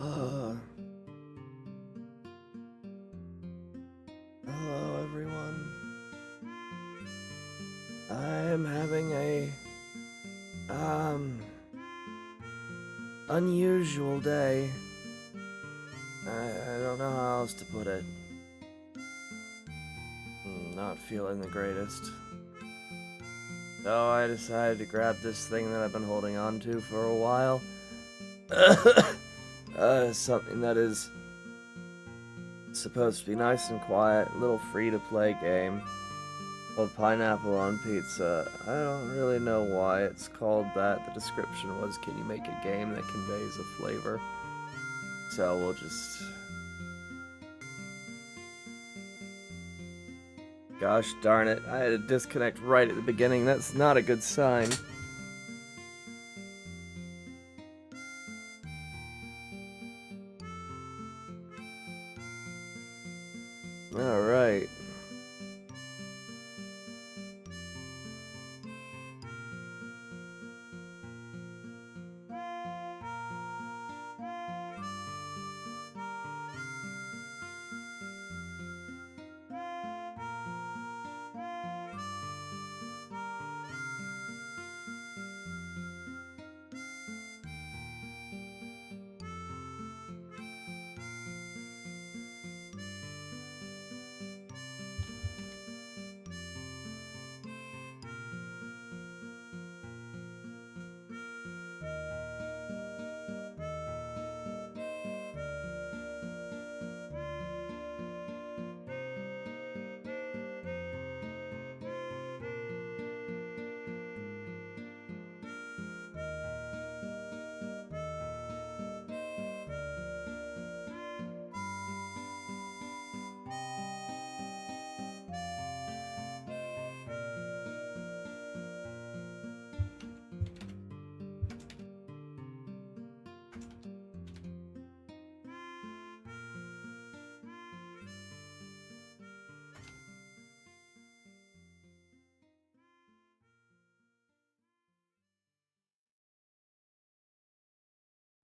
Uh, Hello, everyone. I'm having a um unusual day. I don't know how else to put it. Not feeling the greatest. So I decided to grab this thing that I've been holding on to for a while. Something that is supposed to be nice and quiet, a little free-to-play game called Pineapple on Pizza. I don't really know why it's called that. The description was, can you make a game that conveys a flavor? So we'll just... Gosh darn it, I had to disconnect right at the beginning. That's not a good sign. Alright.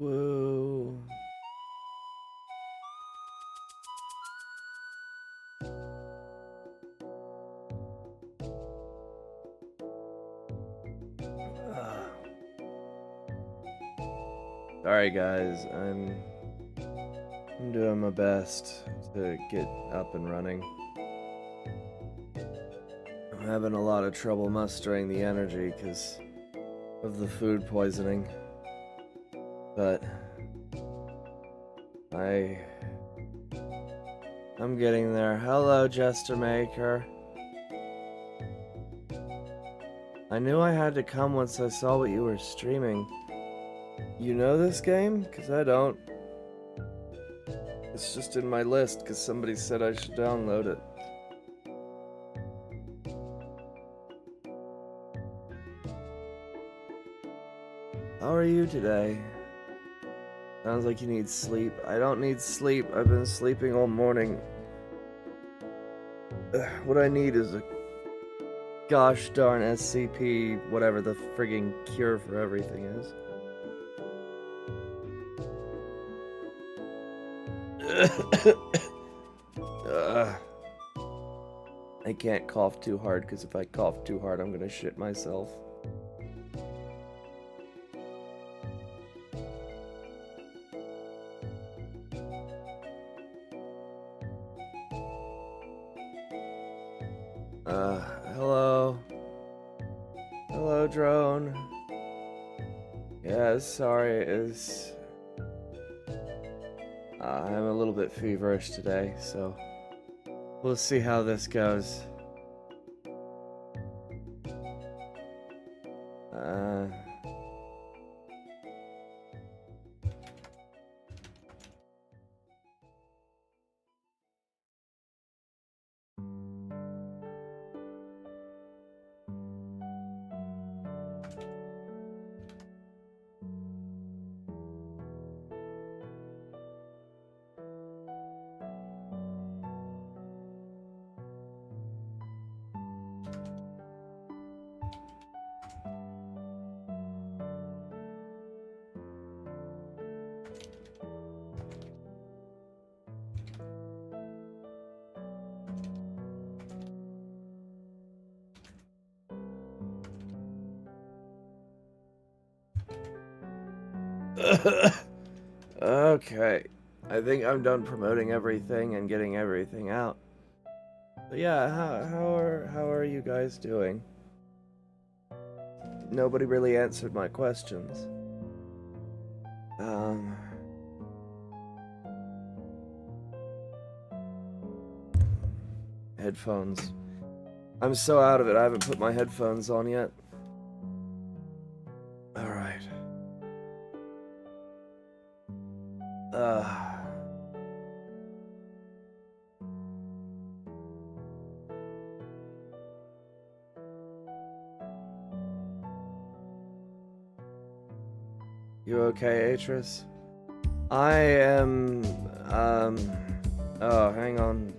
Whoa. Sorry guys, I'm doing my best to get up and running. I'm having a lot of trouble mustering the energy because of the food poisoning. But I'm getting there. Hello, Jester Maker. I knew I had to come once I saw what you were streaming. You know this game? Because I don't. It's just in my list because somebody said I should download it. How are you today? Sounds like you need sleep. I don't need sleep. I've been sleeping all morning. What I need is a gosh darn SCP, whatever the frigging cure for everything is. I can't cough too hard because if I cough too hard, I'm gonna shit myself. Hello. Hello, drone. Yeah, sorry, I'm a little bit feverish today, so we'll see how this goes. Okay. I think I'm done promoting everything and getting everything out. But yeah, how are you guys doing? Nobody really answered my questions. Headphones. I'm so out of it, I haven't put my headphones on yet. Alright. You okay, Atris? I am, oh, hang on.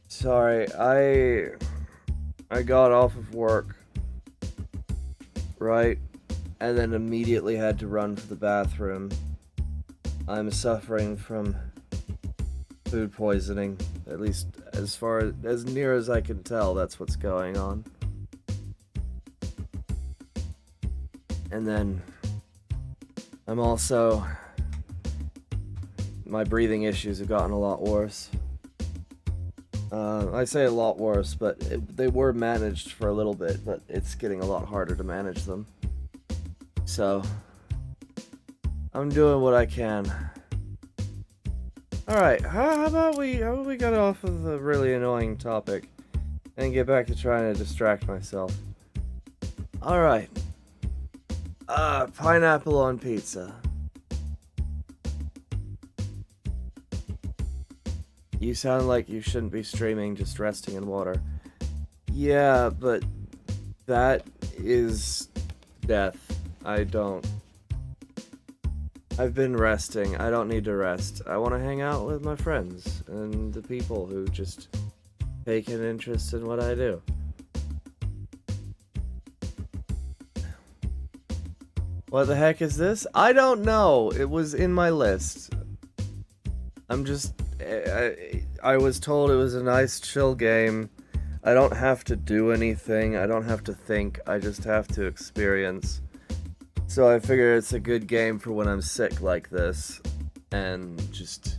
Sorry, I got off of work, right? And then immediately had to run for the bathroom. I'm suffering from food poisoning, at least as near as I can tell, that's what's going on. And then I'm also, my breathing issues have gotten a lot worse. I say a lot worse, but they were managed for a little bit, but it's getting a lot harder to manage them. So, I'm doing what I can. Alright, how about we get off of the really annoying topic and get back to trying to distract myself. Alright. Pineapple on pizza. You sound like you shouldn't be streaming, just resting in water. Yeah, but that is death. I've been resting. I don't need to rest. I want to hang out with my friends and the people who just take an interest in what I do. What the heck is this? I don't know. It was in my list. I'm just... I was told it was a nice chill game. I don't have to do anything. I don't have to think. I just have to experience. So I figure it's a good game for when I'm sick like this. And just...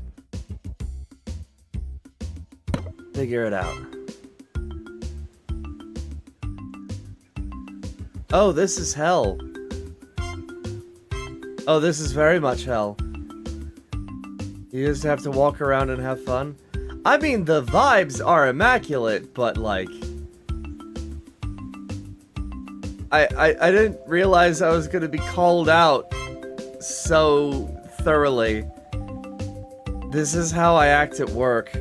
figure it out. Oh, this is hell. Oh, this is very much hell. You just have to walk around and have fun? I mean, the vibes are immaculate, but like... I didn't realize I was gonna be called out so thoroughly. This is how I act at work.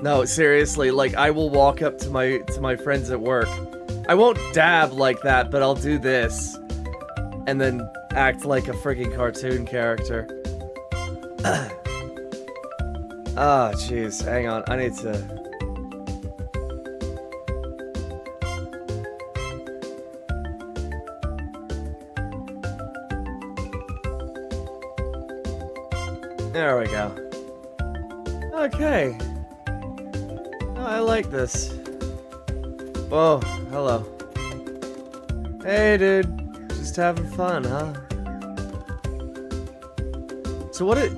No, seriously, like, I will walk up to my friends at work. I won't dab like that, but I'll do this. And then act like a freaking cartoon character. Ah, jeez, hang on, I need to... There we go. Okay. Oh, I like this. Whoa, hello. Hey, dude. Just having fun, huh? So what it...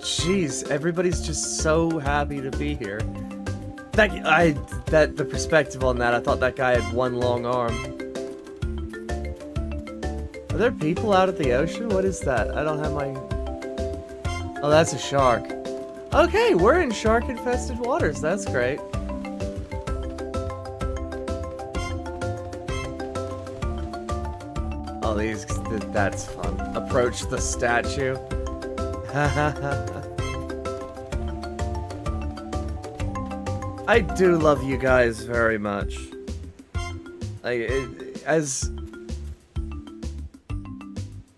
Jeez, everybody's just so happy to be here. The perspective on that, I thought that guy had one long arm. Are there people out at the ocean? What is that? I don't have my... Oh, that's a shark. Okay, we're in shark-infested waters. That's great. Oh, that's fun. Approach the statue. I do love you guys very much. As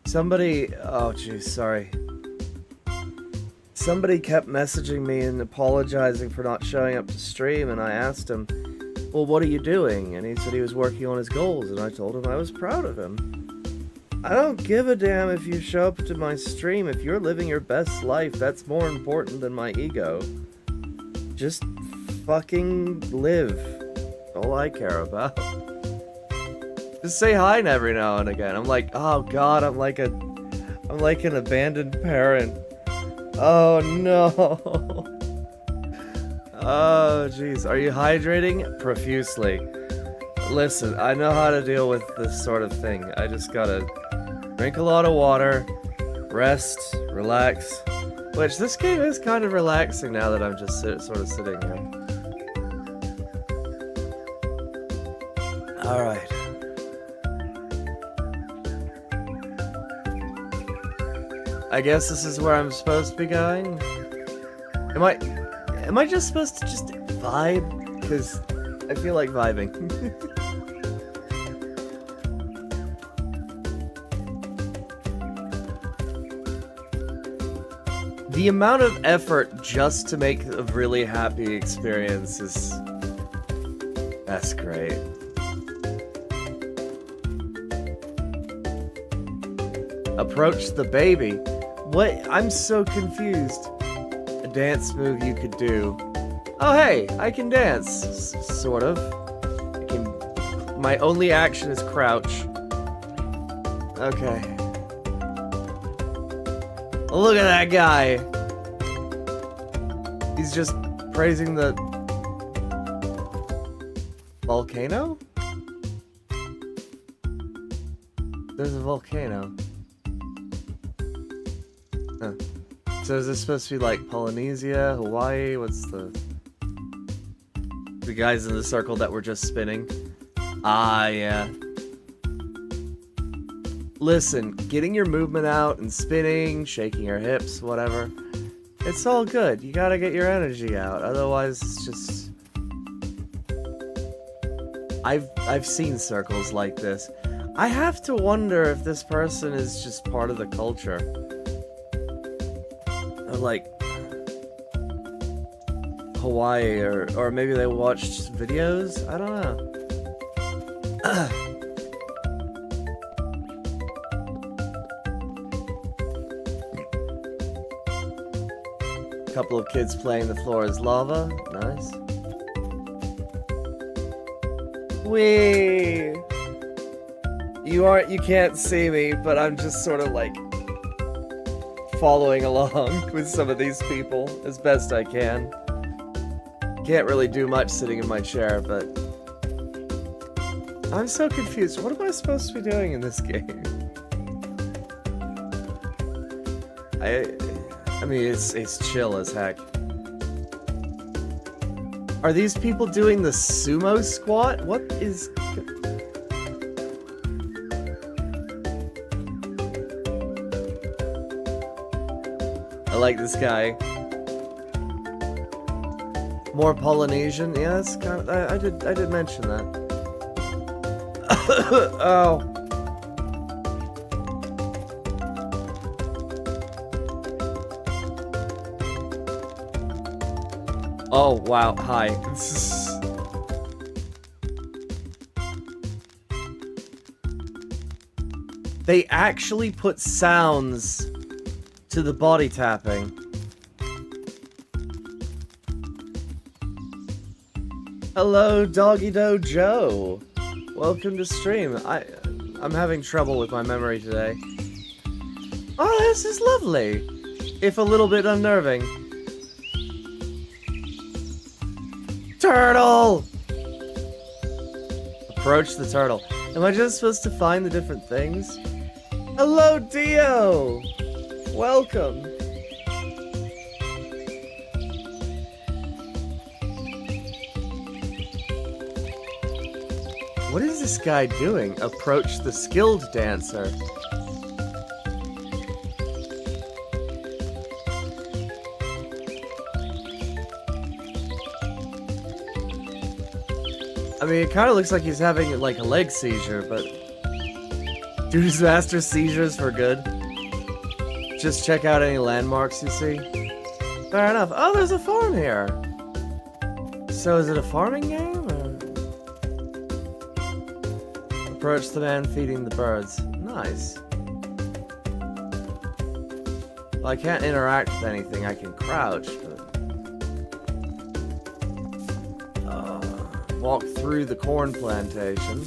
somebody... Oh, jeez, sorry. Somebody kept messaging me and apologizing for not showing up to stream, and I asked him, well, what are you doing? And he said he was working on his goals, and I told him I was proud of him. I don't give a damn if you show up to my stream. If you're living your best life, that's more important than my ego. Just fucking live. All I care about. Just say hi every now and again. I'm like, oh god, I'm like an abandoned parent. Oh no. Oh jeez. Are you hydrating? Profusely. Listen, I know how to deal with this sort of thing. I just gotta drink a lot of water, rest, relax. Which, this game is kind of relaxing now that I'm just sort of sitting here. Alright. I guess this is where I'm supposed to be going? Am I just supposed to just vibe? Because I feel like vibing. The amount of effort just to make a really happy experience is... that's great. Approach the baby. What? I'm so confused. A dance move you could do. Oh hey, I can dance. Sort of. I can... my only action is crouch. Okay. Look at that guy! He's just praising the... volcano? There's a volcano. Huh. So is this supposed to be like Polynesia, Hawaii? What's the guys in the circle that were just spinning? Ah, yeah. Listen, getting your movement out and spinning, shaking your hips, whatever. It's all good. You gotta get your energy out. Otherwise, it's just... I've seen circles like this. I have to wonder if this person is just part of the culture. Or like... Hawaii, or maybe they watched videos? I don't know. Couple of kids playing The Floor is Lava. Nice. Whee! You can't see me, but I'm just sort of like following along with some of these people as best I can. Can't really do much sitting in my chair, but I'm so confused. What am I supposed to be doing in this game? I mean, it's chill as heck. Are these people doing the sumo squat? What is... I like this guy. More Polynesian? Yeah, that's kind of... I did mention that. Oh. Oh, wow, hi. They actually put sounds to the body tapping. Hello, Doggy Doe Joe. Welcome to stream. I'm having trouble with my memory today. Oh, this is lovely. If a little bit unnerving. Turtle! Approach the turtle. Am I just supposed to find the different things? Hello, Dio! Welcome! What is this guy doing? Approach the skilled dancer. I mean, it kind of looks like he's having, like, a leg seizure, but... Dude is master seizures for good. Just check out any landmarks you see. Fair enough. Oh, there's a farm here! So is it a farming game, or...? Approach the man feeding the birds. Nice. Well, I can't interact with anything. I can crouch, but... walk through the corn plantation.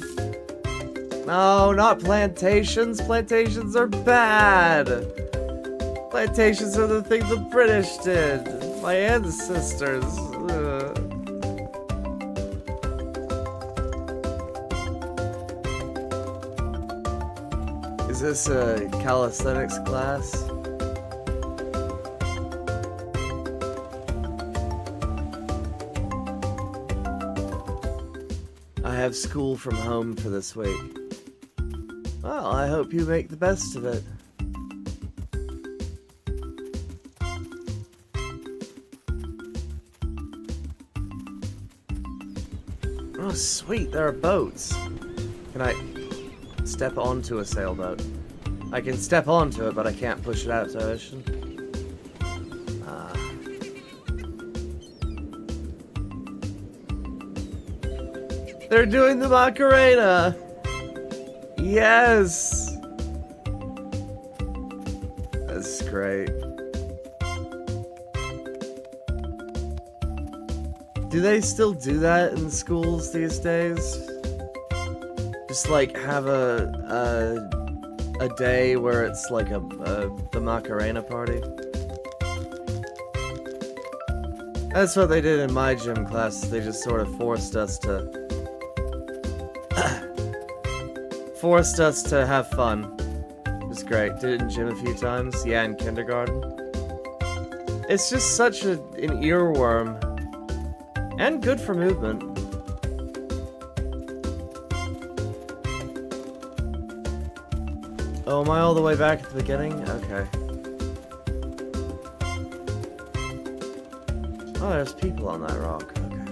No, not plantations. Plantations are bad. Plantations are the thing the British did. My ancestors. Ugh. Is this a calisthenics class? I have school from home for this week. Well, I hope you make the best of it. Oh, sweet, there are boats. Can I step onto a sailboat? I can step onto it, but I can't push it out to ocean. They're doing the Macarena! Yes! That's great. Do they still do that in schools these days? Just like have a day where it's like the Macarena party? That's what they did in my gym class. They just sort of forced us to have fun. It was great. Did it in gym a few times. Yeah, in kindergarten. It's just such an earworm. And good for movement. Oh, am I all the way back at the beginning? Okay. Oh, there's people on that rock. Okay.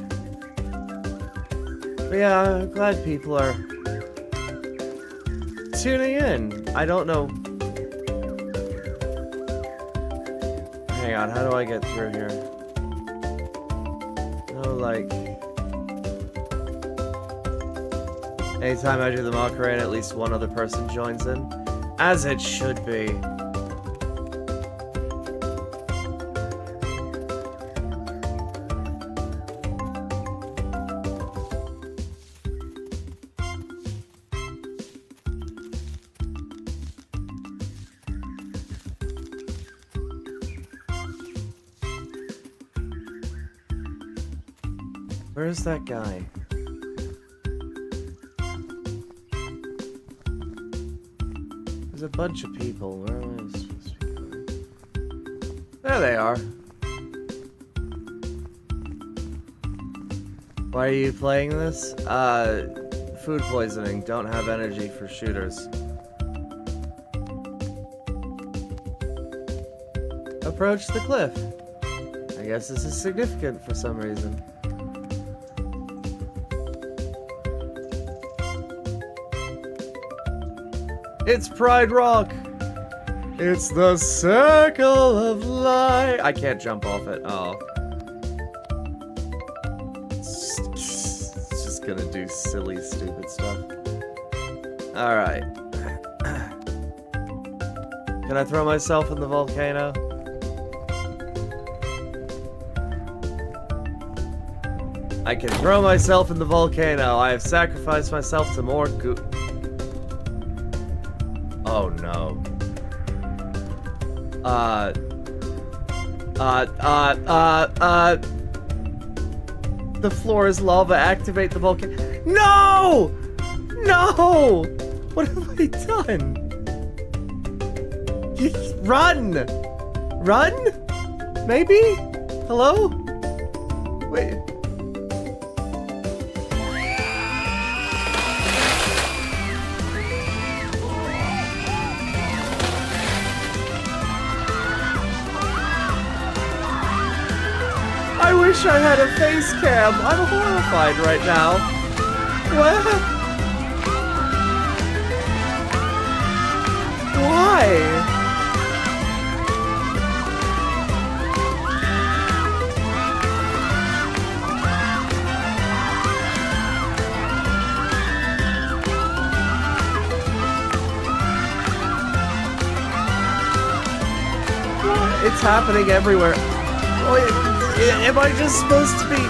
But yeah, I'm glad people are tuning in. I don't know. Hang on, how do I get through here? No, like... anytime I do the Macarena, at least one other person joins in. As it should be. Where's that guy? There's a bunch of people. Where am I supposed to be going? There they are. Why are you playing this? Food poisoning. Don't have energy for shooters. Approach the cliff. I guess this is significant for some reason. It's Pride Rock! It's the circle of life! I can't jump off it. Oh. It's just gonna do silly, stupid stuff. Alright. Can I throw myself in the volcano? I can throw myself in the volcano. I have sacrificed myself to more goo. Oh no. The floor is lava. Activate the volcano. No! No! What have I done? Run! Run? Maybe? Hello? Wait. I wish I had a face cam. I'm horrified right now. What? Why? It's happening everywhere. Am I just supposed to be...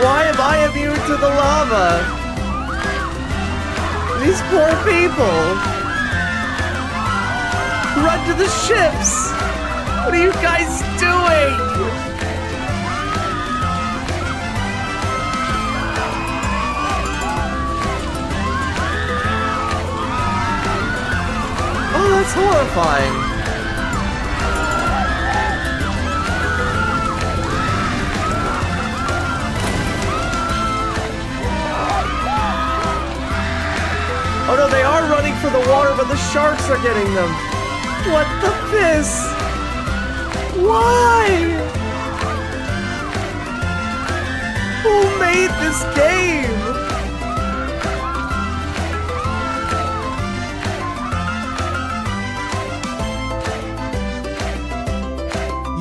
Why am I immune to the lava? These poor people! Run to the ships! What are you guys doing? Oh, that's horrifying. Oh no, they are running for the water, but the sharks are getting them. What the piss? Why? Who made this game?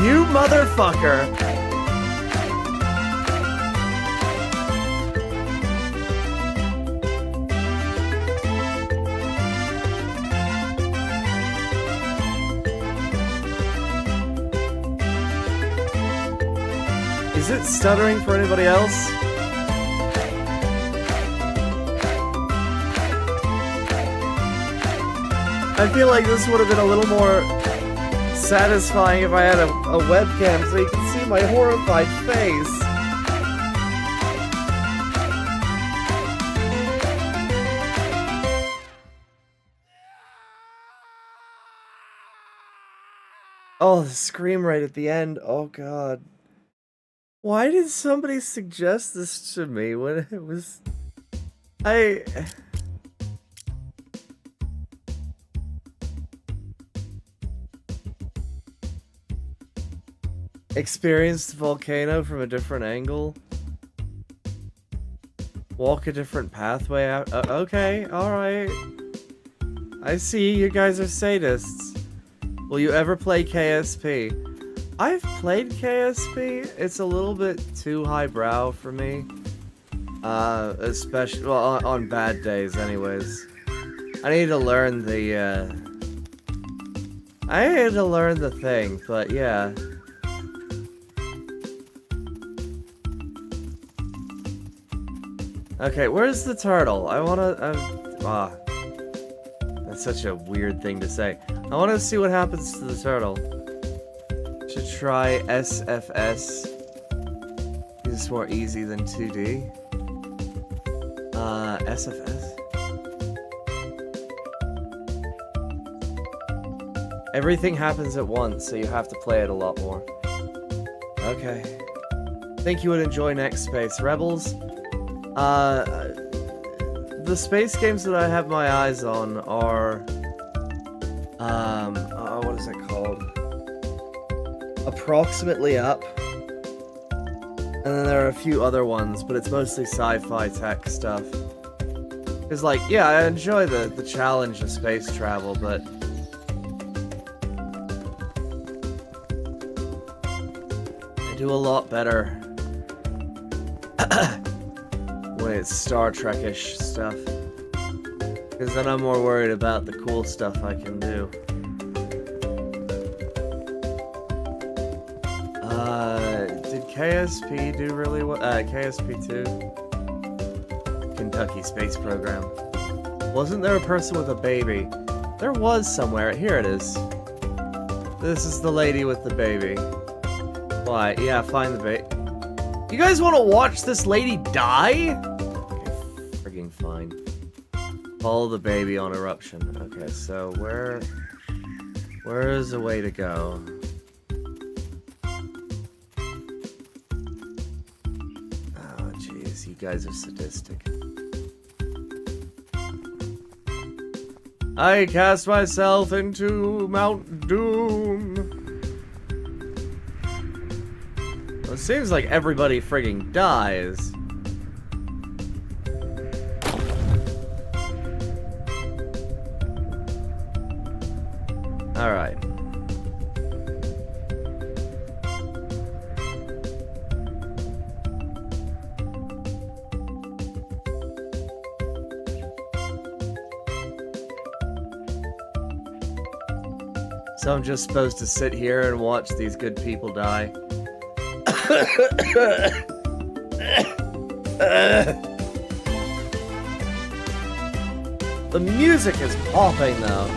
You motherfucker. Is it stuttering for anybody else? I feel like this would have been a little more satisfying if I had a webcam so you can see my horrified face. Oh, the scream right at the end. Oh god. Why did somebody suggest this to me when it was... Experienced the volcano from a different angle? Walk a different pathway out? Okay, alright. I see, you guys are sadists. Will you ever play KSP? I've played KSP. It's a little bit too highbrow for me. Especially, well, on bad days anyways. I need to learn the, I need to learn the thing, but yeah. Okay, where's the turtle? I wanna, that's such a weird thing to say. I wanna see what happens to the turtle. Should try SFS. It's more easy than 2D. SFS. Everything happens at once, so you have to play it a lot more. Okay. Think you would enjoy Next Space Rebels. The space games that I have my eyes on are, what is it called? Approximately Up. And then there are a few other ones, but it's mostly sci-fi tech stuff. Because, like, yeah, I enjoy the challenge of space travel, but... I do a lot better when it's Star Trek-ish stuff. Because then I'm more worried about the cool stuff I can do. Did KSP do really well? KSP2? Kentucky Space Program. Wasn't there a person with a baby? There was somewhere. Here it is. This is the lady with the baby. Why? Yeah, find the baby. You guys want to watch this lady die? Okay, friggin' fine. Follow the baby on Eruption. Okay, so where is the way to go? Oh, jeez, you guys are sadistic. I cast myself into Mount Doom. Well, it seems like everybody frigging dies. Alright. So I'm just supposed to sit here and watch these good people die. The music is popping though.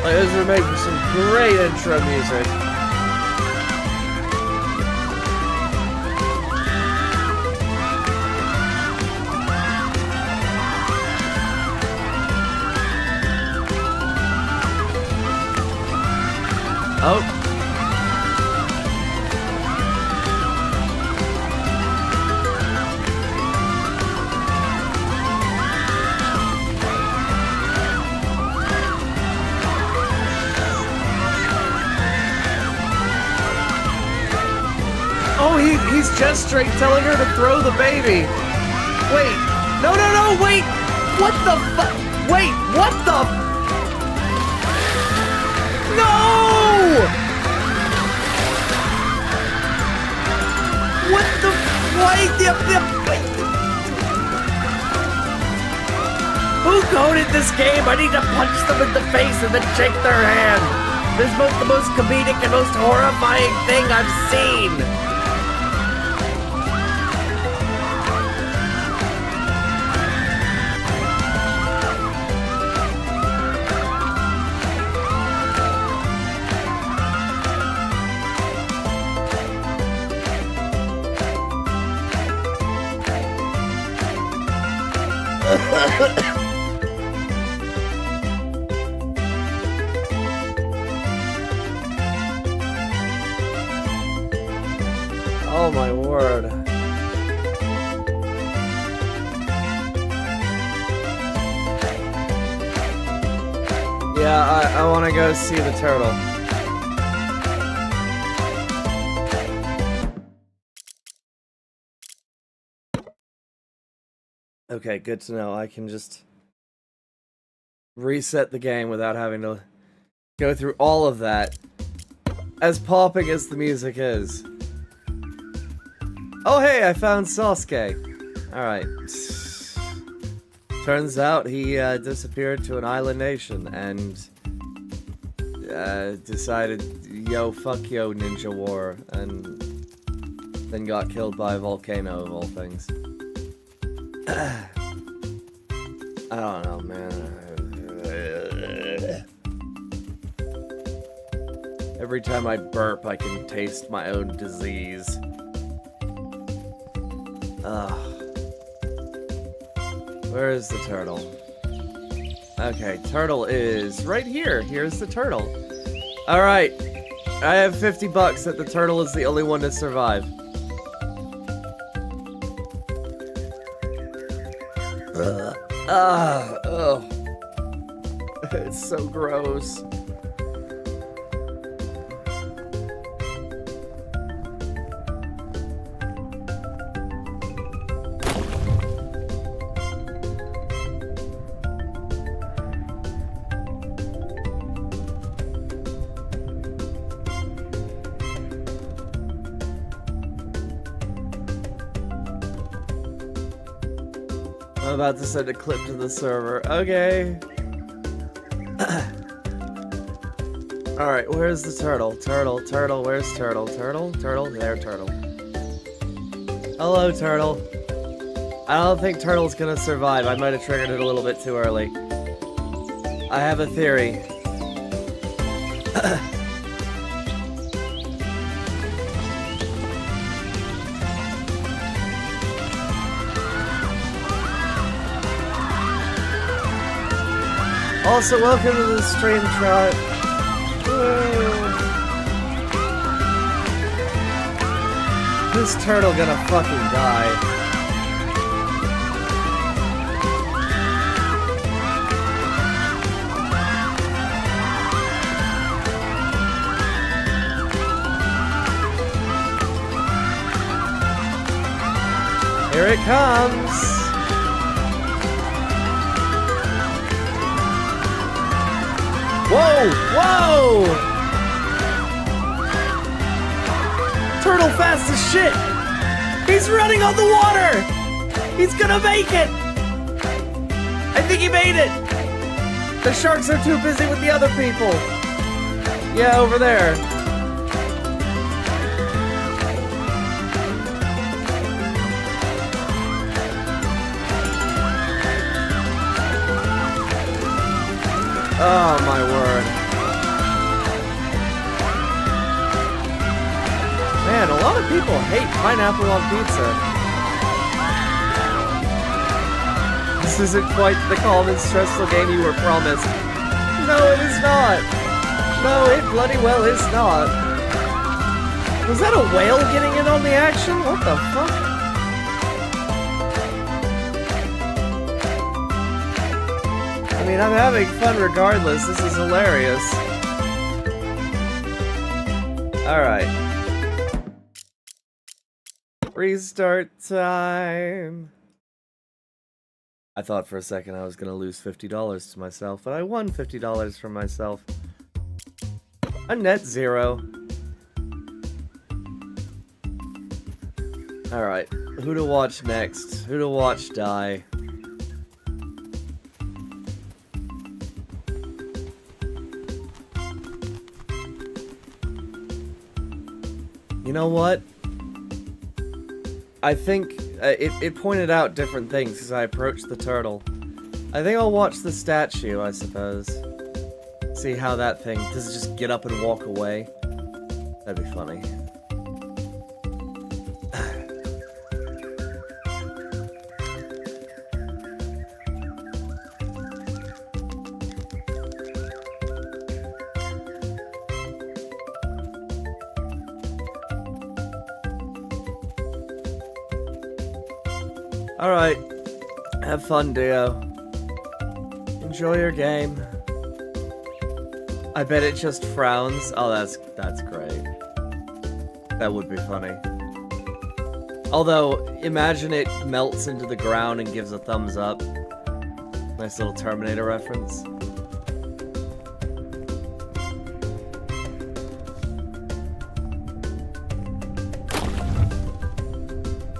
Like, those are making some great intro music. Oh. Oh, he's just straight telling her to throw the baby. Wait. No, wait. What the fuck? Wait, what the? No! What the? Wait. Who coded this game? I need to punch them in the face and then shake their hand. This is the most comedic and most horrifying thing I've seen. Oh my word. Yeah, I want to go see the turtle. Okay, good to know. I can just reset the game without having to go through all of that. As popping as the music is. Oh hey, I found Sasuke. Alright. Turns out he disappeared to an island nation and decided, yo, fuck yo, Ninja War, and then got killed by a volcano of all things. I don't know, man. Every time I burp, I can taste my own disease. Where is the turtle? Okay, turtle is right here. Here's the turtle. Alright. I have 50 bucks that the turtle is the only one to survive. Oh. It's so gross. I'm about to send a clip to the server. Okay. Alright, where's the turtle? Turtle, where's turtle? Turtle, there, turtle. Hello, turtle. I don't think turtle's gonna survive. I might have triggered it a little bit too early. I have a theory. Also, welcome to the stream, Trot. This turtle gonna fucking die. Here it comes. Whoa! Whoa! turtle fast as shit! He's running on the water! He's gonna make it! I think he made it! The sharks are too busy with the other people! Yeah, over there. Oh my word. Man, a lot of people hate pineapple on pizza. This isn't quite the calm and stressful game you were promised. No, it is not. No, it bloody well is not. Was that a whale getting in on the action? What the fuck? I mean, I'm having fun regardless. This is hilarious. Alright. Restart time. I thought for a second I was gonna lose $50 to myself, but I won $50 from myself. A net zero. Alright, who to watch next? Who to watch die? You know what? I think it pointed out different things as I approached the turtle. I think I'll watch the statue, I suppose. See how that thing, does it just get up and walk away? That'd be funny. Alright. Have fun, Dio. Enjoy your game. I bet it just frowns. Oh, that's great. That would be funny. Although, imagine it melts into the ground and gives a thumbs up. Nice little Terminator reference.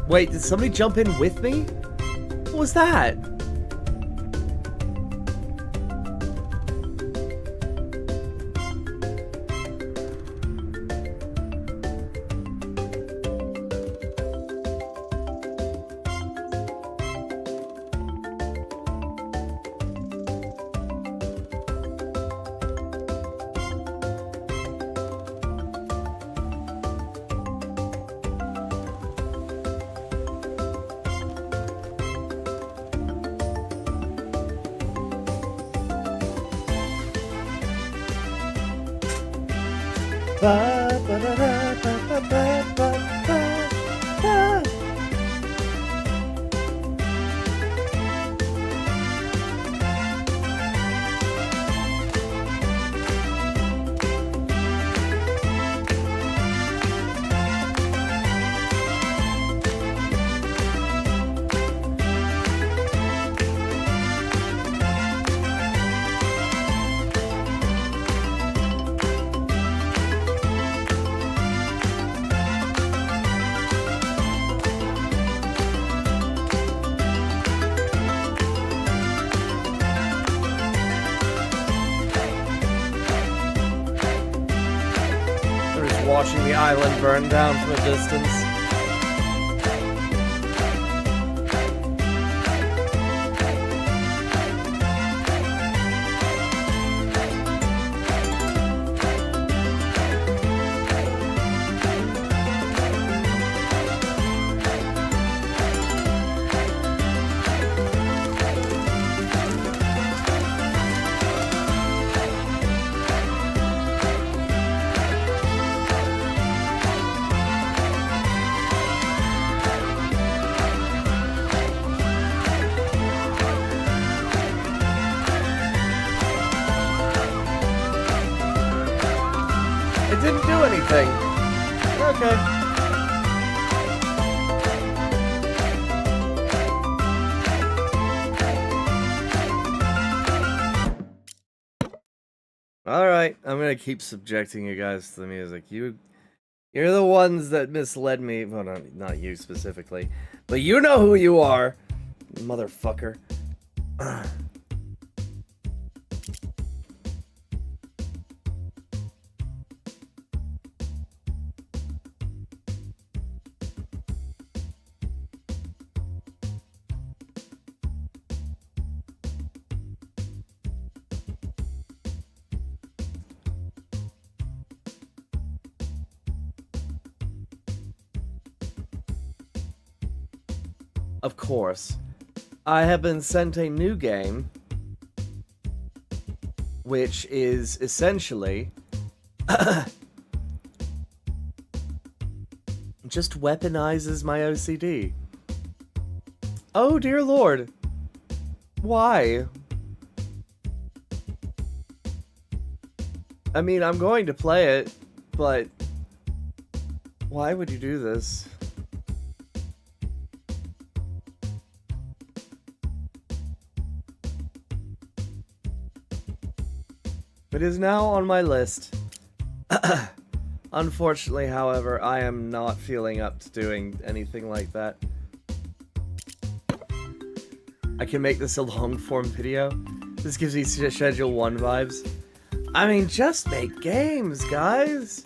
Wait, did somebody jump in with me? What was that? Watching the island burn down from a distance. Didn't do anything. Okay. Alright, I'm gonna keep subjecting you guys to the music. You You're the ones that misled me. Well, not you specifically, but you know who you are, motherfucker. Of course, I have been sent a new game, which is essentially just weaponizes my OCD. Oh dear lord. Why? I mean, I'm going to play it, but why would you do this? It is now on my list. Unfortunately, however, I am not feeling up to doing anything like that. I can make this a long-form video. This gives me Schedule 1 vibes. I mean, just make games, guys!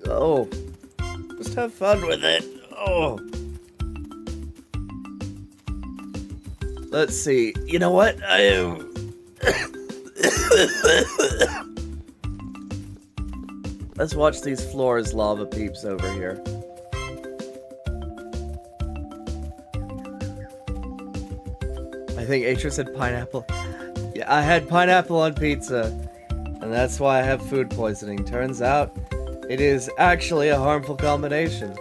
Oh. Just have fun with it. Oh. Let's see. You know what? Let's watch these floors lava peeps over here. I think Atris said pineapple. Yeah, I had pineapple on pizza, and that's why I have food poisoning. Turns out, it is actually a harmful combination.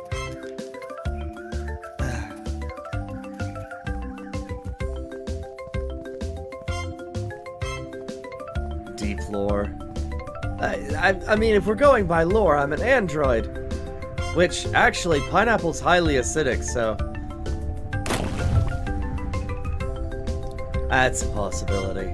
Deep lore. I mean, if we're going by lore, I'm an android. Which, actually, pineapple's highly acidic, so... that's a possibility.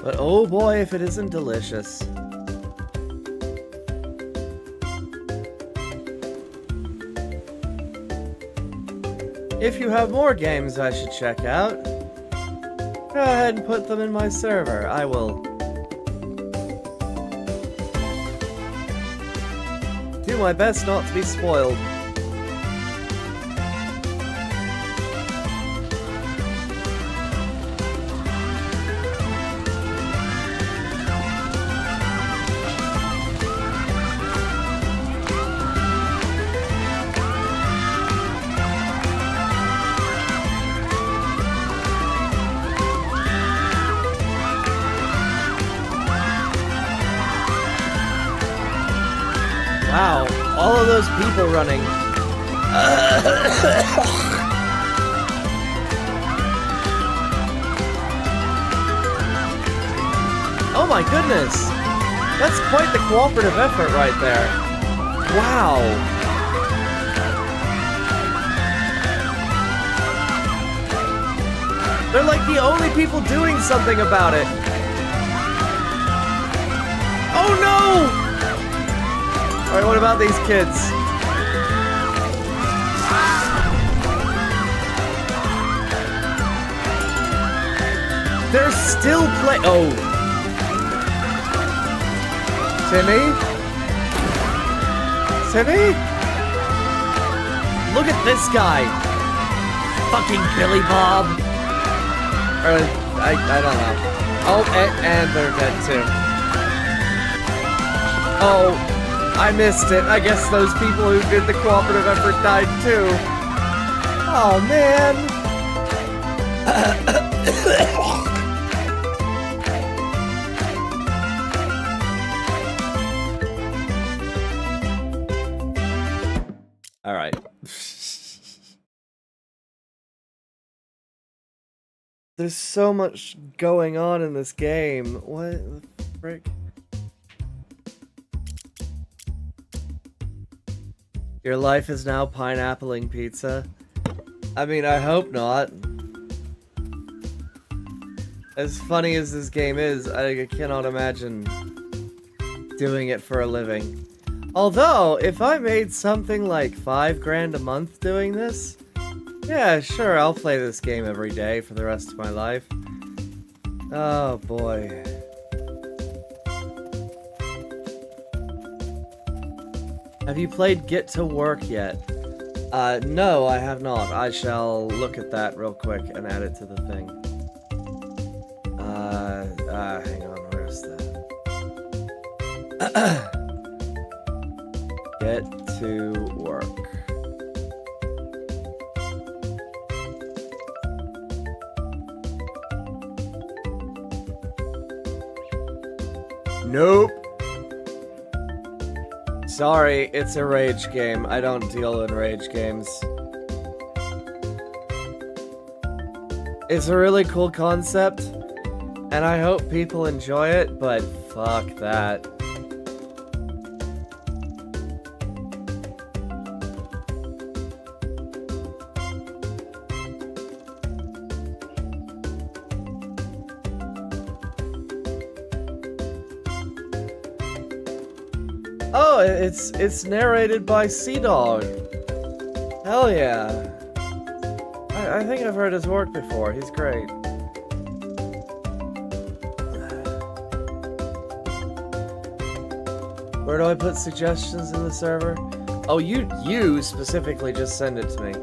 But oh boy, if it isn't delicious. If you have more games I should check out, go ahead and put them in my server. I will do my best not to be spoiled. Wow, all of those people running. Oh my goodness! That's quite the cooperative effort right there. Wow. They're like the only people doing something about it. Oh no! Alright, what about these kids? They're still oh. Timmy? Timmy? Look at this guy. Fucking Billy Bob. Or, I don't know. Oh, and they're dead too. Oh. I missed it. I guess those people who did the cooperative effort died too. Oh man. All right. There's so much going on in this game. What the frick? Your life is now pineappling pizza? I mean, I hope not. As funny as this game is, I cannot imagine doing it for a living. Although, if I made something like $5 grand a month doing this, yeah, sure, I'll play this game every day for the rest of my life. Oh boy. Have you played Get to Work yet? No, I have not. I shall look at that real quick and add it to the thing. Hang on, where's that? Get to Work. Nope. Sorry, it's a rage game. I don't deal in rage games. It's a really cool concept, and I hope people enjoy it, but fuck that. Oh, it's narrated by Seadog. Hell yeah. I think I've heard his work before. He's great. Where do I put suggestions in the server? Oh, you specifically just send it to me.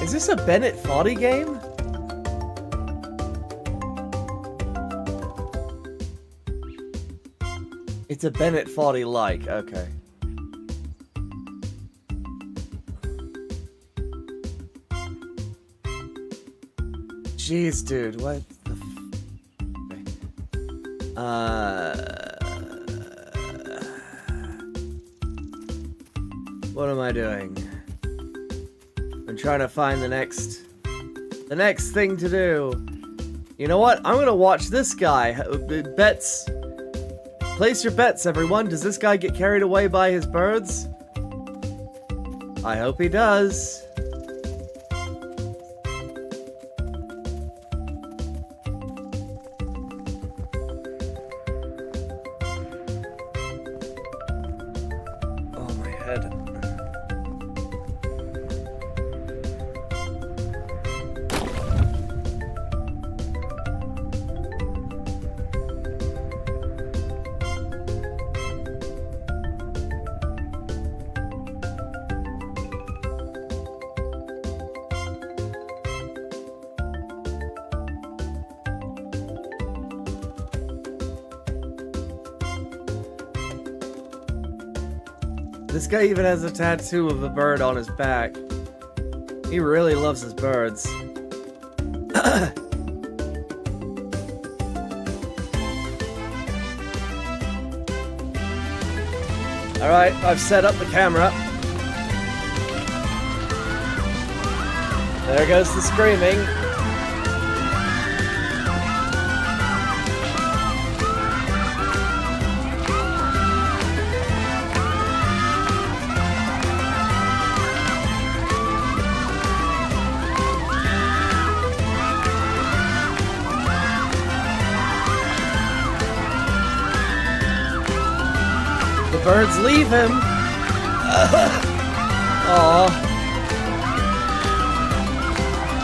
Is this a Bennett Foddy game? It's a Bennett Foddy-like, okay. Jeez, dude, what the what am I doing? I'm trying to find the next thing to do. You know what? I'm gonna watch this guy. Bets. Place your bets, everyone. Does this guy get carried away by his birds? I hope he does. This guy even has a tattoo of a bird on his back. He really loves his birds. Alright, I've set up the camera. There goes the screaming. Birds leave him. Aww.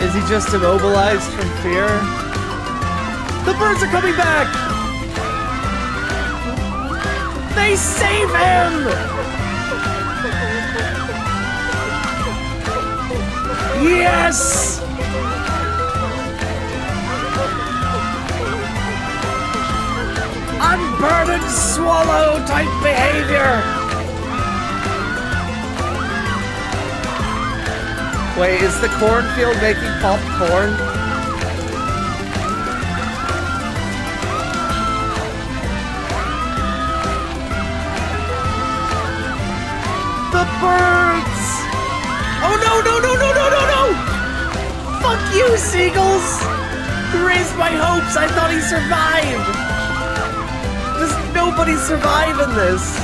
Is he just immobilized from fear? The birds are coming back! They save him! Yes! Unburdened swallow type behavior! Wait, is the cornfield making popcorn? The birds! Oh no, no, no, no, no, no, no! Fuck you, seagulls! You raised my hopes! I thought he survived! Does nobody survive in this?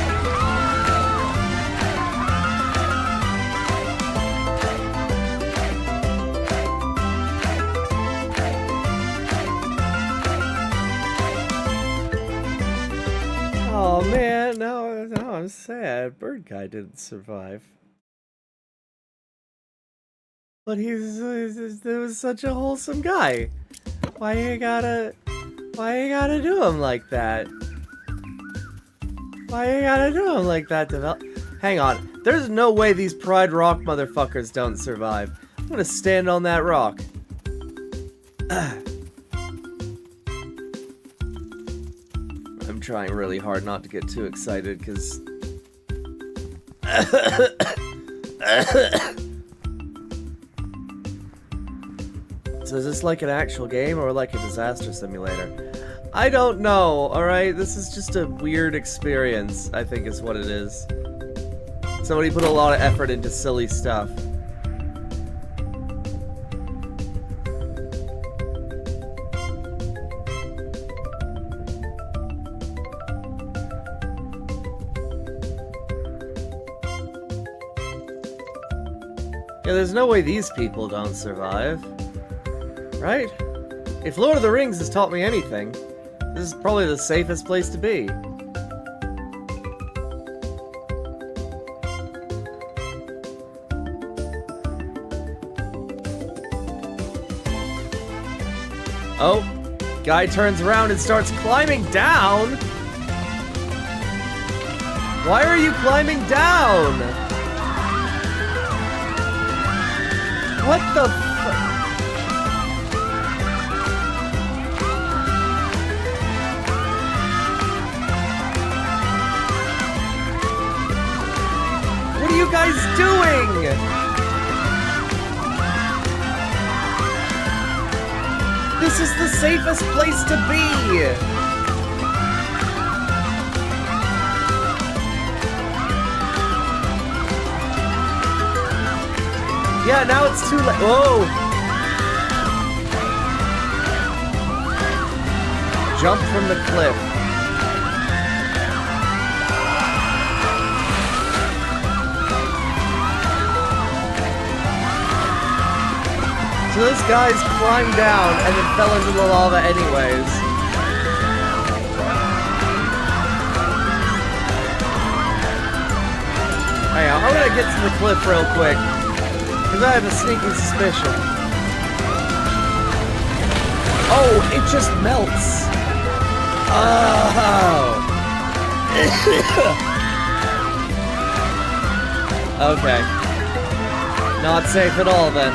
Oh man, no, I'm sad. Bird guy didn't survive. But he was such a wholesome guy. Why you gotta do him like that? Why you gotta do him like that, Hang on, there's no way these Pride Rock motherfuckers don't survive. I'm gonna stand on that rock. I'm trying really hard not to get too excited, because... So is this like an actual game or like a disaster simulator? I don't know, alright? This is just a weird experience, I think is what it is. Somebody put a lot of effort into silly stuff. Yeah, there's no way these people don't survive. Right? If Lord of the Rings has taught me anything, this is probably the safest place to be. Oh, guy turns around and starts climbing down. Why are you climbing down? What the fuck? What are you guys doing? This is the safest place to be! Yeah, now it's too late. Whoa! Jump from the cliff. So this guy's climbed down and then fell into the lava anyways. Hang on, I'm gonna get to the cliff real quick, because I have a sneaking suspicion. Oh, it just melts! Oh! Okay. Not safe at all then.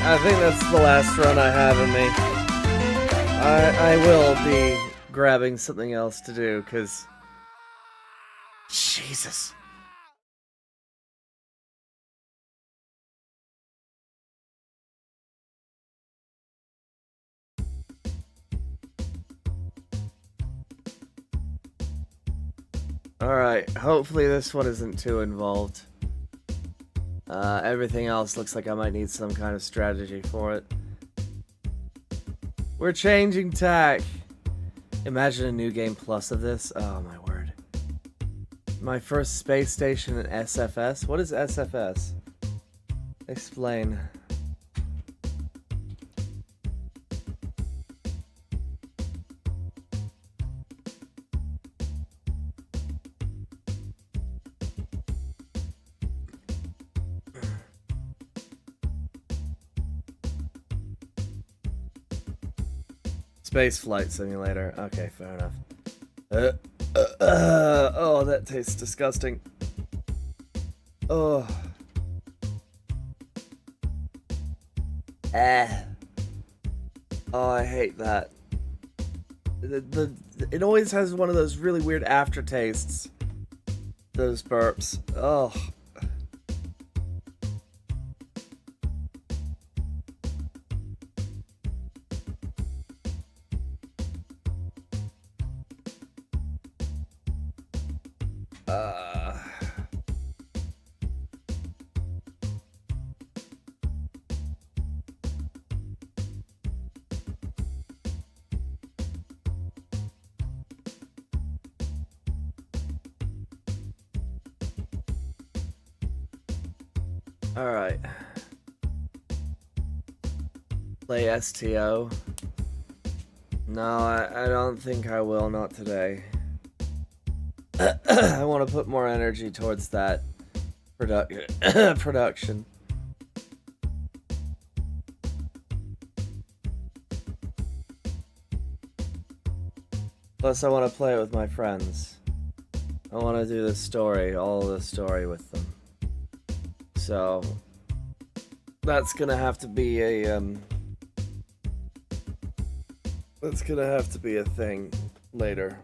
I think that's the last run I have in me. I will be grabbing something else to do, because... Jesus. Alright, hopefully this one isn't too involved. Everything else looks like I might need some kind of strategy for it. We're changing tack. Imagine a new game plus of this. Oh my word. My first space station in SFS? What is SFS? Explain. Space Flight Simulator. Okay, fair enough. Oh, that tastes disgusting. Oh. Oh, I hate that. It always has one of those really weird aftertastes. Those burps. Oh. Alright. Play STO. No, I don't think I will, not today. I want to put more energy towards that production. Plus, I want to play it with my friends. I want to do the story, all the story with them. So, that's gonna have to be a, that's gonna have to be a thing later.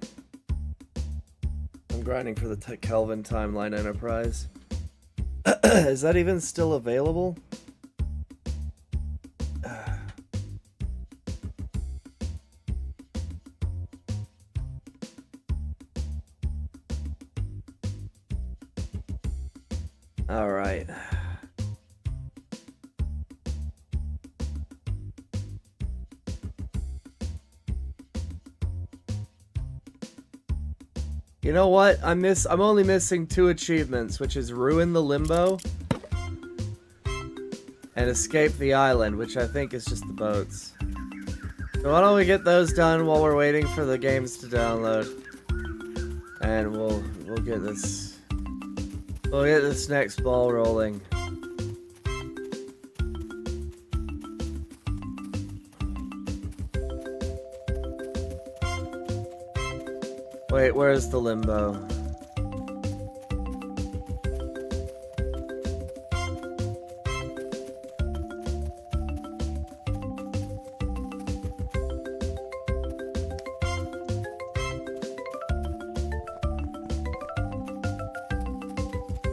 I'm grinding for the Kelvin Timeline Enterprise. Is that even still available? Alright. You know what? I'm only missing 2 achievements, which is Ruin the Limbo and Escape the Island, which I think is just the boats. So why don't we get those done while we're waiting for the games to download, and we'll get this next ball rolling. Wait, where's the limbo?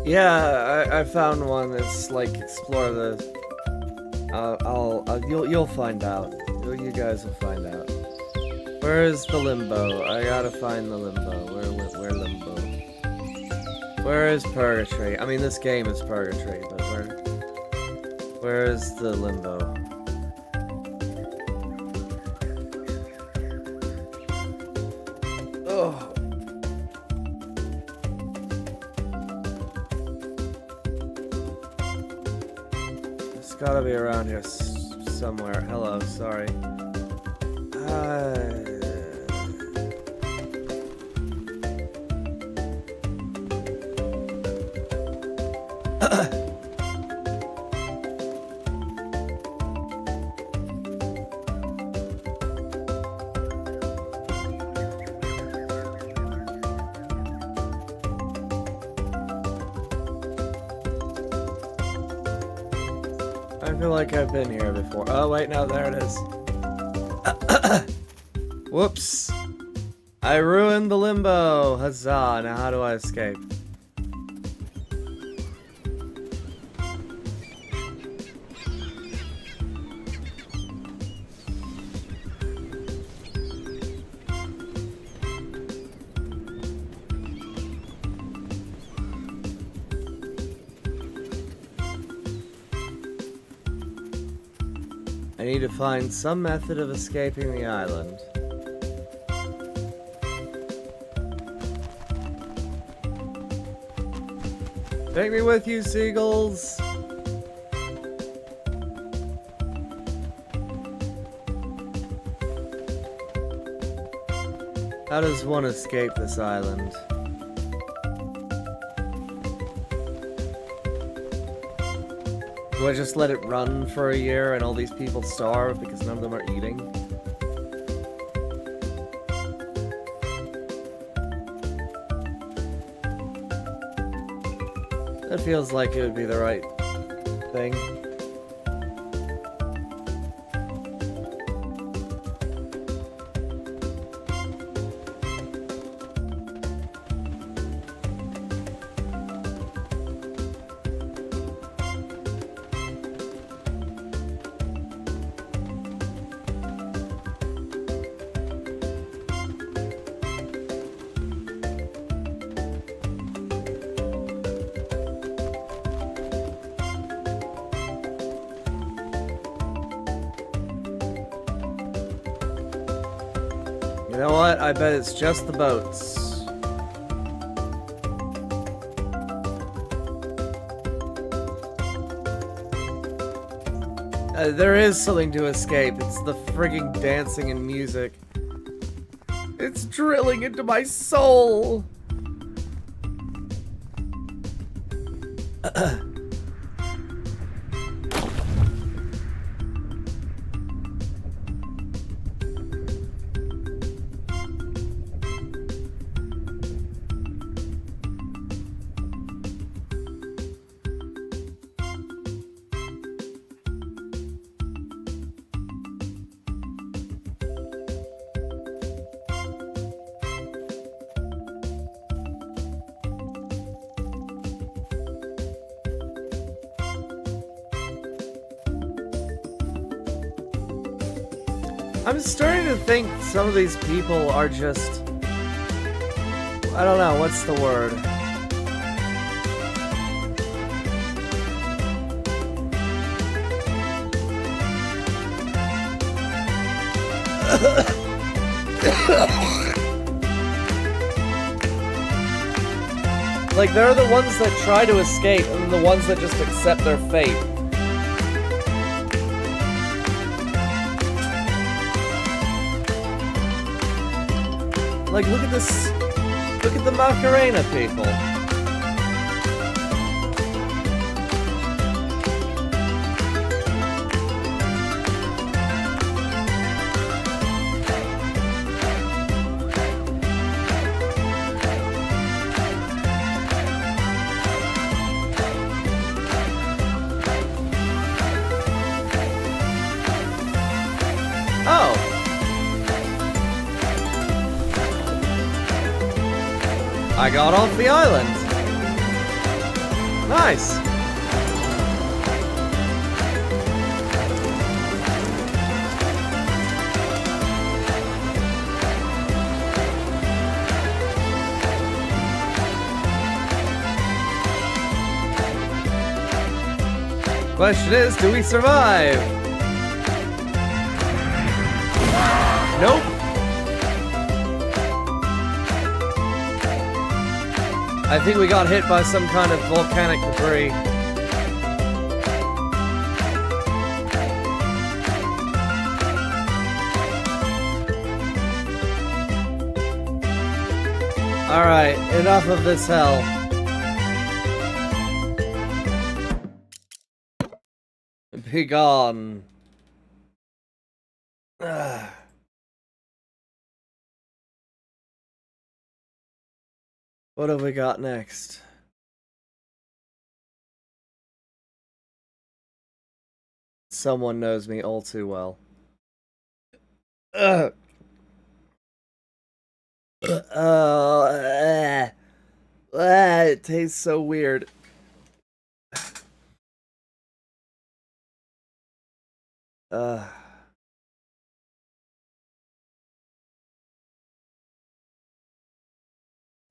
Yeah, I found one that's like explore the. You'll find out. You guys will find out. Where is the limbo? I gotta find the limbo. Where limbo? Where is purgatory? I mean, this game is purgatory, but where is the limbo? Oh. It's gotta be around here somewhere. Hello, sorry. I feel like I've been here before. Oh, wait, no, there it is. Whoops. I ruined the limbo. Huzzah. Now how do I escape? I need to find some method of escaping the island. Take me with you, seagulls! How does one escape this island? Do I just let it run for a year and all these people starve because none of them are eating? It feels like it would be the right thing. You know what? I bet it's just the boats. There is something to escape. It's the frigging dancing and music. It's drilling into my soul! I'm starting to think some of these people are just... I don't know, what's the word? Like, they're the ones that try to escape and the ones that just accept their fate. Like, look at this. Look at the Macarena people. Oh. I got off the island. Nice. Question is, do we survive? Nope. I think we got hit by some kind of volcanic debris. Alright, enough of this hell. Be gone. What have we got next? Someone knows me all too well. It tastes so weird.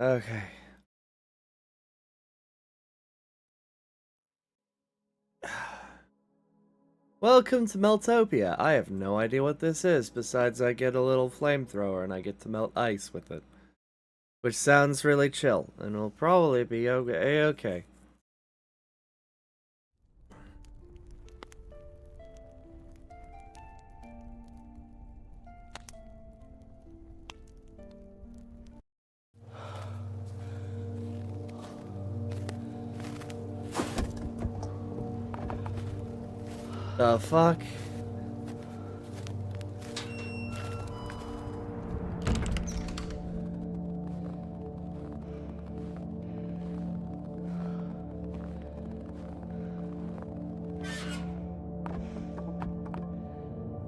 Okay. Welcome to Meltopia. I have no idea what this is, besides I get a little flamethrower and I get to melt ice with it. Which sounds really chill, and will probably be okay. The fuck?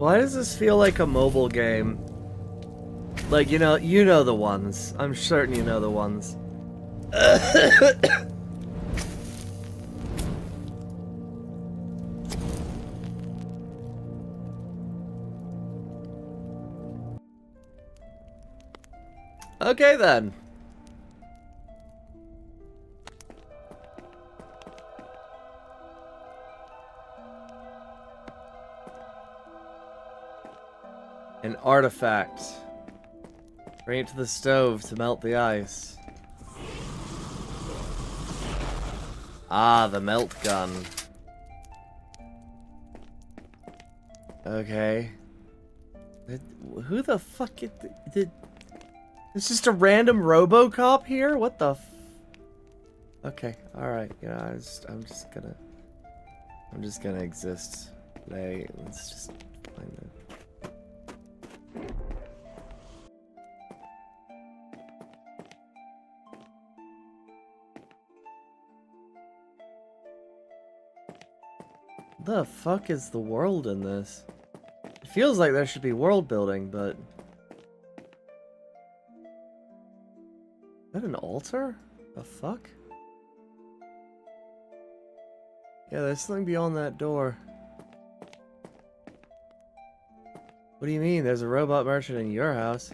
Why does this feel like a mobile game? Like, you know the ones. I'm certain you know the ones. Okay then. An artifact. Bring it to the stove to melt the ice. Ah, the melt gun. Okay. Who the fuck did... It's just a random RoboCop here? What the f... Okay, alright. You know, I'm just gonna exist. Let's just find it. The fuck is the world in this? It feels like there should be world building, but... Is that an altar? The fuck? Yeah, there's something beyond that door. What do you mean? There's a robot merchant in your house?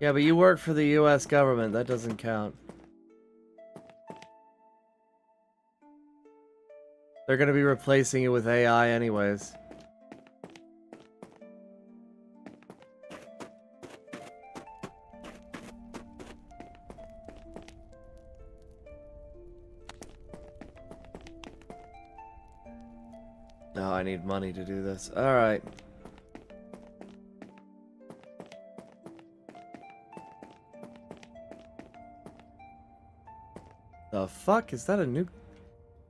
Yeah, but you work for the US government. That doesn't count. They're gonna be replacing it with AI anyways. No, I need money to do this. Alright. The fuck? Is that a nuke?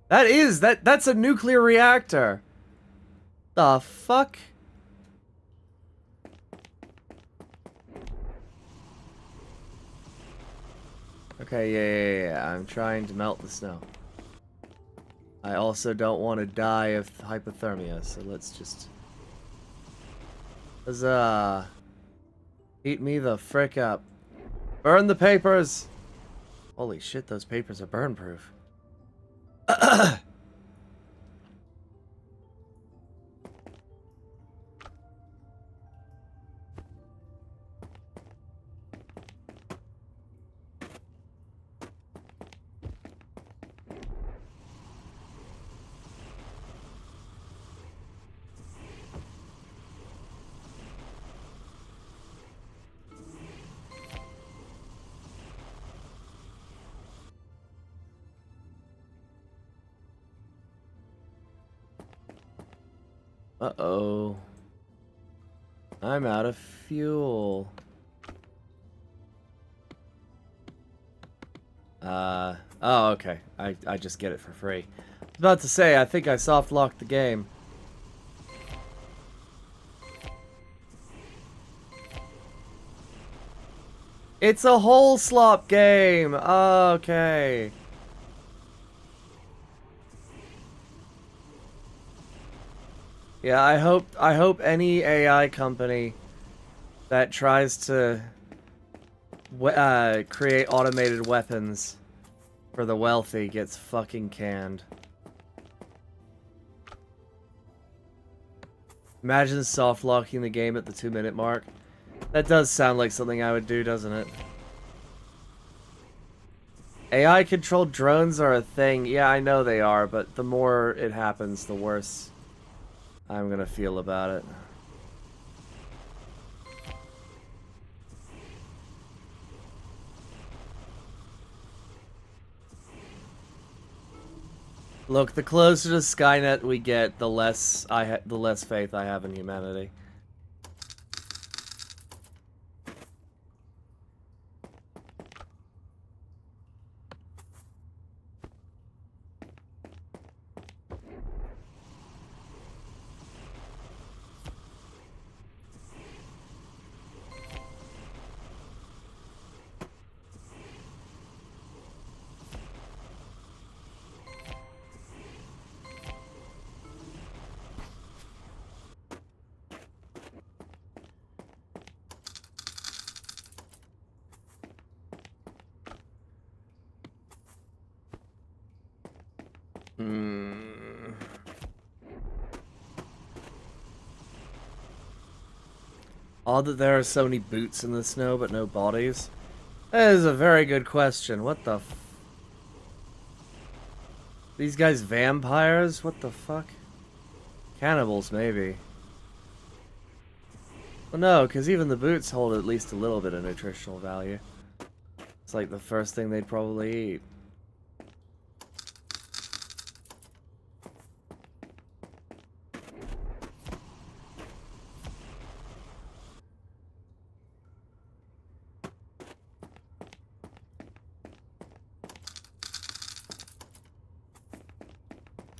That's a nuclear reactor. The fuck? Okay, yeah. I'm trying to melt the snow. I also don't want to die of hypothermia, so let's just... Huzzah. Heat me the frick up. Burn the papers! Holy shit, those papers are burn proof. Uh-oh. I'm out of fuel. Oh, okay. I just get it for free. I was about to say, I think I soft-locked the game. It's a hole slop game! Okay. Yeah, I hope any AI company that tries to create automated weapons for the wealthy gets fucking canned. Imagine soft locking the game at the 2-minute mark. That does sound like something I would do, doesn't it? AI controlled drones are a thing. Yeah, I know they are, but the more it happens, the worse I'm gonna feel about it. Look, the closer to Skynet we get, the less faith I have in humanity. Hmm. Odd that there are so many boots in the snow, but no bodies. That is a very good question. What the f... These guys vampires? What the fuck? Cannibals, maybe. Well, no, because even the boots hold at least a little bit of nutritional value. It's like the first thing they'd probably eat.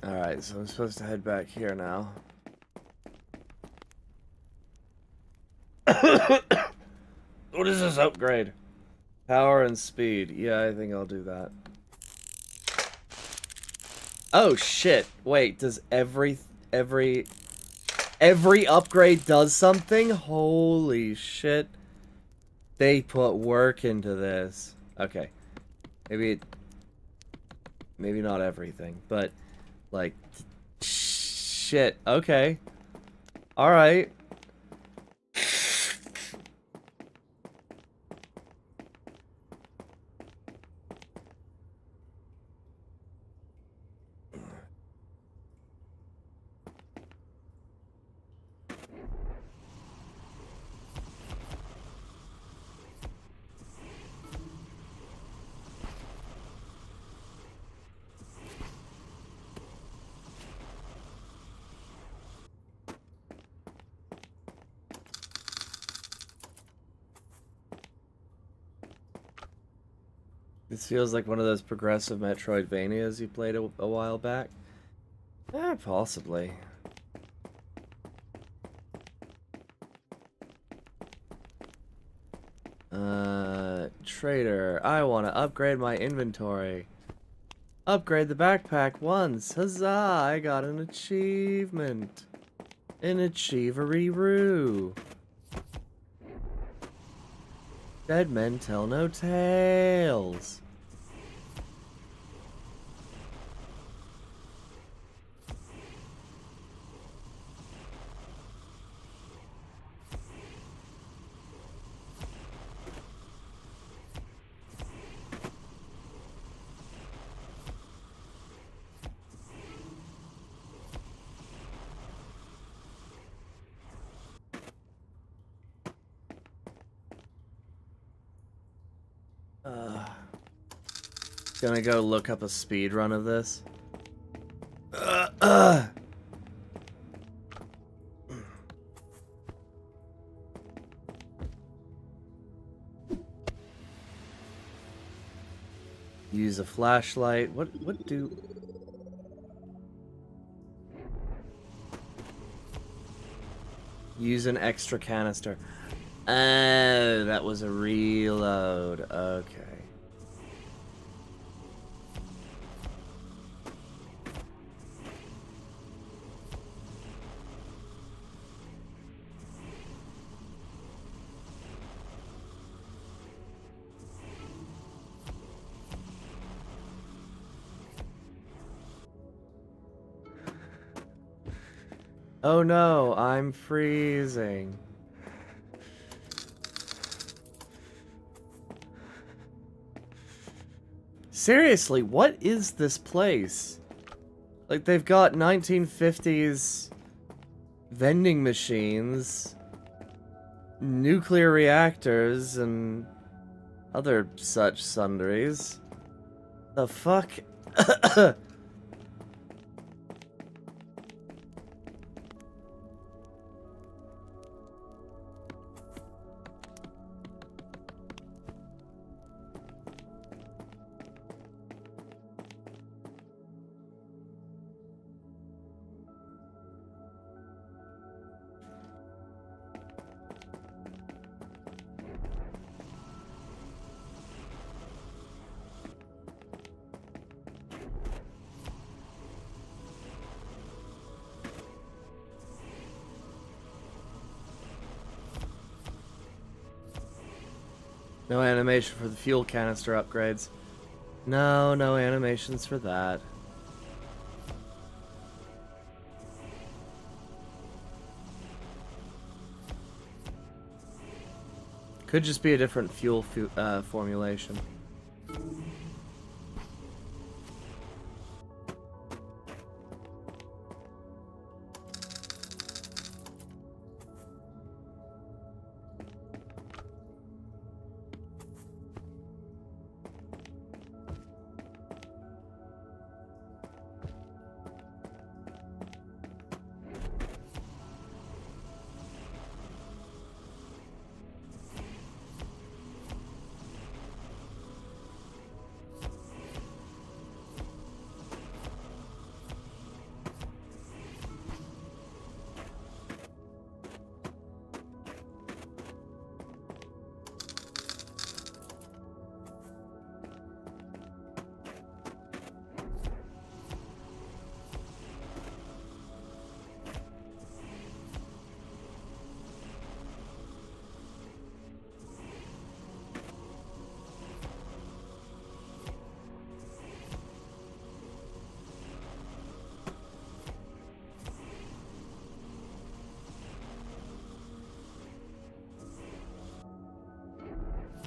Alright, so I'm supposed to head back here now. What is this upgrade? Power and speed. Yeah, I think I'll do that. Oh shit. Wait, does every upgrade does something? Holy shit. They put work into this. Okay. Maybe not everything, but like shit. Okay. All right. This feels like one of those progressive Metroidvanias you played a while back. Possibly. Trader. I want to upgrade my inventory. Upgrade the backpack once. Huzzah! I got an achievement. An achievery-roo. Dead men tell no tales. Gonna go look up a speed run of this. Use a flashlight. What do... Use an extra canister. Oh, that was a reload. Okay. Oh no, I'm freezing. Seriously, what is this place? Like, they've got 1950s vending machines, nuclear reactors, and other such sundries. The fuck? No animation for the fuel canister upgrades. No animations for that. Could just be a different fuel formulation.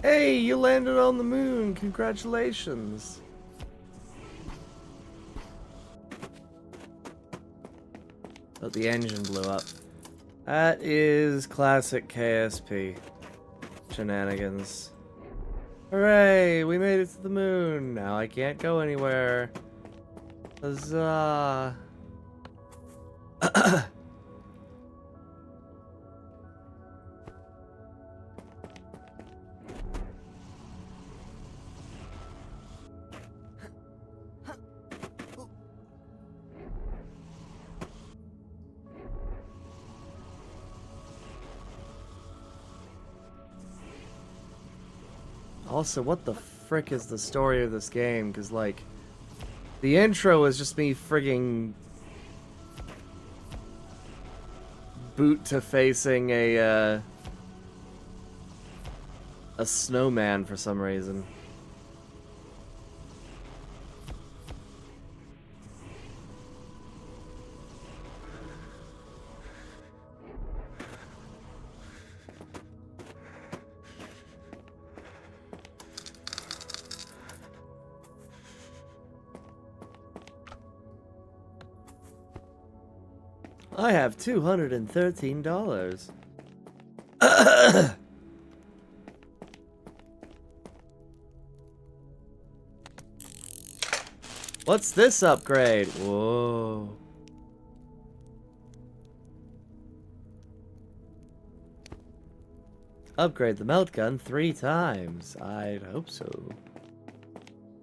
Hey, you landed on the moon. Congratulations. But the engine blew up. That is classic KSP shenanigans. Hooray, we made it to the moon. Now I can't go anywhere. Huzzah. Also, what the frick is the story of this game? Because, like, the intro is just me frigging boot to facing a snowman for some reason. I have $213. What's this upgrade? Whoa. Upgrade the melt gun 3 times. I'd hope so.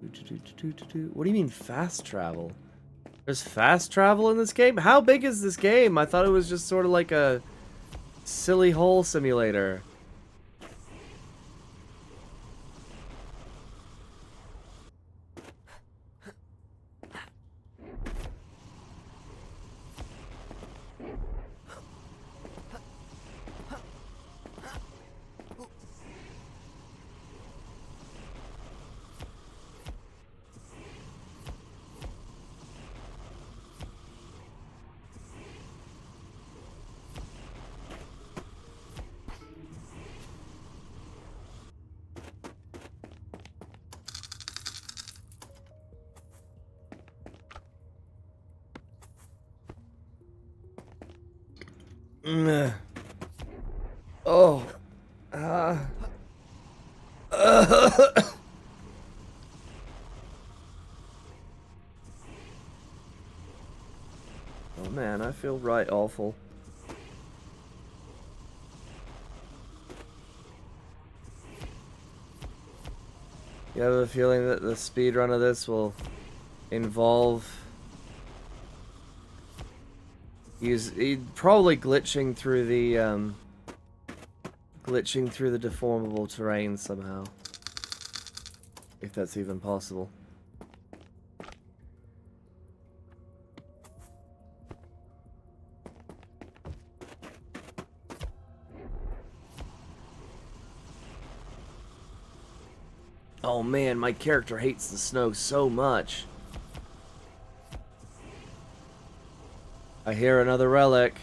What do you mean fast travel? There's fast travel in this game? How big is this game? I thought it was just sort of like a silly hole simulator. Oh. Oh man, I feel right awful. You have a feeling that the speedrun of this will involve probably glitching through the deformable terrain somehow, if that's even possible. Oh man, my character hates the snow so much. I hear another relic.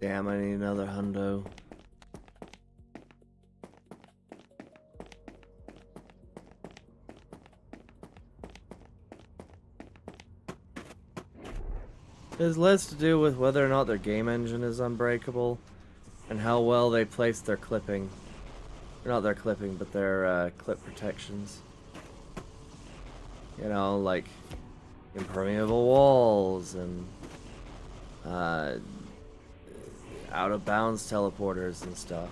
Damn, I need another hundo. It has less to do with whether or not their game engine is unbreakable and how well they place their clipping. Or not their clipping, but their clip protections. You know, like impermeable walls and out of bounds teleporters and stuff.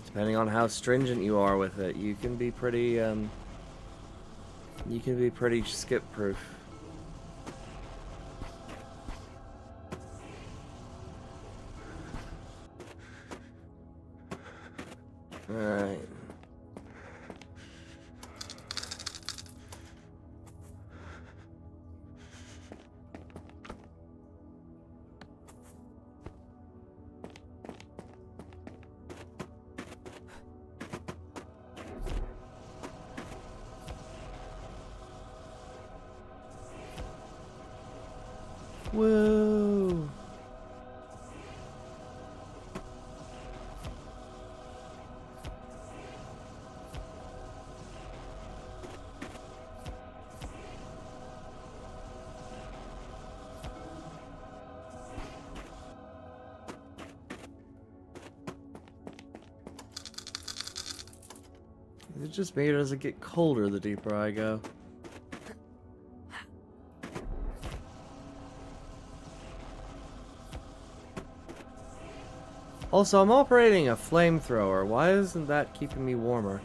Depending on how stringent you are with it, you can be pretty skip proof. Alright. Woo! Is it just me or does it get colder the deeper I go? Also, I'm operating a flamethrower. Why isn't that keeping me warmer?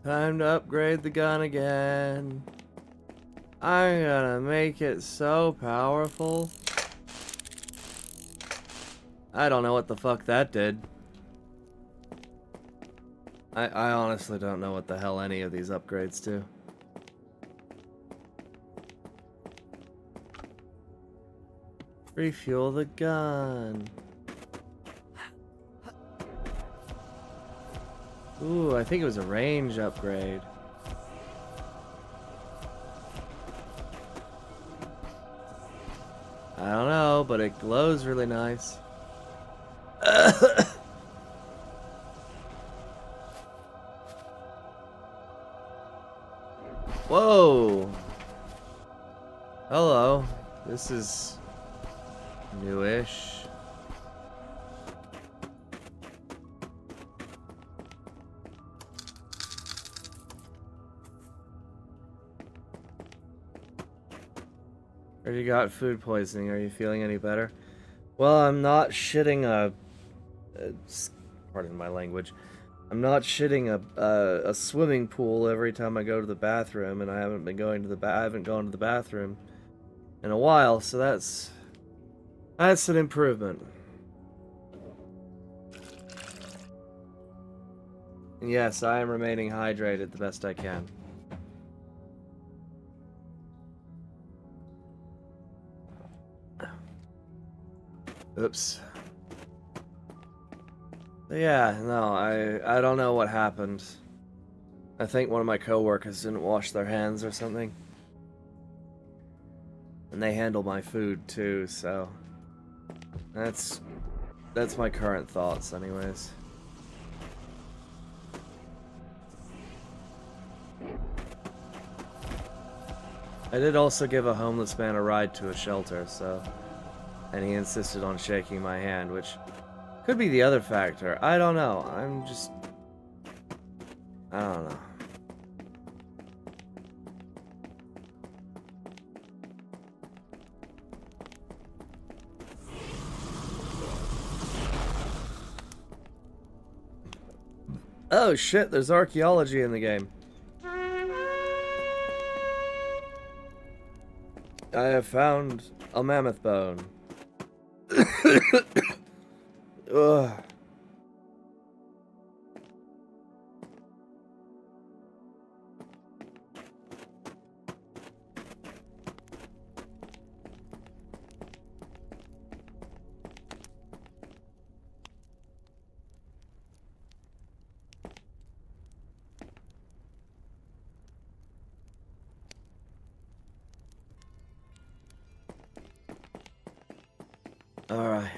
Time to upgrade the gun again. I'm gonna make it so powerful. I don't know what the fuck that did. I honestly don't know what the hell any of these upgrades do. Refuel the gun. Ooh, I think it was a range upgrade. I don't know, but it glows really nice. Whoa! Hello. This is newish. Or you got food poisoning. Are you feeling any better? Well, I'm not shitting pardon my language. I'm not shitting a swimming pool every time I go to the bathroom, and I haven't been going to I haven't gone to the bathroom in a while, so that's an improvement. And yes, I am remaining hydrated the best I can. Oops. Yeah, no, I don't know what happened. I think one of my coworkers didn't wash their hands or something. And they handle my food too, so that's my current thoughts anyways. I did also give a homeless man a ride to a shelter, so, and he insisted on shaking my hand, which could be the other factor. I don't know. I don't know. Oh shit, there's archaeology in the game. I have found a mammoth bone. Ugh. All right.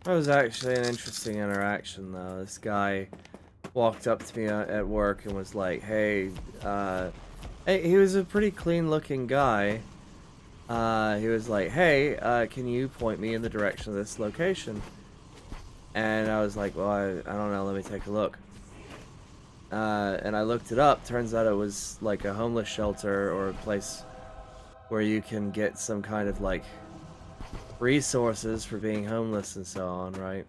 That was actually an interesting interaction, though. This guy walked up to me at work and was like, "Hey, he was a pretty clean-looking guy. He was like, "Hey, can you point me in the direction of this location?" And I was like, "Well, I don't know. Let me take a look." And I looked it up. Turns out it was like a homeless shelter or a place where you can get some kind of like resources for being homeless and so on, right?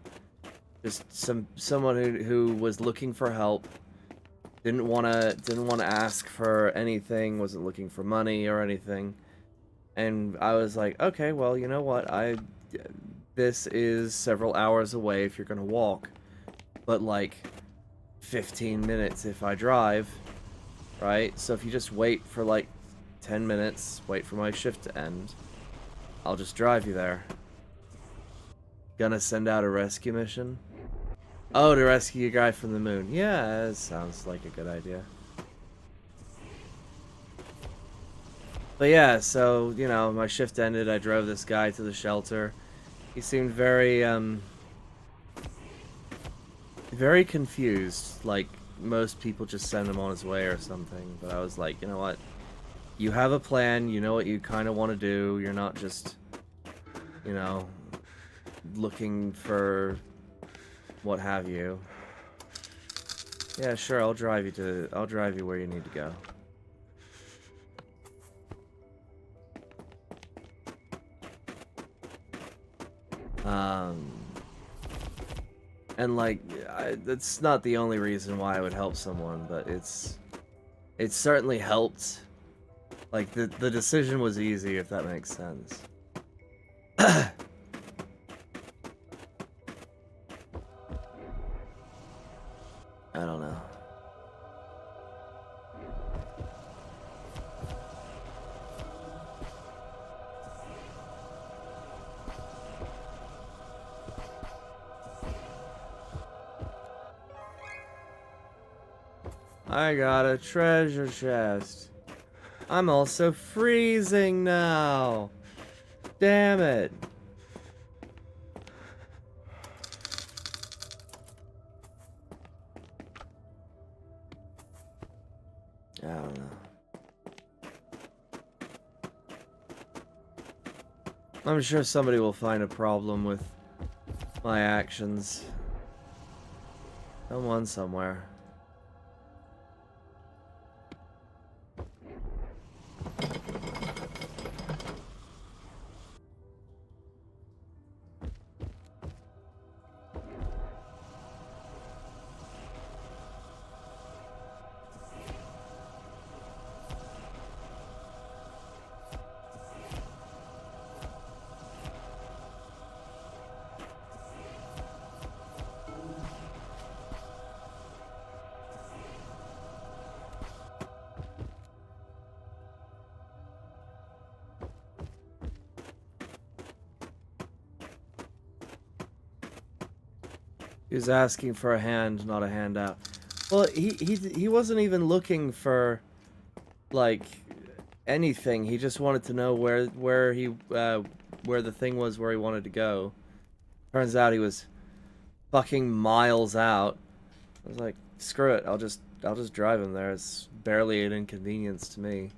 Just someone who was looking for help, didn't wanna ask for anything, wasn't looking for money or anything. And I was like, okay, well, you know what? This is several hours away if you're gonna walk, but like 15 minutes if I drive, right? So if you just wait for like 10 minutes, wait for my shift to end, I'll just drive you there. Gonna send out a rescue mission? Oh, to rescue a guy from the moon. Yeah, that sounds like a good idea. But yeah, so, you know, my shift ended, I drove this guy to the shelter. He seemed very confused, like most people just send him on his way or something. But I was like, you know what? You have a plan, you know what you kind of want to do, you're not just, you know, looking for what have you. Yeah, sure, I'll drive you where you need to go. And like, that's not the only reason why I would help someone, but it certainly helped. Like, the decision was easy, if that makes sense. I don't know. I got a treasure chest. I'm also freezing now. Damn it. I don't know. I'm sure somebody will find a problem with my actions. Someone somewhere. He was asking for a hand, not a handout. Well, he wasn't even looking for, like, anything. He just wanted to know where the thing was where he wanted to go. Turns out he was fucking miles out. I was like, screw it, I'll just drive him there. It's barely an inconvenience to me.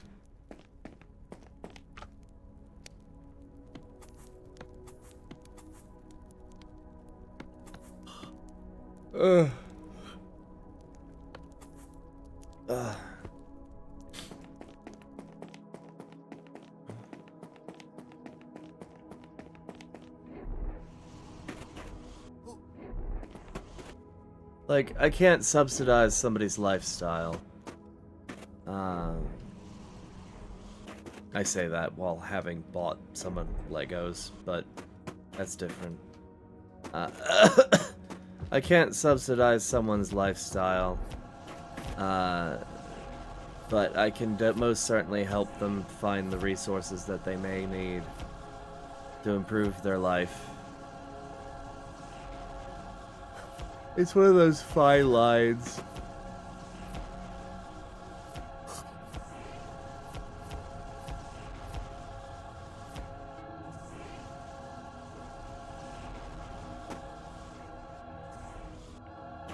Ugh. Ugh. Like, I can't subsidize somebody's lifestyle. I say that while having bought someone Legos, but that's different. I can't subsidize someone's lifestyle, but I can most certainly help them find the resources that they may need to improve their life. It's one of those fine lines.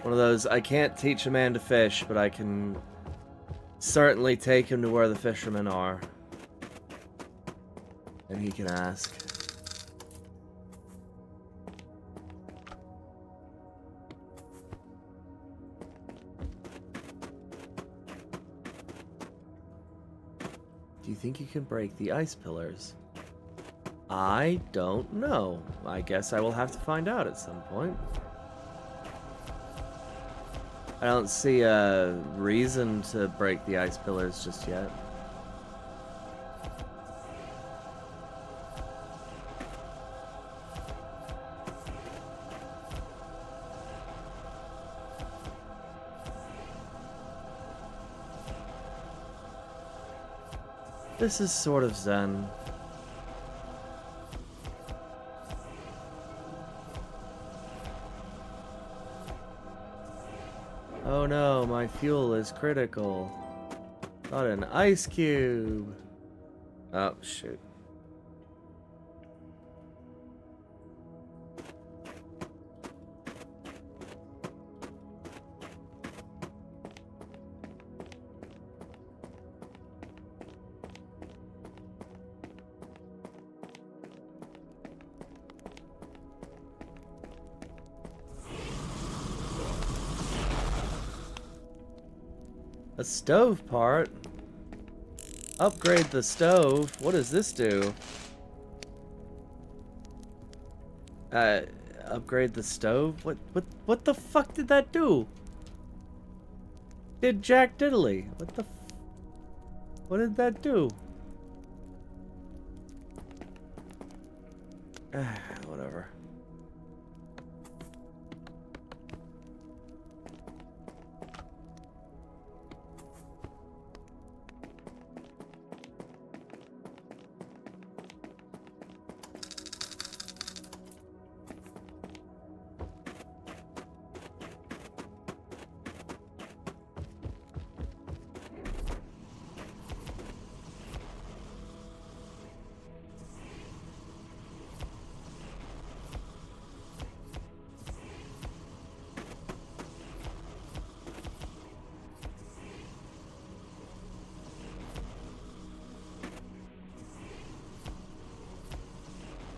One of those, I can't teach a man to fish, but I can certainly take him to where the fishermen are. And he can ask. Do you think you can break the ice pillars? I don't know. I guess I will have to find out at some point. I don't see a reason to break the ice pillars just yet. This is sort of zen. Oh no, my fuel is critical. Got an ice cube. Oh, shoot. A stove part? Upgrade the stove? What does this do? Upgrade the stove? What the fuck did that do? Did Jack Diddley? What did that do? Whatever.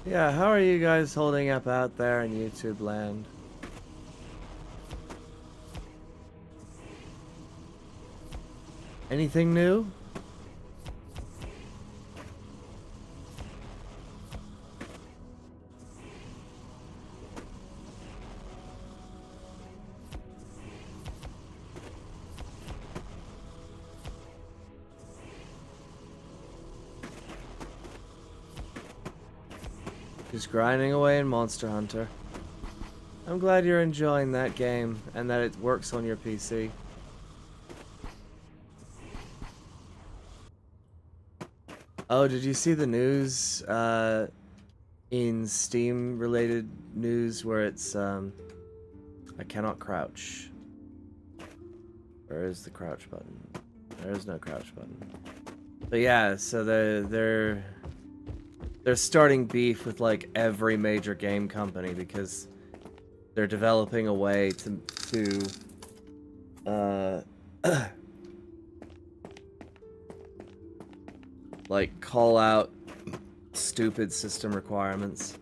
Yeah, how are you guys holding up out there in YouTube land? Anything new? Just grinding away in Monster Hunter. I'm glad you're enjoying that game and that it works on your PC. Oh, did you see the news in Steam related news where it's I cannot crouch. Where is the crouch button? There is no crouch button. But yeah, so they're starting beef with like every major game company because they're developing a way to like call out stupid system requirements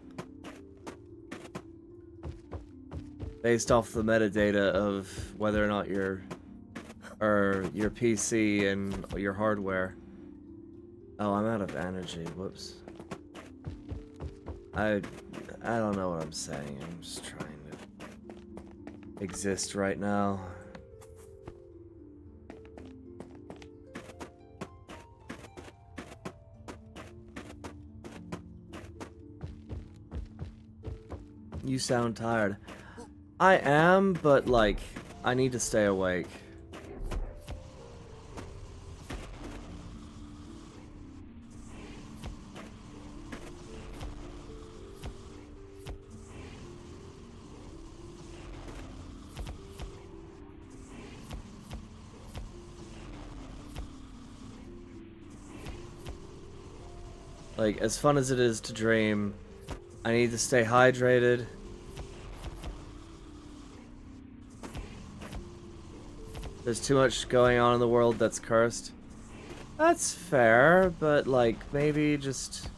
based off the metadata of whether or not your PC and your hardware. Oh, I'm out of energy. Whoops. I don't know what I'm saying. I'm just trying to exist right now. You sound tired. I am, but like, I need to stay awake. Like, as fun as it is to dream, I need to stay hydrated. There's too much going on in the world that's cursed. That's fair, but like, maybe just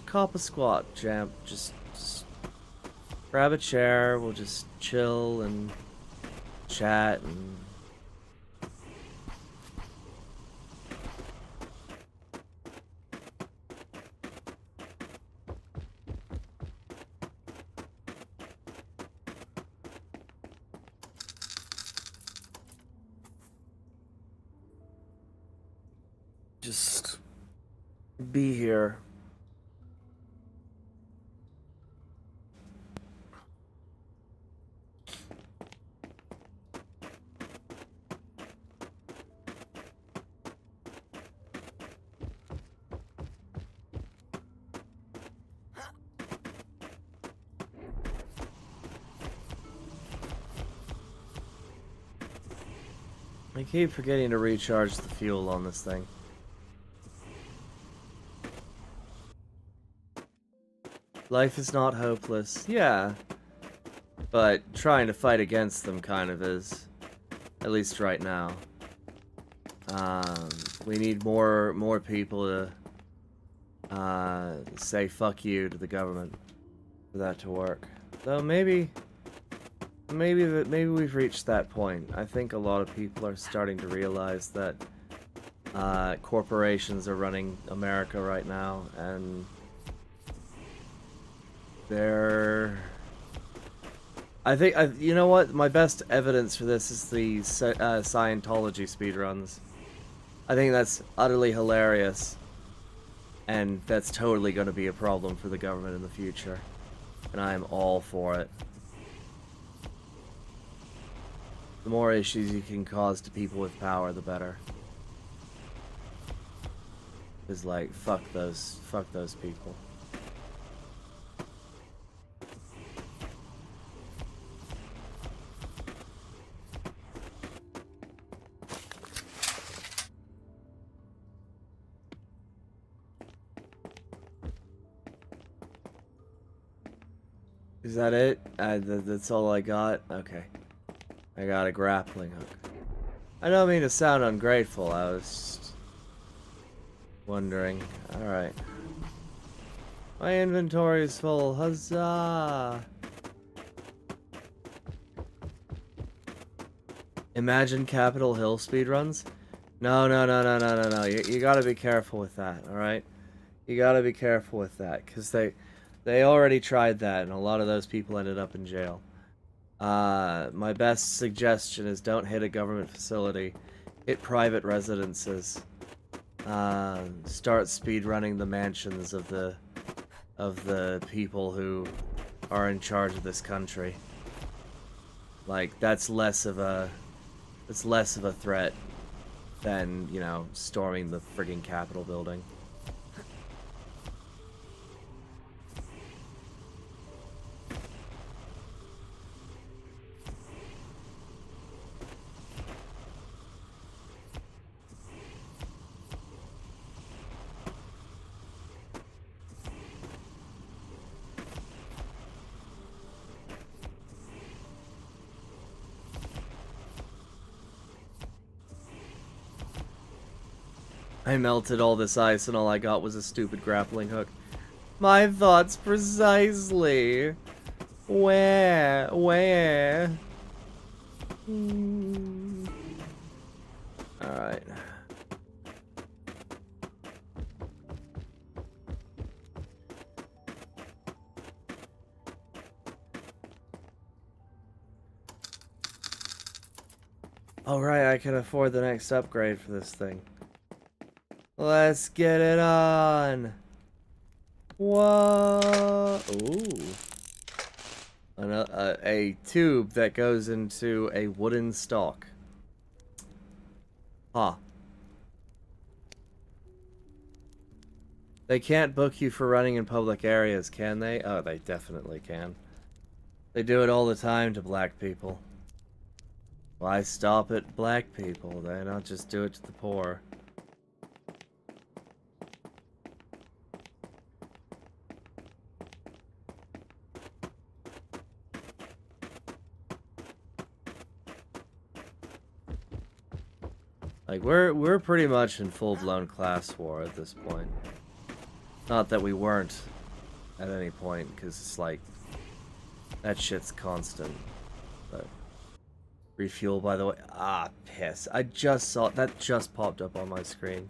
cop a squat, champ. Just grab a chair, we'll just chill and chat and... just be here. I keep forgetting to recharge the fuel on this thing. Life is not hopeless. Yeah. But trying to fight against them kind of is. At least right now. We need more people to say fuck you to the government for that to work. Though maybe we've reached that point. I think a lot of people are starting to realize that corporations are running America right now, and you know what? My best evidence for this is the Scientology speedruns. I think that's utterly hilarious, and that's totally going to be a problem for the government in the future, and I am all for it. The more issues you can cause to people with power, the better. Is like, fuck those people. Is that it? That's all I got? Okay. I got a grappling hook. I don't mean to sound ungrateful, I was just wondering. Alright. My inventory is full, huzzah! Imagine Capitol Hill speedruns? No. You gotta be careful with that, alright? You gotta be careful with that, because they already tried that, and a lot of those people ended up in jail. My best suggestion is don't hit a government facility. Hit private residences. Start speedrunning the mansions of the people who are in charge of this country. Like, that's less of a threat than, you know, storming the friggin' Capitol building. I melted all this ice and all I got was a stupid grappling hook. My thoughts precisely. Where? Where? Alright. Oh right, I can afford the next upgrade for this thing. Let's get it on. Whoa! Ooh. A tube that goes into a wooden stalk. Huh. They can't book you for running in public areas, can they? Oh, they definitely can. They do it all the time to black people. Why stop at black people? They don't just do it to the poor. Like, we're pretty much in full-blown class war at this point. Not that we weren't at any point, because it's like, that shit's constant. But refuel, by the way. Ah, piss. I just saw that just popped up on my screen.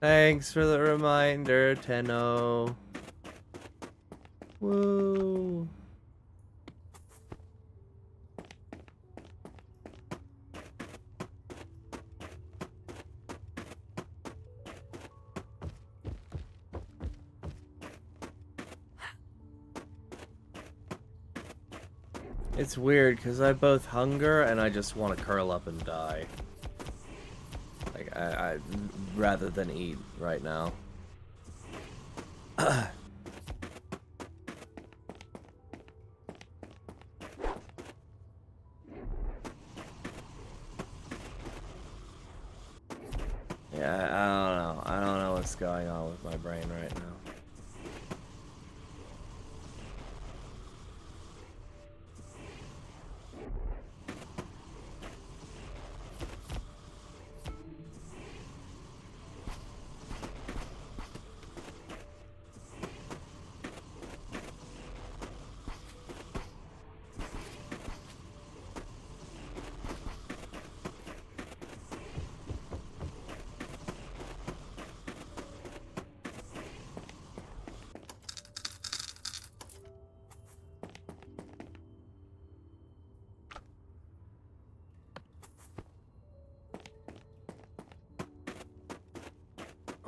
Thanks for the reminder, Tenno. Woo. It's weird because I both hunger and I just want to curl up and die. Like I rather than eat right now. Yeah, I don't know what's going on with my brain right now.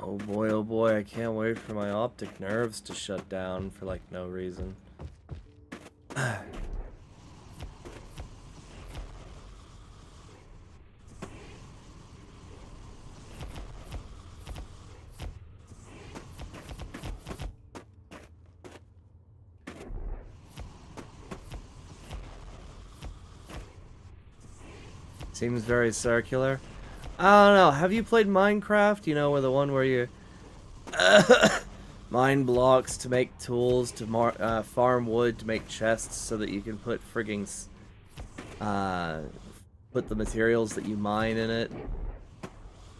Oh boy, I can't wait for my optic nerves to shut down for like no reason. Seems very circular. I don't know. Have you played Minecraft? You know, where the one where you mine blocks to make tools, to farm wood, to make chests so that you can put frigging put the materials that you mine in it,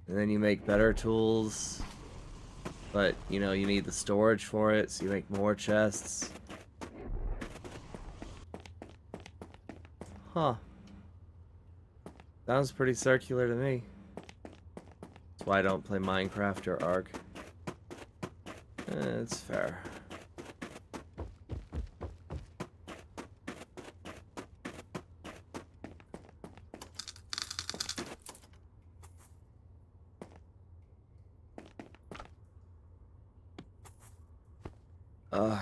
and then you make better tools. But you know, you need the storage for it, so you make more chests. Huh. Sounds pretty circular to me. That's why I don't play Minecraft or Ark. It's fair. Huh.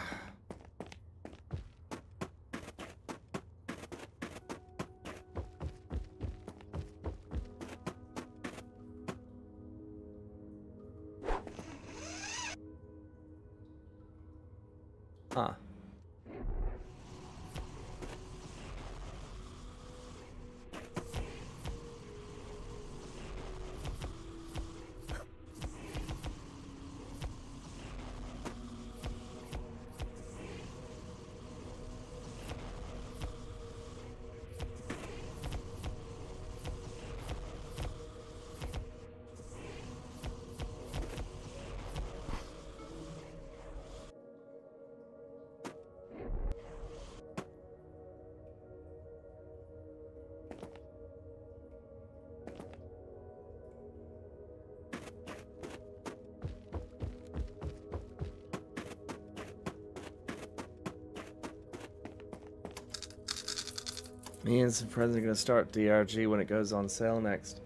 Me and some friends are gonna start DRG when it goes on sale next.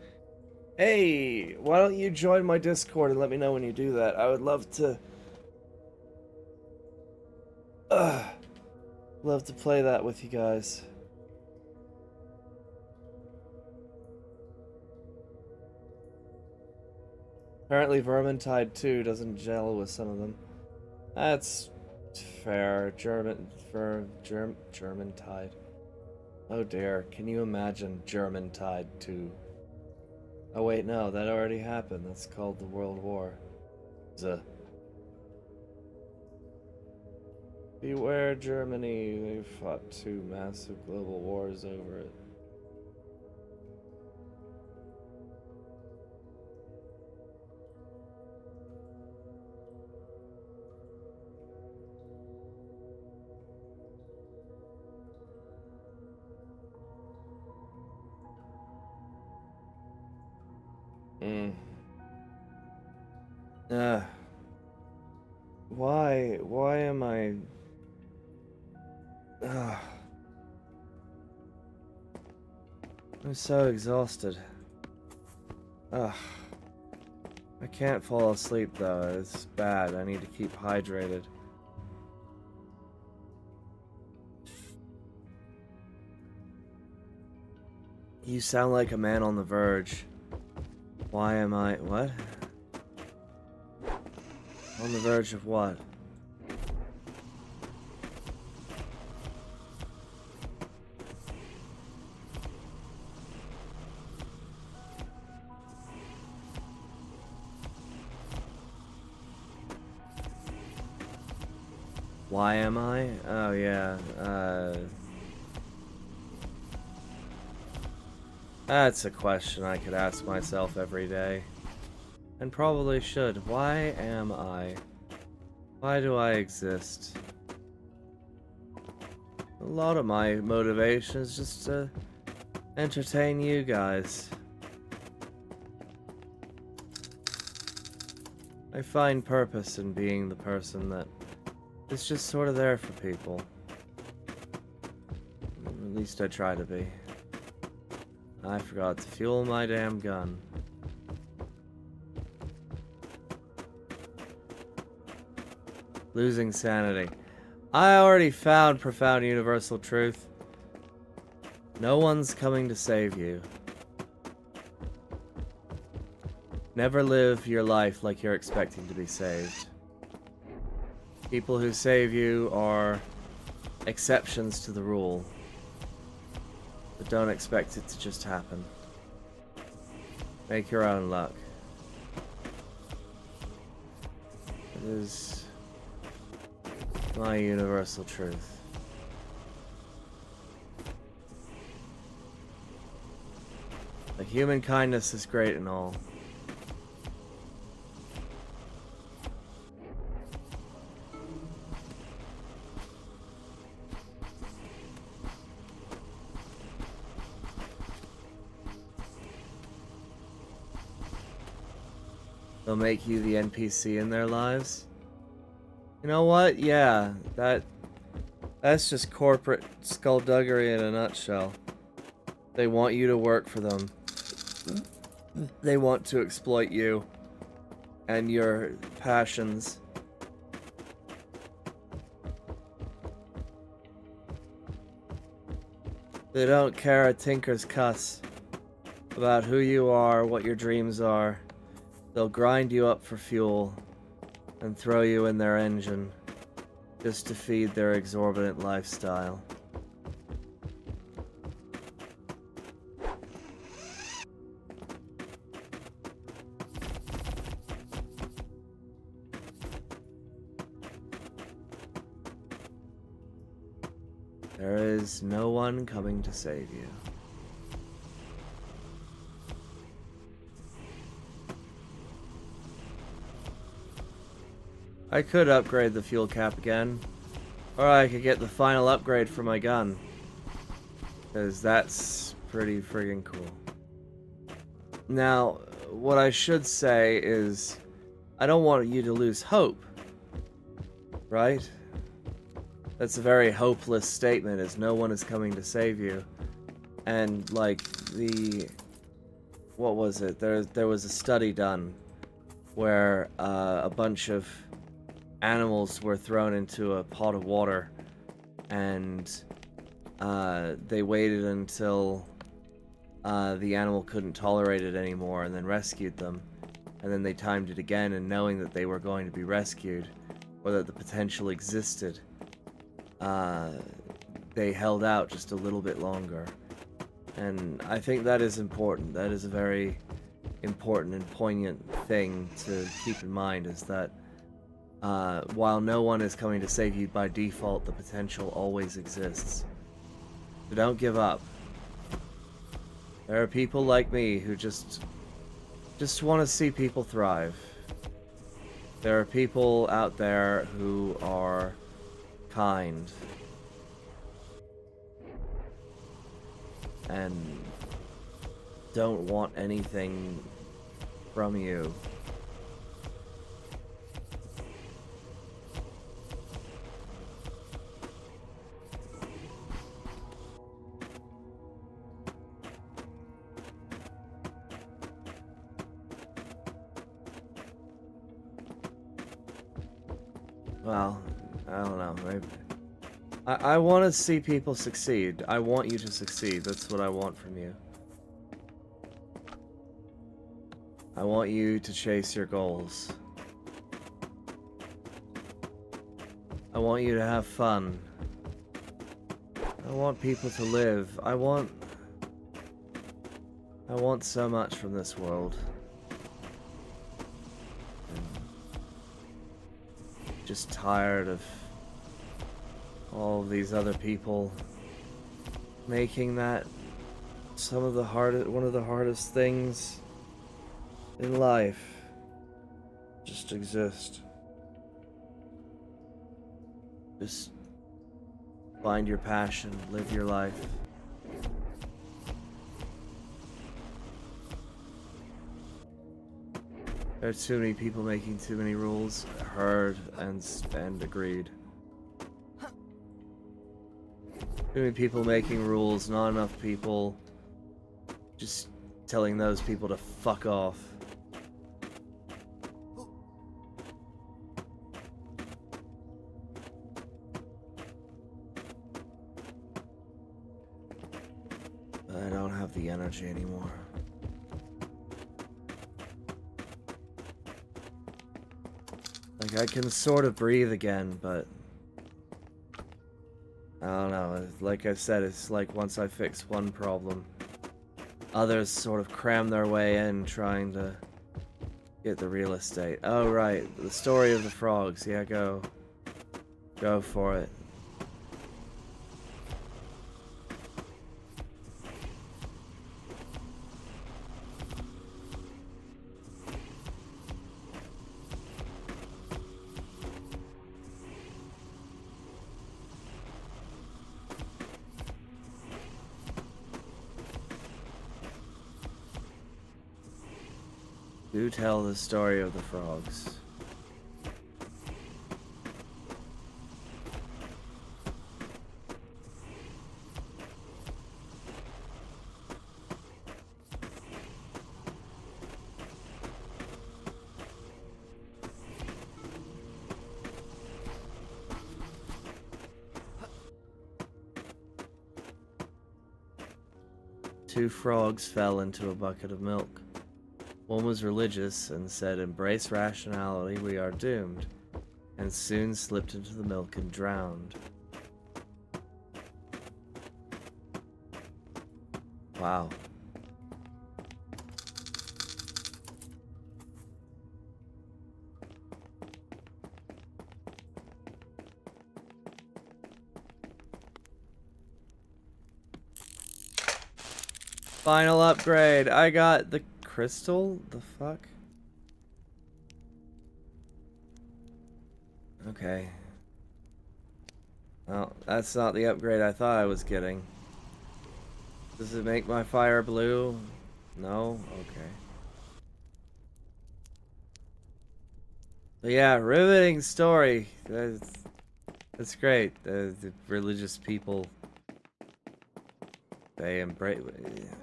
Hey, why don't you join my Discord and let me know when you do that? I would love to... love to play that with you guys. Apparently Vermintide 2 doesn't gel with some of them. That's fair. Germantide. Oh dear, can you imagine Germantide 2? Oh wait, no, that already happened. That's called the World War. Beware Germany, they fought 2 massive global wars over it. Why am I... I'm so exhausted. I can't fall asleep though, it's bad. I need to keep hydrated. You sound like a man on the verge. Why am I... what? On the verge of what? Why am I? Oh yeah, that's a question I could ask myself every day. And probably should. Why am I? Why do I exist? A lot of my motivation is just to entertain you guys. I find purpose in being the person that is just sort of there for people. At least I try to be. I forgot to fuel my damn gun. Losing sanity. I already found profound universal truth. No one's coming to save you. Never live your life like you're expecting to be saved. People who save you are exceptions to the rule. But don't expect it to just happen. Make your own luck. It is my universal truth. Like, human kindness is great and all. They'll make you the NPC in their lives. You know what? Yeah, that's just corporate skullduggery in a nutshell. They want you to work for them. They want to exploit you and your passions. They don't care a tinker's cuss about who you are, what your dreams are. They'll grind you up for fuel and throw you in their engine just to feed their exorbitant lifestyle. There is no one coming to save you. I could upgrade the fuel cap again, or I could get the final upgrade for my gun, because that's pretty friggin' cool. Now, what I should say is, I don't want you to lose hope, right? That's a very hopeless statement, as no one is coming to save you. And like what was it? There was a study done where a bunch of animals were thrown into a pot of water, and they waited until the animal couldn't tolerate it anymore, and then rescued them. And then they timed it again, and knowing that they were going to be rescued, or that the potential existed, they held out just a little bit longer. And I think that is important. That is a very important and poignant thing to keep in mind, is that while no one is coming to save you by default, the potential always exists. So don't give up. There are people like me who just want to see people thrive. There are people out there who are kind and don't want anything from you. Well, I don't know, maybe. I want to see people succeed. I want you to succeed. That's what I want from you. I want you to chase your goals. I want you to have fun. I want people to live. I want so much from this world. I'm just tired of all of these other people making that one of the hardest things in life. Just exist. Just find your passion, live your life. There are too many people making too many rules. Heard and agreed. Too many people making rules, not enough people just telling those people to fuck off. I don't have the energy anymore. Like, I can sort of breathe again, but I don't know. Like I said, it's like once I fix one problem, others sort of cram their way in trying to get the real estate. Oh, right. The story of the frogs. Yeah, go for it. Do tell the story of the frogs. Two frogs fell into a bucket of milk. One was religious and said, "Embrace rationality, we are doomed," and soon slipped into the milk and drowned. Wow. Final upgrade. I got the crystal? The fuck? Okay. Well, that's not the upgrade I thought I was getting. Does it make my fire blue? No? Okay. But yeah, riveting story. That's great. The religious people They embrace.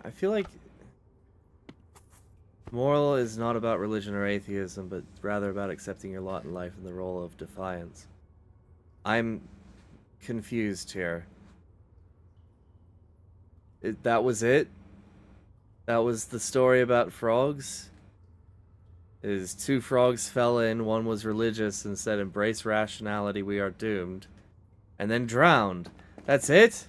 I feel like moral is not about religion or atheism, but rather about accepting your lot in life and the role of defiance. I'm confused here. That was it? That was the story about frogs? Is two frogs fell in, one was religious and said, embrace rationality, we are doomed. And then drowned. That's it?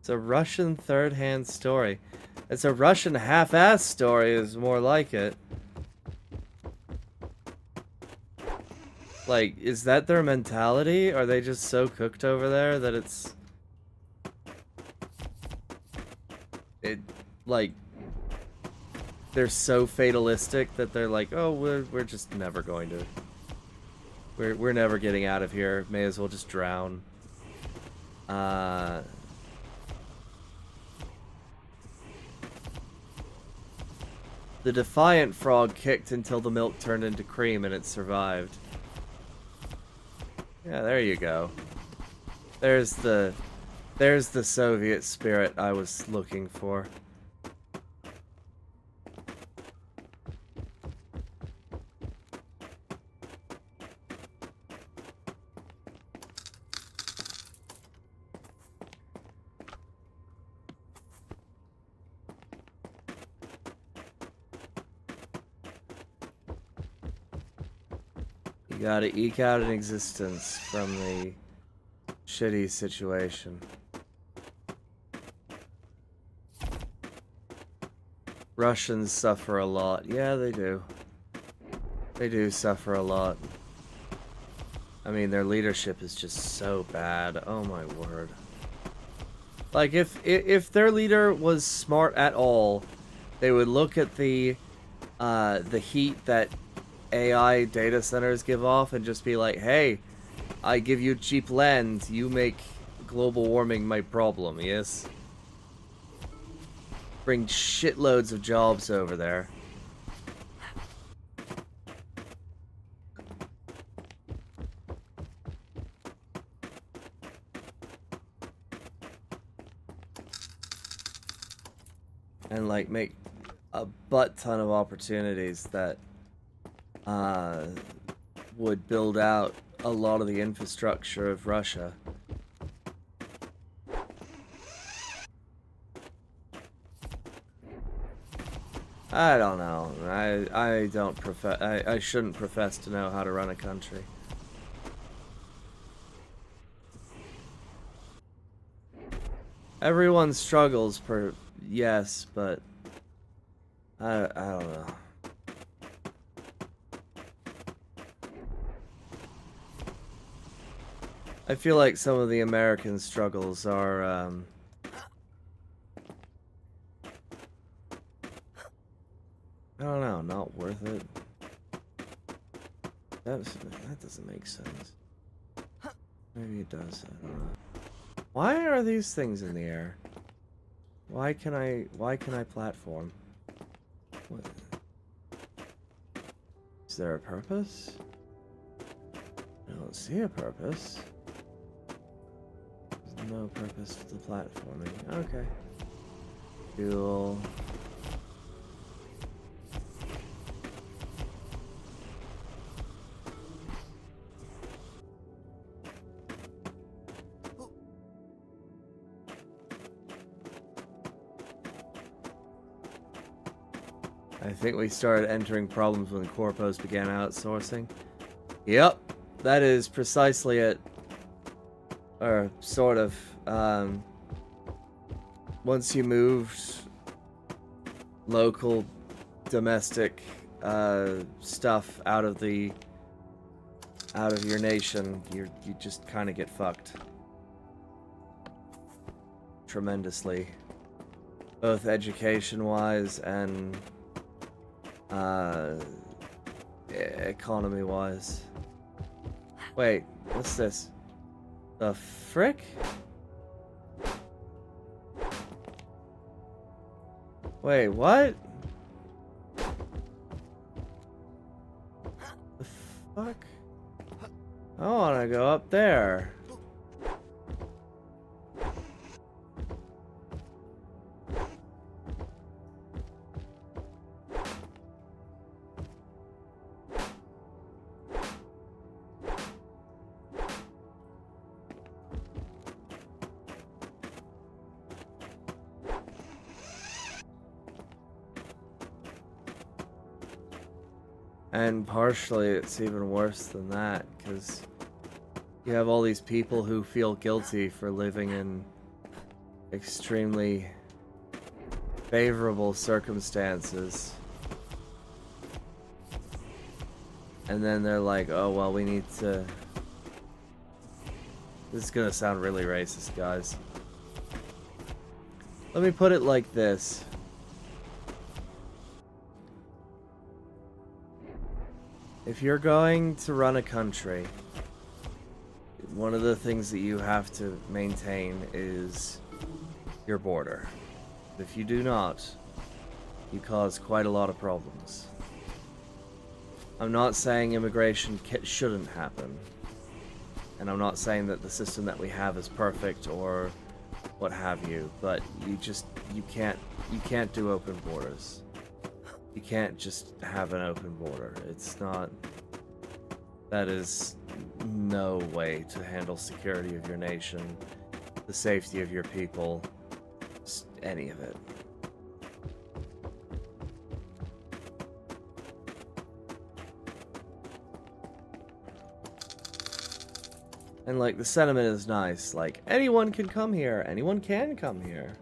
It's a Russian third-hand story. It's a Russian half-ass story is more like it. Like, is that their mentality? Are they just so cooked over there that it's... like... They're so fatalistic that they're like, oh, we're just never going to... We're never getting out of here. May as well just drown. The defiant frog kicked until the milk turned into cream and it survived. Yeah, there you go. There's the Soviet spirit I was looking for. You gotta eke out an existence from the shitty situation. Russians suffer a lot. Yeah, they do. They do suffer a lot. I mean, their leadership is just so bad. Oh my word. Like, if their leader was smart at all, they would look at the heat that AI data centers give off and just be like, hey, I give you cheap land, you make global warming my problem, yes? Bring shitloads of jobs over there. And like make a butt ton of opportunities that would build out a lot of the infrastructure of Russia. I don't know. I shouldn't profess to know how to run a country. Everyone struggles yes, but I don't know. I feel like some of the American struggles are, I don't know, not worth it. That doesn't make sense. Maybe it does, I don't know. Why are these things in the air? Why can I platform? What? Is there a purpose? I don't see a purpose. There's no purpose to the platforming. Okay. Cool. I think we started entering problems when Corpos began outsourcing. Yep, that is precisely it. Or, sort of. Once you moved local, domestic stuff out of your nation, you just kind of get fucked. Tremendously. Both education-wise and economy-wise. Wait, what's this? The frick? Wait, what? The fuck? I wanna go up there. And partially it's even worse than that, because you have all these people who feel guilty for living in extremely favorable circumstances. And then they're like, oh, well, we need to... This is gonna sound really racist, guys. Let me put it like this. If you're going to run a country, one of the things that you have to maintain is your border. If you do not, you cause quite a lot of problems. I'm not saying immigration shouldn't happen, and I'm not saying that the system that we have is perfect or what have you, but you can't do open borders. You can't just have an open border. It's not... That is no way to handle security of your nation, the safety of your people, just any of it. And like, the sentiment is nice, like, anyone can come here, anyone can come here.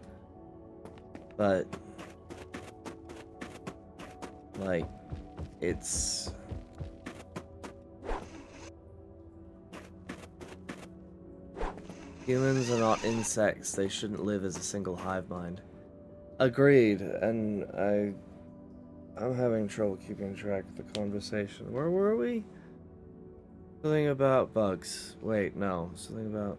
But like, it's... Humans are not insects, they shouldn't live as a single hive mind. Agreed, and I'm having trouble keeping track of the conversation. Where were we? Something about bugs. Wait, no. Something about...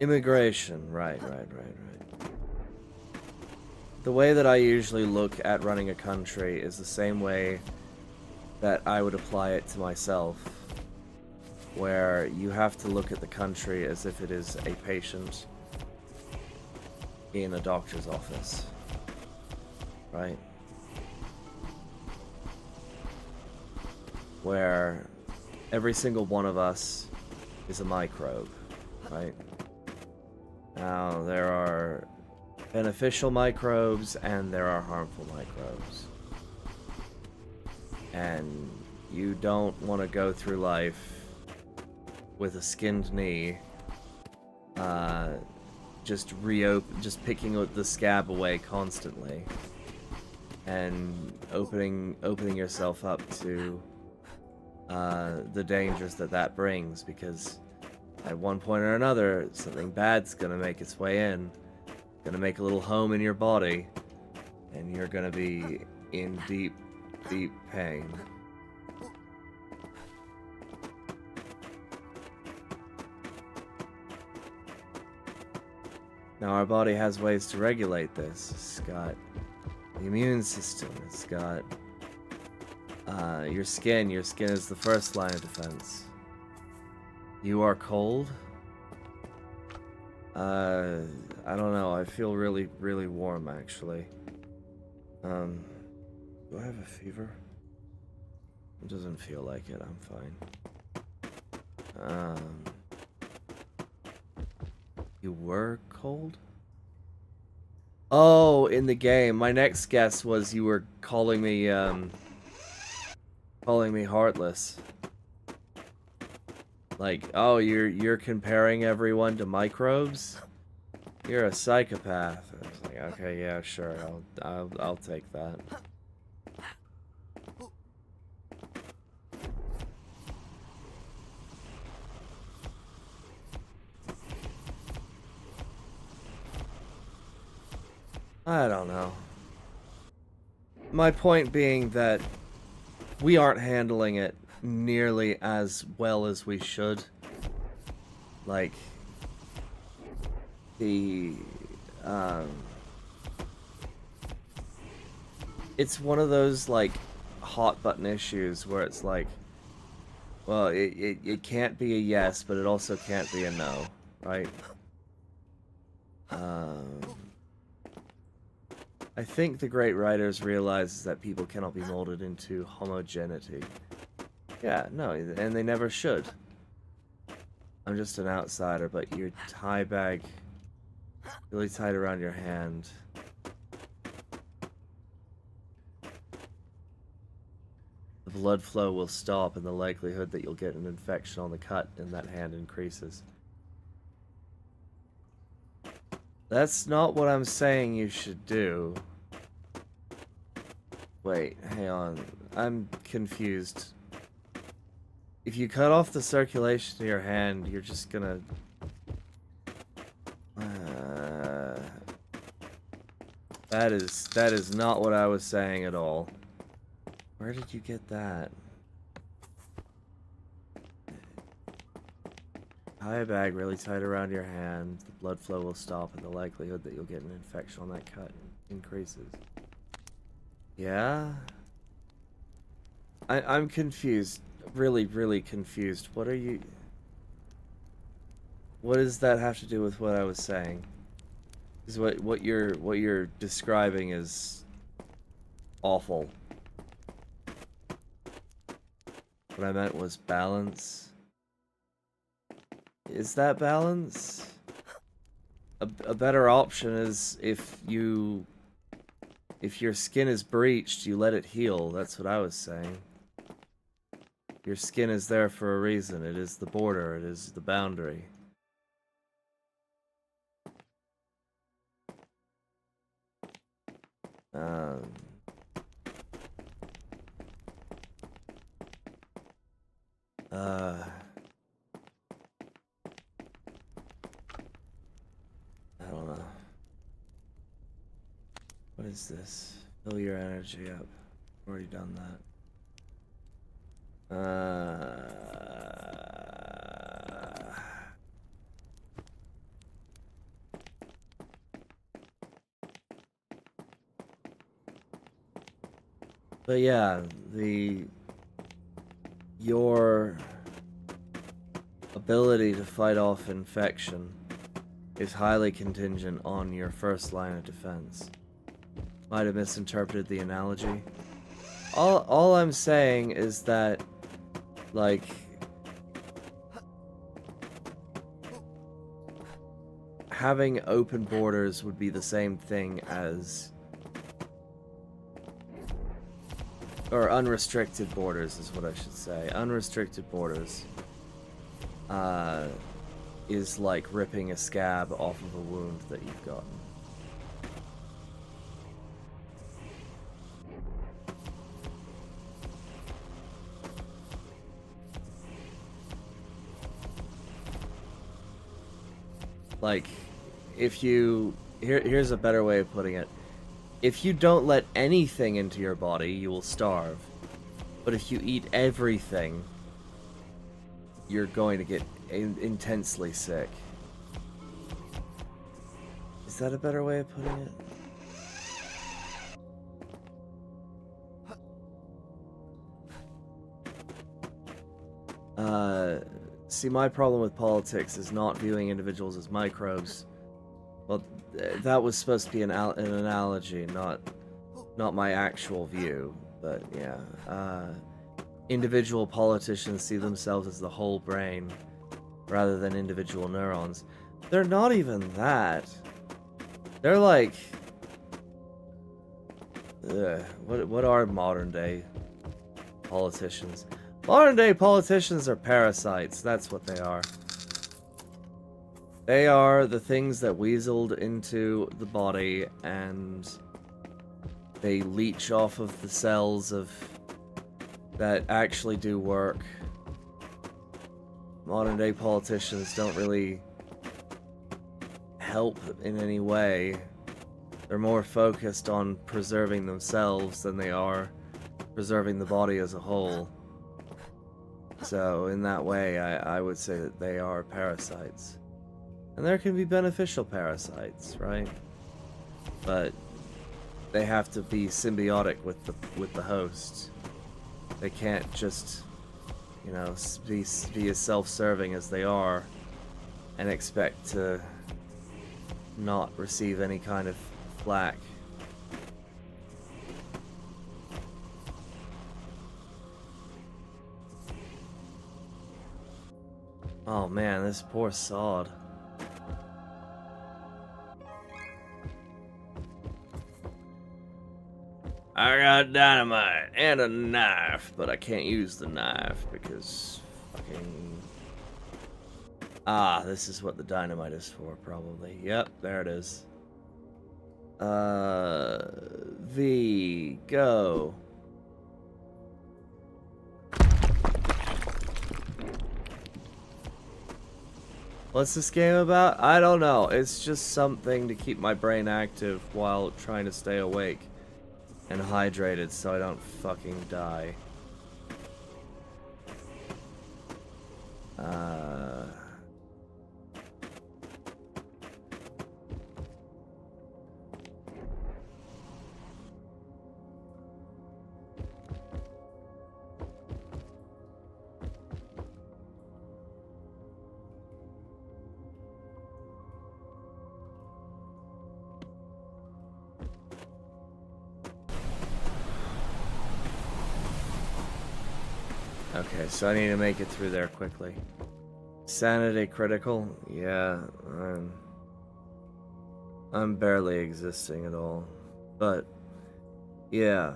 Immigration. Right. The way that I usually look at running a country is the same way that I would apply it to myself. Where you have to look at the country as if it is a patient in a doctor's office. Right? Where every single one of us is a microbe, right? Now, there are beneficial microbes and there are harmful microbes. And you don't want to go through life with a skinned knee, just picking the scab away constantly. And opening yourself up to the dangers that brings, because at one point or another, something bad's gonna make its way in, gonna make a little home in your body, and you're gonna be in deep, deep pain. Now, our body has ways to regulate this. It's got the immune system, it's got your skin. Your skin is the first line of defense. You are cold? I don't know, I feel really, really warm, actually. Do I have a fever? It doesn't feel like it, I'm fine. You were cold? Oh, in the game. My next guess was you were calling me heartless. Like, oh, you're comparing everyone to microbes? You're a psychopath. I was like, okay, yeah, sure, I'll take that. I don't know. My point being that we aren't handling it nearly as well as we should. Like, it's one of those, like, hot button issues where it's like, well, it can't be a yes, but it also can't be a no, right? I think the great writers realize that people cannot be molded into homogeneity. Yeah, no, and they never should. I'm just an outsider, but your tie bag really tight around your hand. The blood flow will stop and the likelihood that you'll get an infection on the cut in that hand increases. That's not what I'm saying you should do. Wait, hang on. I'm confused. If you cut off the circulation to your hand, you're just gonna... That is not what I was saying at all. Where did you get that? Tie a bag really tight around your hand. The blood flow will stop and the likelihood that you'll get an infection on that cut increases. Yeah? I'm confused. Really, really confused. What are you... What does that have to do with what I was saying? Because what you're describing is awful. What I meant was balance. Is that balance? A better option is if your skin is breached, you let it heal. That's what I was saying. Your skin is there for a reason. It is the border. It is the boundary. I don't know. What is this? Fill your energy up. Already done that. But yeah, your ability to fight off infection is highly contingent on your first line of defense. Might have misinterpreted the analogy. All I'm saying is that, like, having open borders would be the same thing as... Or unrestricted borders is what I should say. Unrestricted borders is like ripping a scab off of a wound that you've gotten. Like, if you... Here's a better way of putting it. If you don't let anything into your body, you will starve. But if you eat everything, you're going to get intensely sick. Is that a better way of putting it? See, my problem with politics is not viewing individuals as microbes. Well, that was supposed to be an analogy, not my actual view. But yeah, individual politicians see themselves as the whole brain, rather than individual neurons. They're not even that. They're like, what are modern day politicians? Modern day politicians are parasites. That's what they are. They are the things that weaseled into the body and they leech off of the cells that actually do work. Modern day politicians don't really help in any way. They're more focused on preserving themselves than they are preserving the body as a whole. So in that way, I would say that they are parasites. And there can be beneficial parasites, right? But they have to be symbiotic with the host. They can't just, you know, be as self-serving as they are and expect to not receive any kind of flack. Oh man, this poor sod. I got dynamite and a knife, but I can't use the knife because fucking... Ah, this is what the dynamite is for, probably. Yep, there it is. V, go. What's this game about? I don't know. It's just something to keep my brain active while trying to stay awake and hydrated so I don't fucking die. Okay, so I need to make it through there quickly. Sanity critical? Yeah, I'm barely existing at all. But, yeah.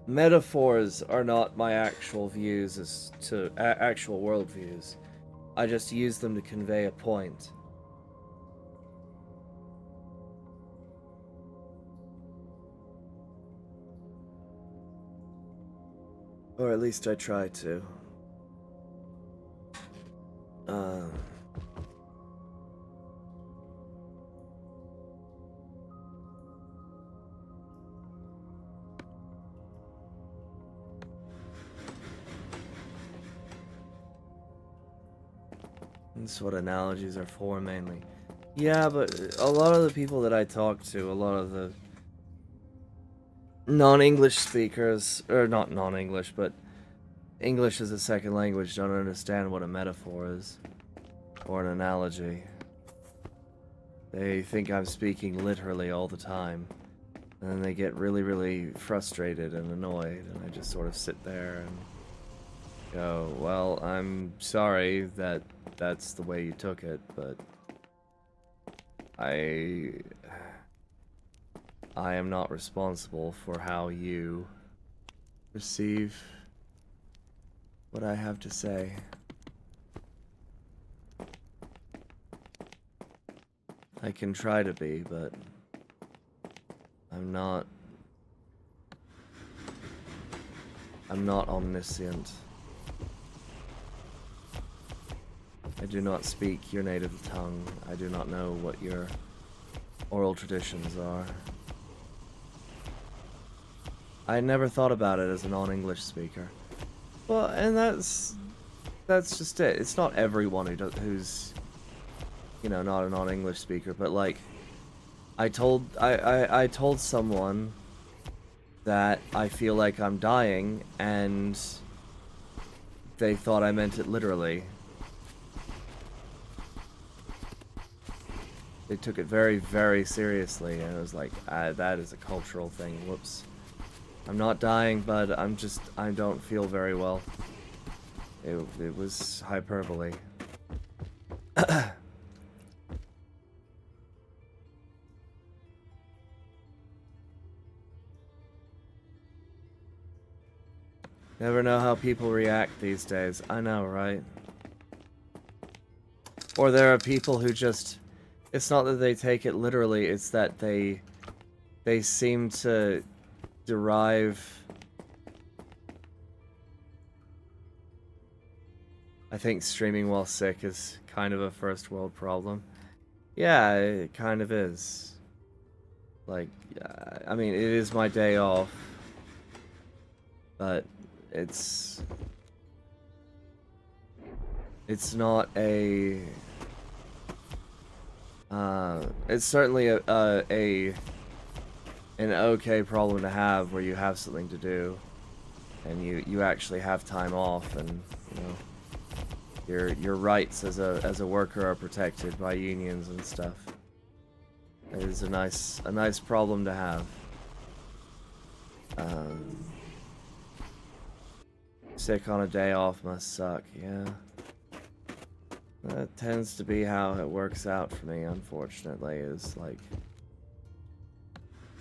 Metaphors are not my actual views as to actual worldviews. I just use them to convey a point. Or at least I try to. That's what analogies are for, mainly. Yeah, but a lot of the people that I talk to, a lot of the non-English speakers, or not non-English, but English as a second language, don't understand what a metaphor is, or an analogy. They think I'm speaking literally all the time, and then they get really, really frustrated and annoyed, and I just sort of sit there and go, well, I'm sorry that that's the way you took it, but I am not responsible for how you receive what I have to say. I can try to be, but I'm not omniscient. I do not speak your native tongue. I do not know what your oral traditions are. I never thought about it as a non-English speaker. Well, and that's just it. It's not everyone who's, you know, not a non-English speaker, but like, I told someone that I feel like I'm dying, and they thought I meant it literally. They took it very, very seriously, and it was like, that is a cultural thing. Whoops. I'm not dying, but I don't feel very well. It was hyperbole. Never know how people react these days. I know, right? Or there are people who just... It's not that they take it literally, it's that they seem to derive... I think streaming while sick is kind of a first world problem. Yeah, it kind of is. Like, I mean, it is my day off. But it's not a... it's certainly an okay problem to have where you have something to do and you actually have time off, and you know your rights as a worker are protected by unions and stuff. It is a nice problem to have. Sick on a day off must suck, yeah. That tends to be how it works out for me, unfortunately, is like...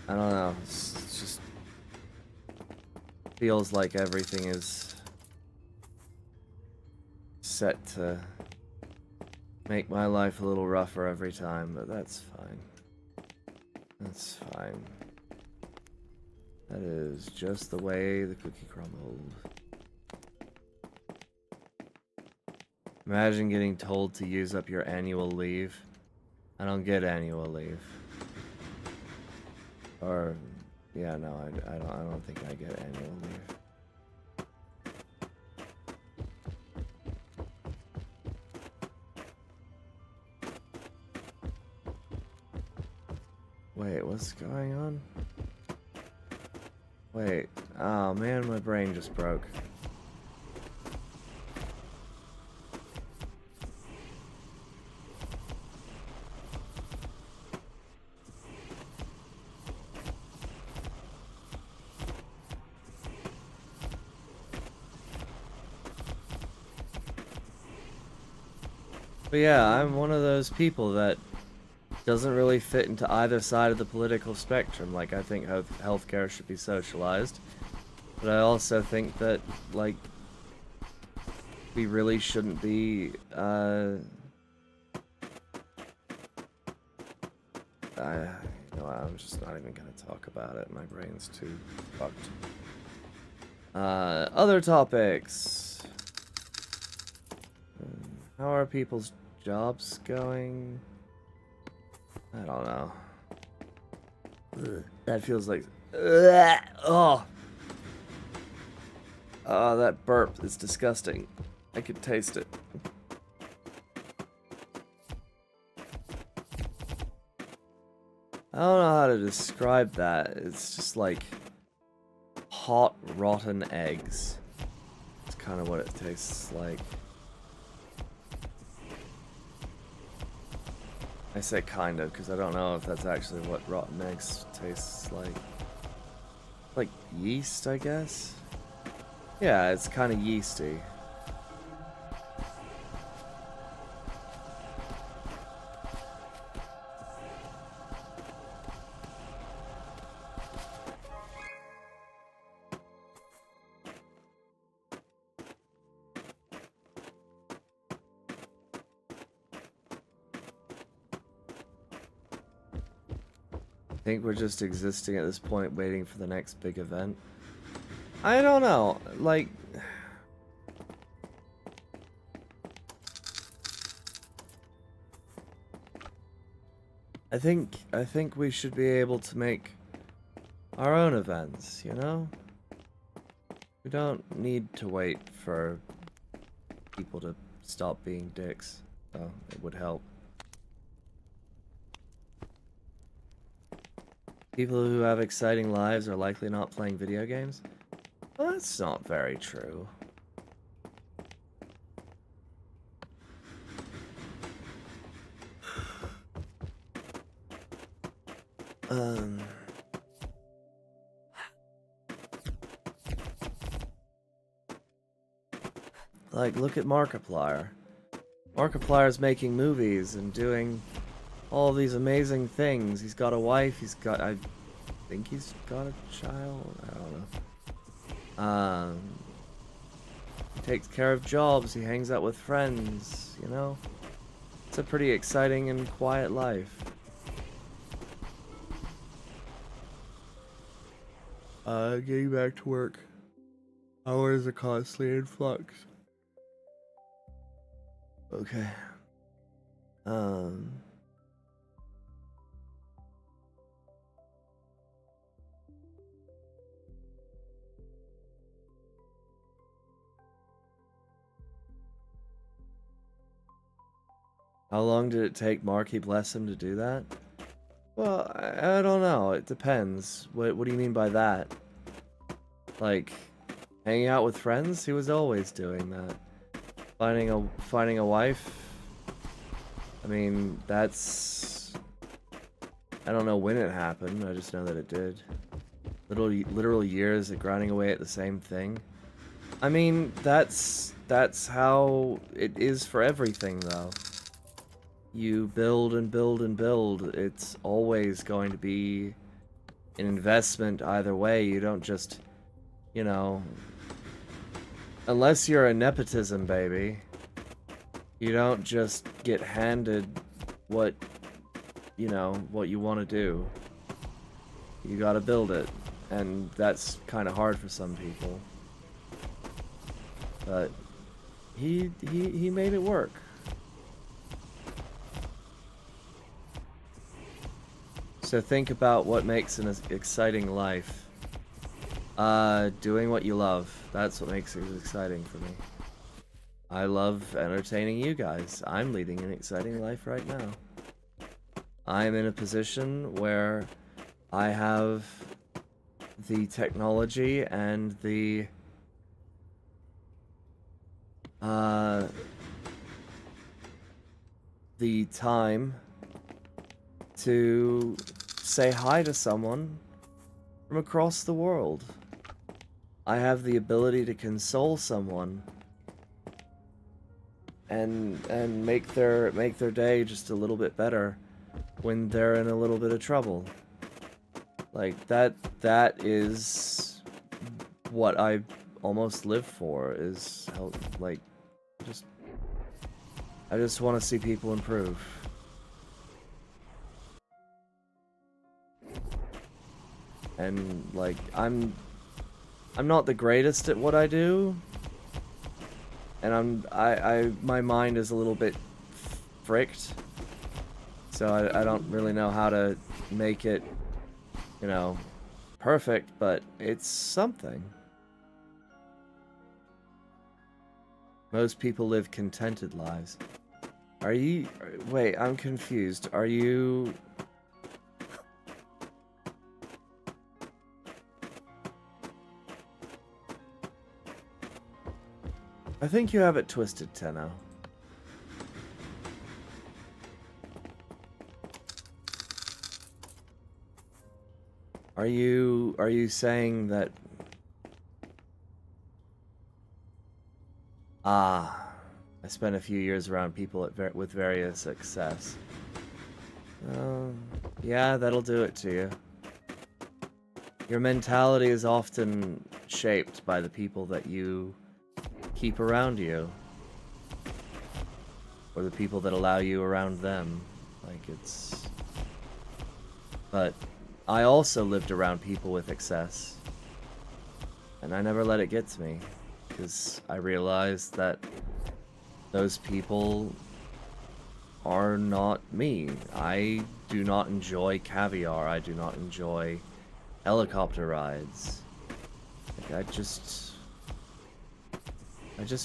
I don't know, it's just... feels like everything is set to make my life a little rougher every time, but that's fine. That's fine. That is just the way the cookie crumbled. Imagine getting told to use up your annual leave. I don't get annual leave. Or, yeah, no, I don't think I get annual leave. Wait, what's going on? Wait, oh man, my brain just broke. But yeah, I'm one of those people that doesn't really fit into either side of the political spectrum. Like, I think healthcare should be socialized, but I also think that, like, we really shouldn't be, I'm just not even gonna talk about it. My brain's too fucked. Other topics. How are people's jobs going? I don't know. Ugh, that feels like... Oh! Oh, that burp is disgusting. I could taste it. I don't know how to describe that. It's just like hot, rotten eggs. It's kind of what it tastes like. I say kind of, because I don't know if that's actually what rotten eggs tastes like. Like yeast, I guess? Yeah, it's kind of yeasty. I think we're just existing at this point, waiting for the next big event. I don't know, like... I think we should be able to make our own events, you know? We don't need to wait for people to stop being dicks, so it would help. People who have exciting lives are likely not playing video games? Well, that's not very true. Like, look at Markiplier. Markiplier's making movies and doing all these amazing things. He's got a wife, I think he's got a child, I don't know. He takes care of jobs, he hangs out with friends, you know? It's a pretty exciting and quiet life. Getting back to work. Hours are constantly in flux. Okay. How long did it take Marky Bless him to do that? Well, I don't know. It depends. What do you mean by that? Like, hanging out with friends? He was always doing that. Finding a wife? I mean, that's... I don't know when it happened. I just know that it did. Literal years of grinding away at the same thing. I mean, that's how it is for everything, though. You build and build and build. It's always going to be an investment either way. You don't just you know, unless you're a nepotism baby, you don't just get handed what, you know, what you want to do. You gotta build it, and that's kind of hard for some people. But he made it work. So think about what makes an exciting life. Doing what you love. That's what makes it exciting for me. I love entertaining you guys. I'm leading an exciting life right now. I'm in a position where I have the technology and the time to say hi to someone from across the world. I have the ability to console someone and make their day just a little bit better when they're in a little bit of trouble. Like that is what I almost live for, is help, like I just want to see people improve. And like I'm not the greatest at what I do, and my mind is a little bit fricked, so I don't really know how to make it, you know, perfect, but it's something. Most people live contented lives. Are you... Wait, I'm confused. Are you... I think you have it twisted, Tenno. Are you saying that... I spent a few years around people with various success. Yeah, that'll do it to you. Your mentality is often shaped by the people that you keep around you. Or the people that allow you around them. Like, it's... But I also lived around people with excess. And I never let it get to me. Because I realized that those people are not me. I do not enjoy caviar. I do not enjoy helicopter rides. Like, I just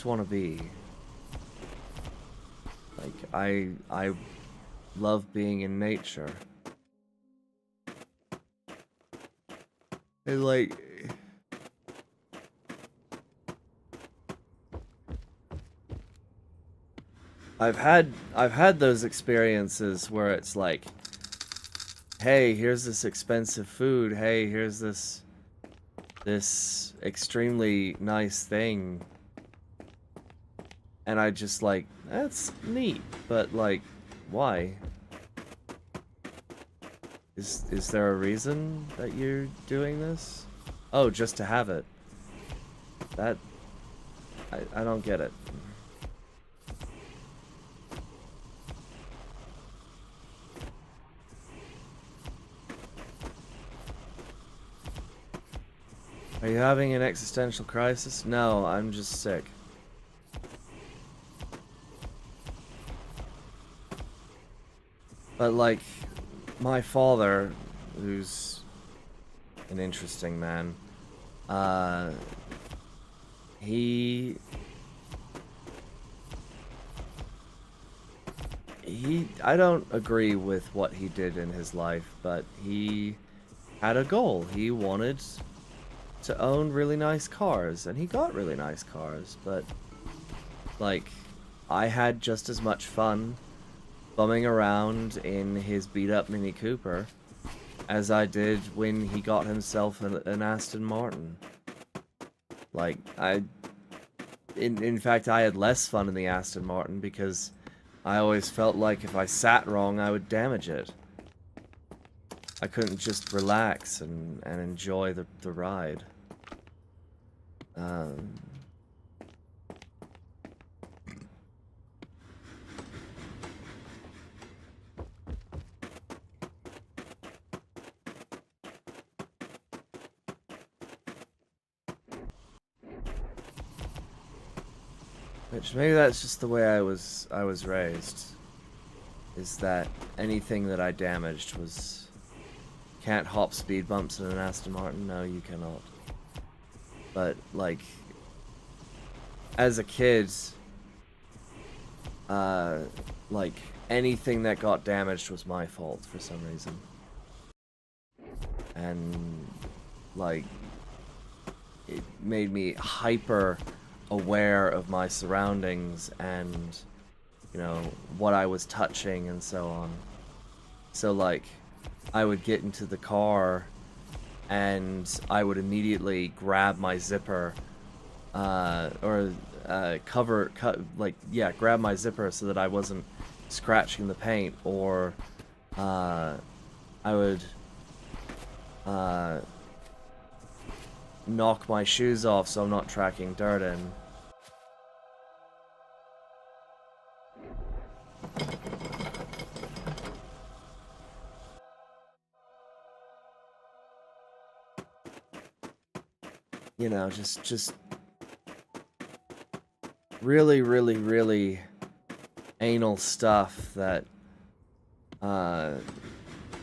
want to be. Like, I love being in nature. And like... I've had those experiences where it's like, hey, here's this expensive food. Hey, here's this extremely nice thing. And I just like, that's neat, but like, why? Is there a reason that you're doing this? Oh, just to have it. That I don't get it. Are you having an existential crisis? No, I'm just sick. But like, my father, who's an interesting man, I don't agree with what he did in his life, but he had a goal. He wanted to own really nice cars, and he got really nice cars, but like, I had just as much fun bumming around in his beat-up Mini Cooper as I did when he got himself an Aston Martin. Like, in fact, I had less fun in the Aston Martin because I always felt like if I sat wrong, I would damage it. I couldn't just relax and enjoy the ride. Um, which maybe that's just the way I was raised. Is that anything that I damaged was... Can't hop speed bumps in an Aston Martin? No, you cannot. But, like, as a kid, like, anything that got damaged was my fault for some reason. And, like, it made me hyper aware of my surroundings and, you know, what I was touching and so on. So, like, I would get into the car and I would immediately grab my zipper, grab my zipper so that I wasn't scratching the paint, or I would knock my shoes off so I'm not tracking dirt in. You know, just really, really, really anal stuff that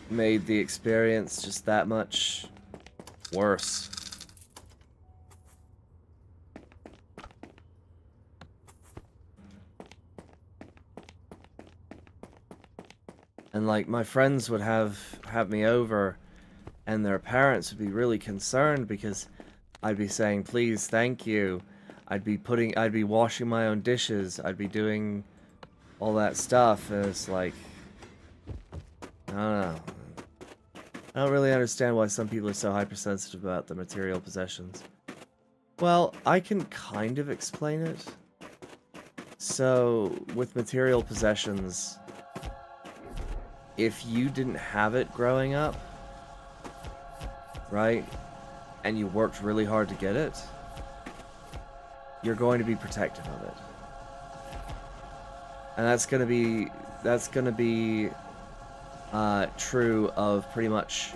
made the experience just that much worse. And like, my friends would have me over, and their parents would be really concerned because I'd be saying, please, thank you. I'd be washing my own dishes. I'd be doing all that stuff. And it's like, I don't know. I don't really understand why some people are so hypersensitive about the material possessions. Well, I can kind of explain it. So, with material possessions, if you didn't have it growing up, right? And you worked really hard to get it, you're going to be protective of it. And that's gonna be true of pretty much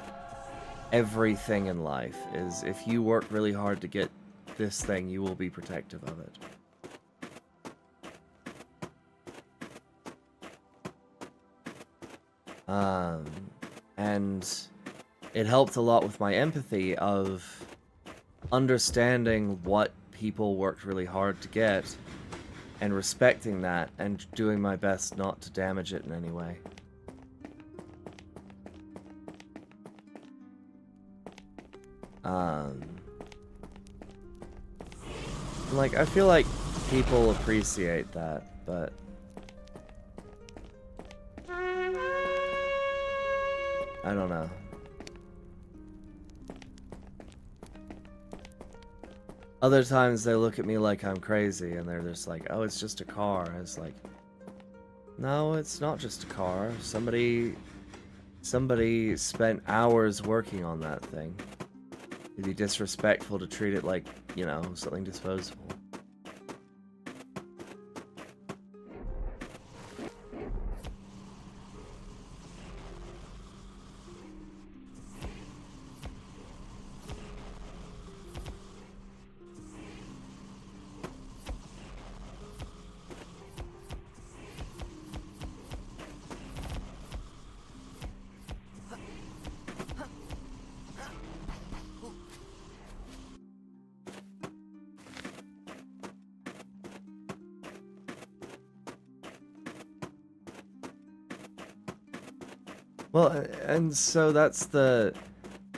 everything in life. Is if you work really hard to get this thing, you will be protective of it. And it helped a lot with my empathy of understanding what people worked really hard to get and respecting that and doing my best not to damage it in any way. Like, I feel like people appreciate that, but I don't know. Other times they look at me like I'm crazy and they're just like, oh, it's just a car. It's like, no, it's not just a car. Somebody spent hours working on that thing. It'd be disrespectful to treat it like, you know, something disposable. Well, and so that's the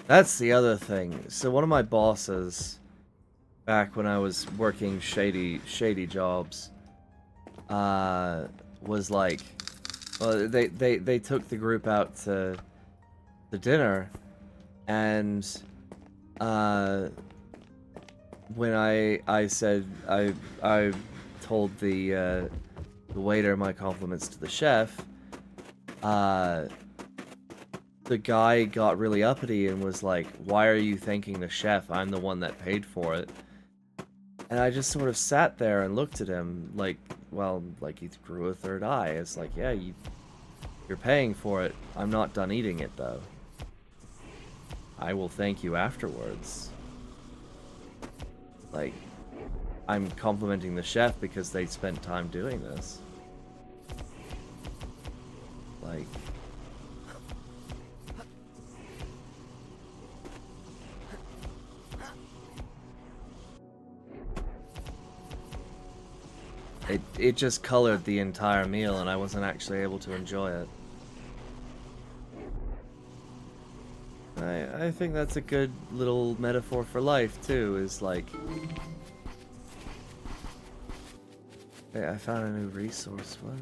other thing. So one of my bosses, back when I was working shady jobs, was like, well, they took the group out to the dinner, and when I said I told the waiter my compliments to the chef, the guy got really uppity and was like, why are you thanking the chef? I'm the one that paid for it. And I just sort of sat there and looked at him like, well, like he grew a third eye. It's like, yeah, you're paying for it. I'm not done eating it, though. I will thank you afterwards. Like, I'm complimenting the chef because they spent time doing this. Like... It just colored the entire meal and I wasn't actually able to enjoy it. I think that's a good little metaphor for life too, is like... Hey, I found a new resource, what?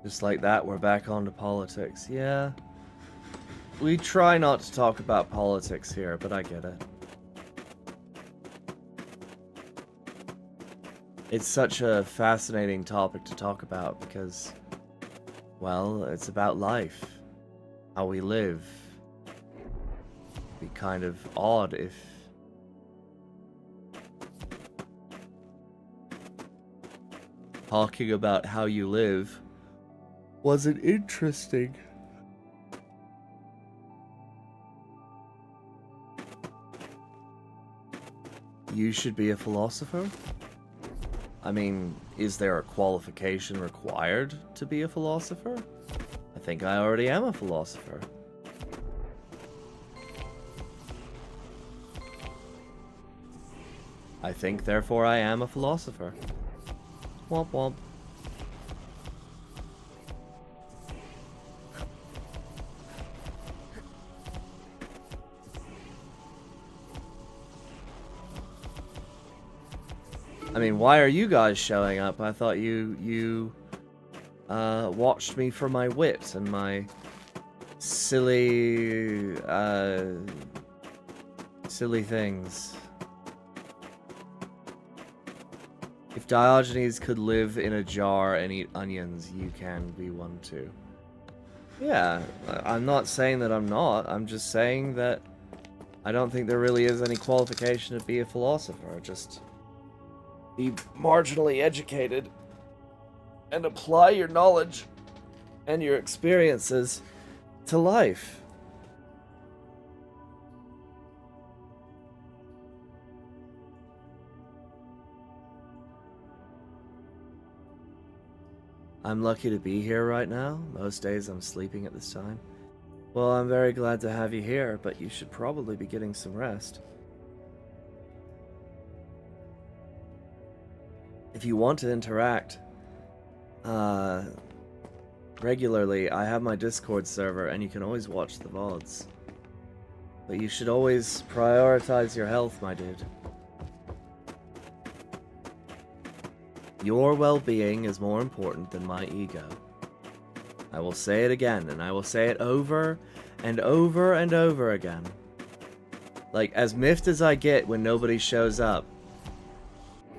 Just like that, we're back onto politics. Yeah. We try not to talk about politics here, but I get it. It's such a fascinating topic to talk about because, well, it's about life. How we live. It'd be kind of odd if... talking about how you live wasn't interesting. You should be a philosopher? I mean, is there a qualification required to be a philosopher? I think I already am a philosopher. I think, therefore, I am a philosopher. Womp womp. I mean, why are you guys showing up? I thought you watched me for my wit and my silly, silly things. If Diogenes could live in a jar and eat onions, you can be one too. Yeah, I'm not saying that I'm not. I'm just saying that I don't think there really is any qualification to be a philosopher. Just... be marginally educated and apply your knowledge and your experiences to life. I'm lucky to be here right now. Most days I'm sleeping at this time. Well, I'm very glad to have you here, but you should probably be getting some rest. If you want to interact regularly, I have my Discord server and you can always watch the VODs. But you should always prioritize your health, my dude. Your well-being is more important than my ego. I will say it again, and I will say it over and over and over again. Like, as miffed as I get when nobody shows up,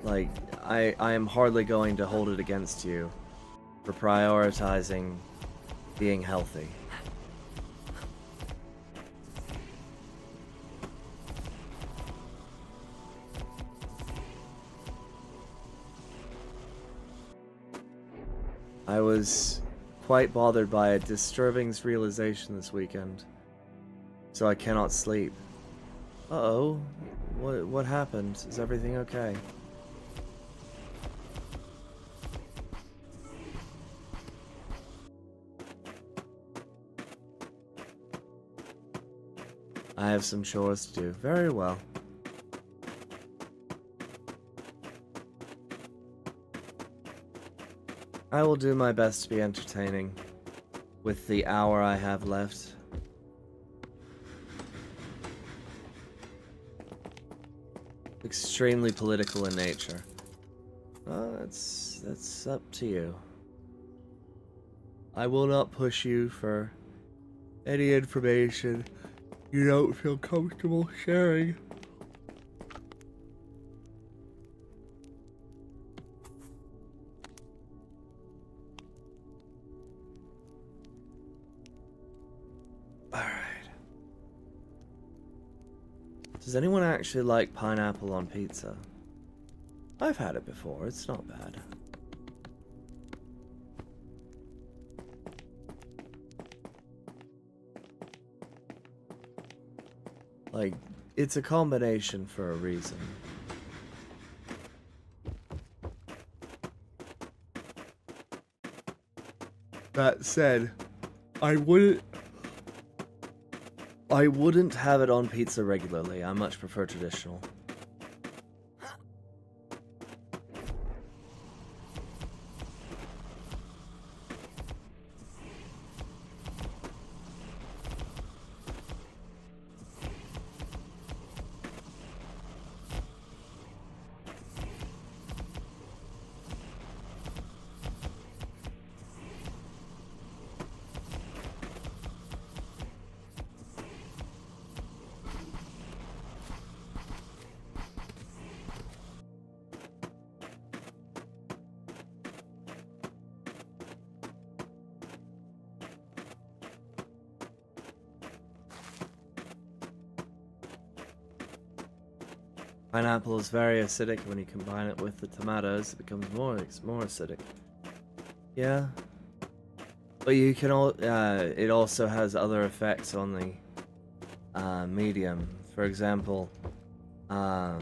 like, I am hardly going to hold it against you for prioritizing being healthy. I was quite bothered by a disturbing realization this weekend, so I cannot sleep. Uh-oh. What happened? Is everything okay? I have some chores to do. Very well. I will do my best to be entertaining with the hour I have left. Extremely political in nature. Well, that's up to you. I will not push you for any information you don't feel comfortable sharing. Alright. Does anyone actually like pineapple on pizza? I've had it before, it's not bad. Like, it's a combination for a reason. That said, I wouldn't have it on pizza regularly. I much prefer traditional. Pineapple is very acidic. When you combine it with the tomatoes, it becomes more acidic. Yeah, but you can it also has other effects on the medium. For example, I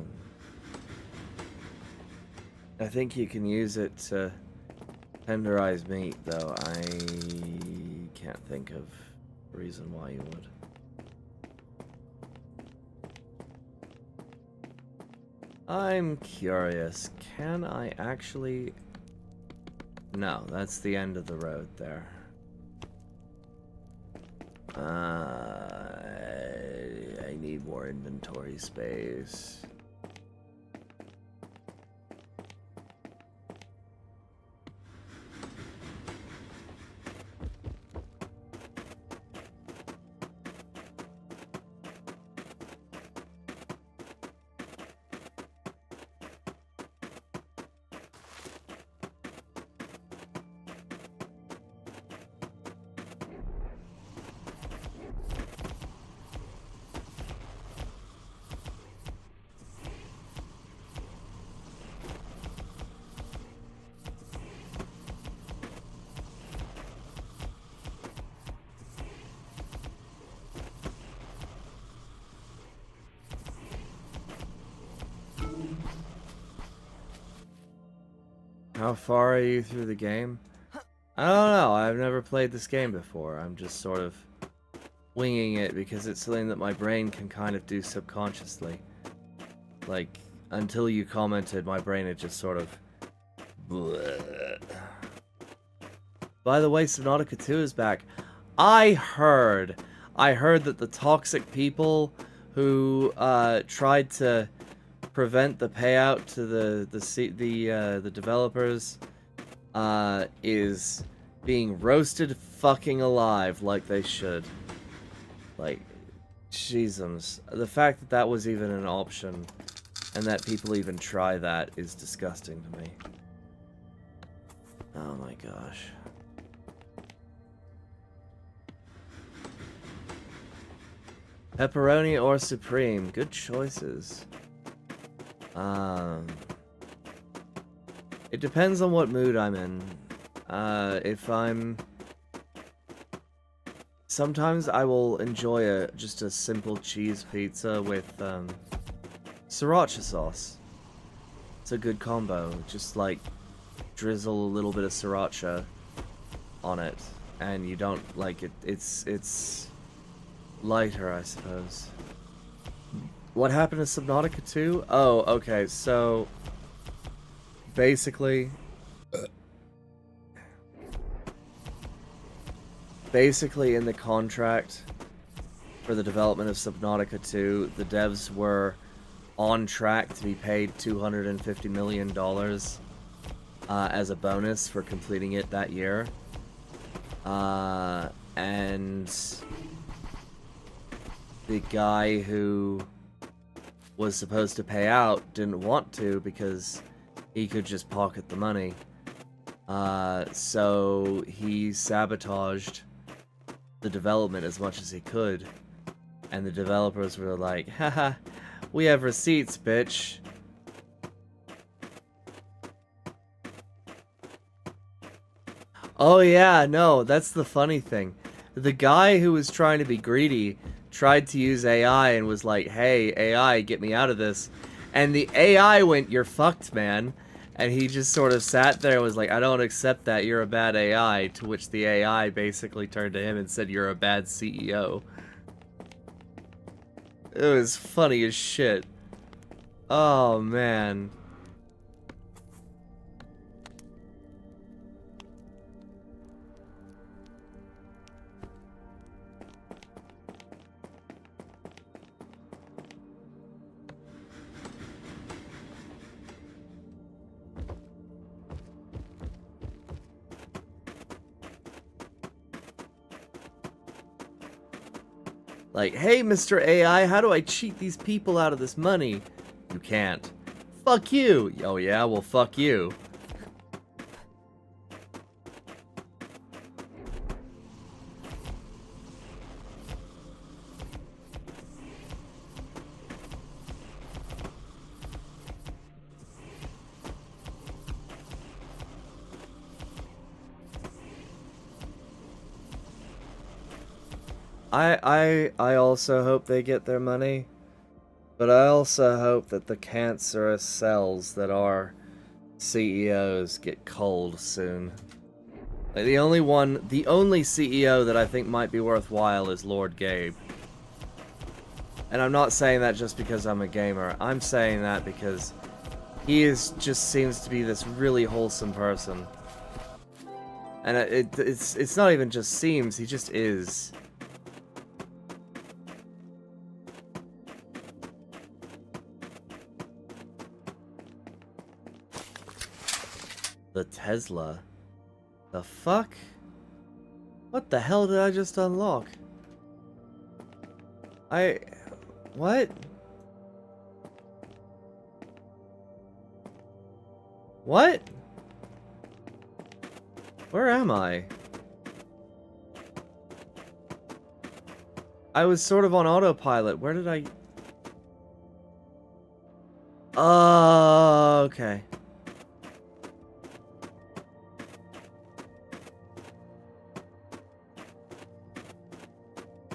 think you can use it to tenderize meat, though I can't think of a reason why you would. I'm curious, can I actually... No, that's the end of the road there. I need more inventory space. How far are you through the game? I don't know, I've never played this game before. I'm just sort of winging it because it's something that my brain can kind of do subconsciously. Like, until you commented, my brain had just sort of... Bleh. By the way, Subnautica 2 is back. I heard that the toxic people who tried to prevent the payout to the developers is being roasted fucking alive like they should. Like, Jesus. The fact that that was even an option and that people even try that is disgusting to me. Oh my gosh. Pepperoni or Supreme? Good choices. It depends on what mood I'm in. If I'm... Sometimes I will enjoy just a simple cheese pizza with, sriracha sauce. It's a good combo. Just, like, drizzle a little bit of sriracha on it. And you don't, like, it's lighter, I suppose. What happened to Subnautica 2? Oh, okay, so... Basically in the contract for the development of Subnautica 2, the devs were on track to be paid $250 million as a bonus for completing it that year. And the guy who was supposed to pay out didn't want to because he could just pocket the money. So he sabotaged the development as much as he could. And the developers were like, haha, we have receipts, bitch. Oh yeah, no, that's the funny thing. The guy who was trying to be greedy tried to use AI and was like, hey, AI, get me out of this. And the AI went, you're fucked, man. And he just sort of sat there and was like, I don't accept that, you're a bad AI. To which the AI basically turned to him and said, you're a bad CEO. It was funny as shit. Oh, man. Like, hey, Mr. AI, how do I cheat these people out of this money? You can't. Fuck you! Oh yeah, well fuck you. I also hope they get their money, but I also hope that the cancerous cells that are CEOs get cold soon. Like the only CEO that I think might be worthwhile is Lord Gabe. And I'm not saying that just because I'm a gamer. I'm saying that because he just seems to be this really wholesome person. And it's not even just seems, he just is. The Tesla. The fuck? What the hell did I just unlock? What? What? Where am I? I was sort of on autopilot. Where did I... Oh, okay.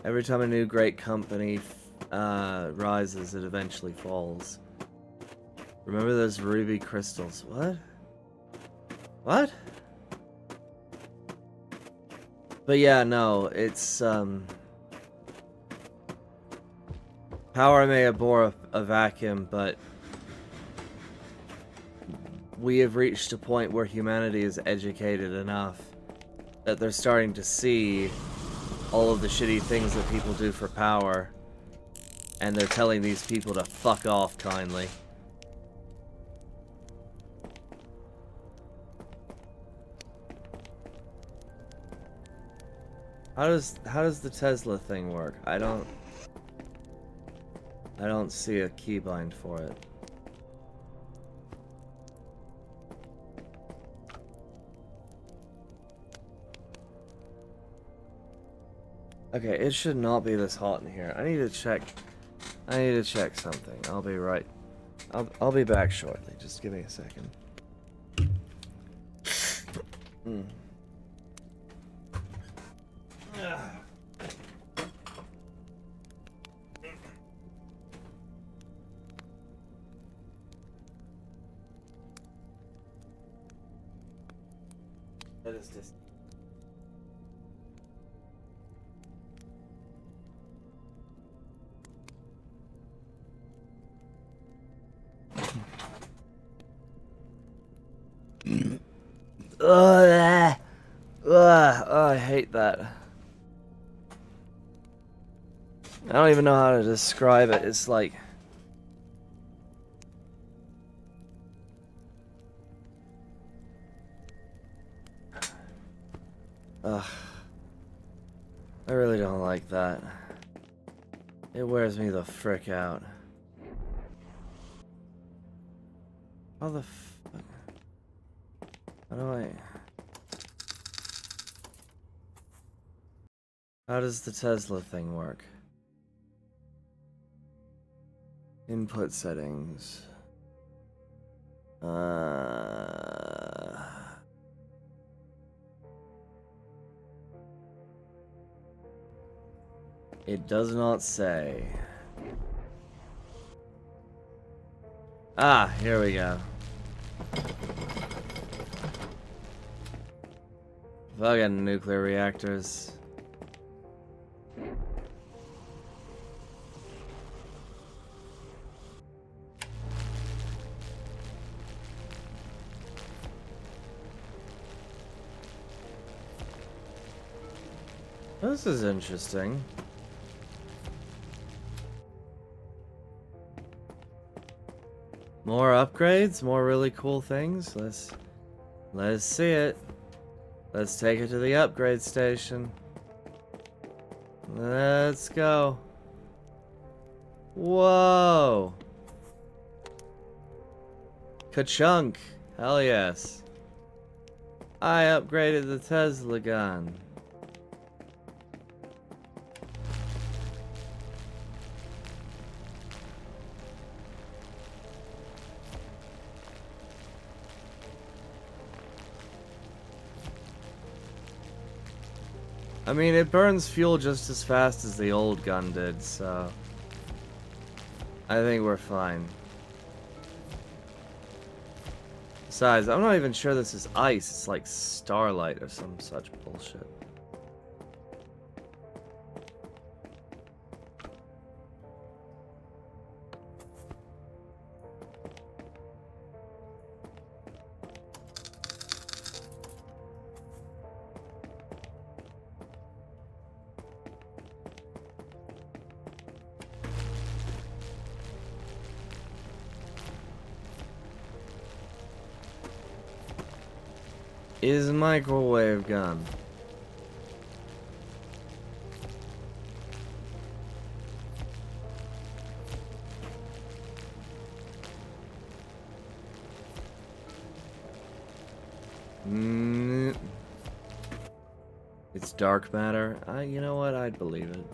Every time a new great company rises, it eventually falls. Remember those ruby crystals. What? What? But yeah, no, it's, power may abhor a vacuum, but we have reached a point where humanity is educated enough that they're starting to see all of the shitty things that people do for power, and they're telling these people to fuck off kindly. How does the Tesla thing work? I don't see a keybind for it. Okay, it should not be this hot in here. I need to check something. I'll be right. I'll be back shortly. Just give me a second. That is just... Oh, I hate that. I don't even know how to describe it. It's like... Ugh. I really don't like that. It wears me the frick out. How the fuck? How do I... How does the Tesla thing work? Input settings. It does not say. Ah, here we go. Fucking nuclear reactors. This is interesting. More upgrades, more really cool things. Let's see it. Let's take it to the upgrade station. Let's go. Whoa. Ka-chunk. Hell yes. I upgraded the Tesla gun. I mean, it burns fuel just as fast as the old gun did, so... I think we're fine. Besides, I'm not even sure this is ice. It's like starlight or some such bullshit. Is microwave gun. It's dark matter. You know what? I'd believe it.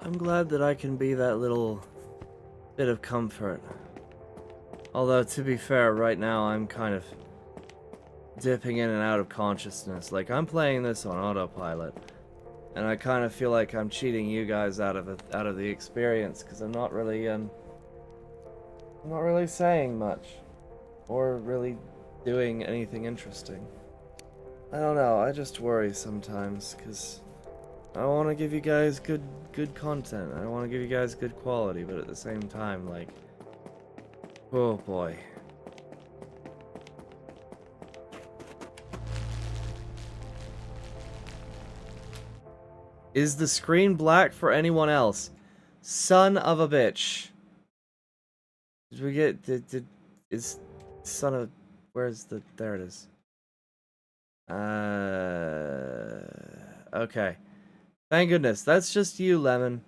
I'm glad that I can be that little bit of comfort. Although, to be fair, right now I'm kind of dipping in and out of consciousness. Like, I'm playing this on autopilot, and I kind of feel like I'm cheating you guys out of the experience, because I'm not really saying much, or really doing anything interesting. I don't know, I just worry sometimes, because I want to give you guys good content. I want to give you guys good quality, but at the same time, like, oh boy. Is the screen black for anyone else? Son of a bitch. Did we get is son of Where's the... There it is. Okay. Thank goodness. That's just you, Lemon.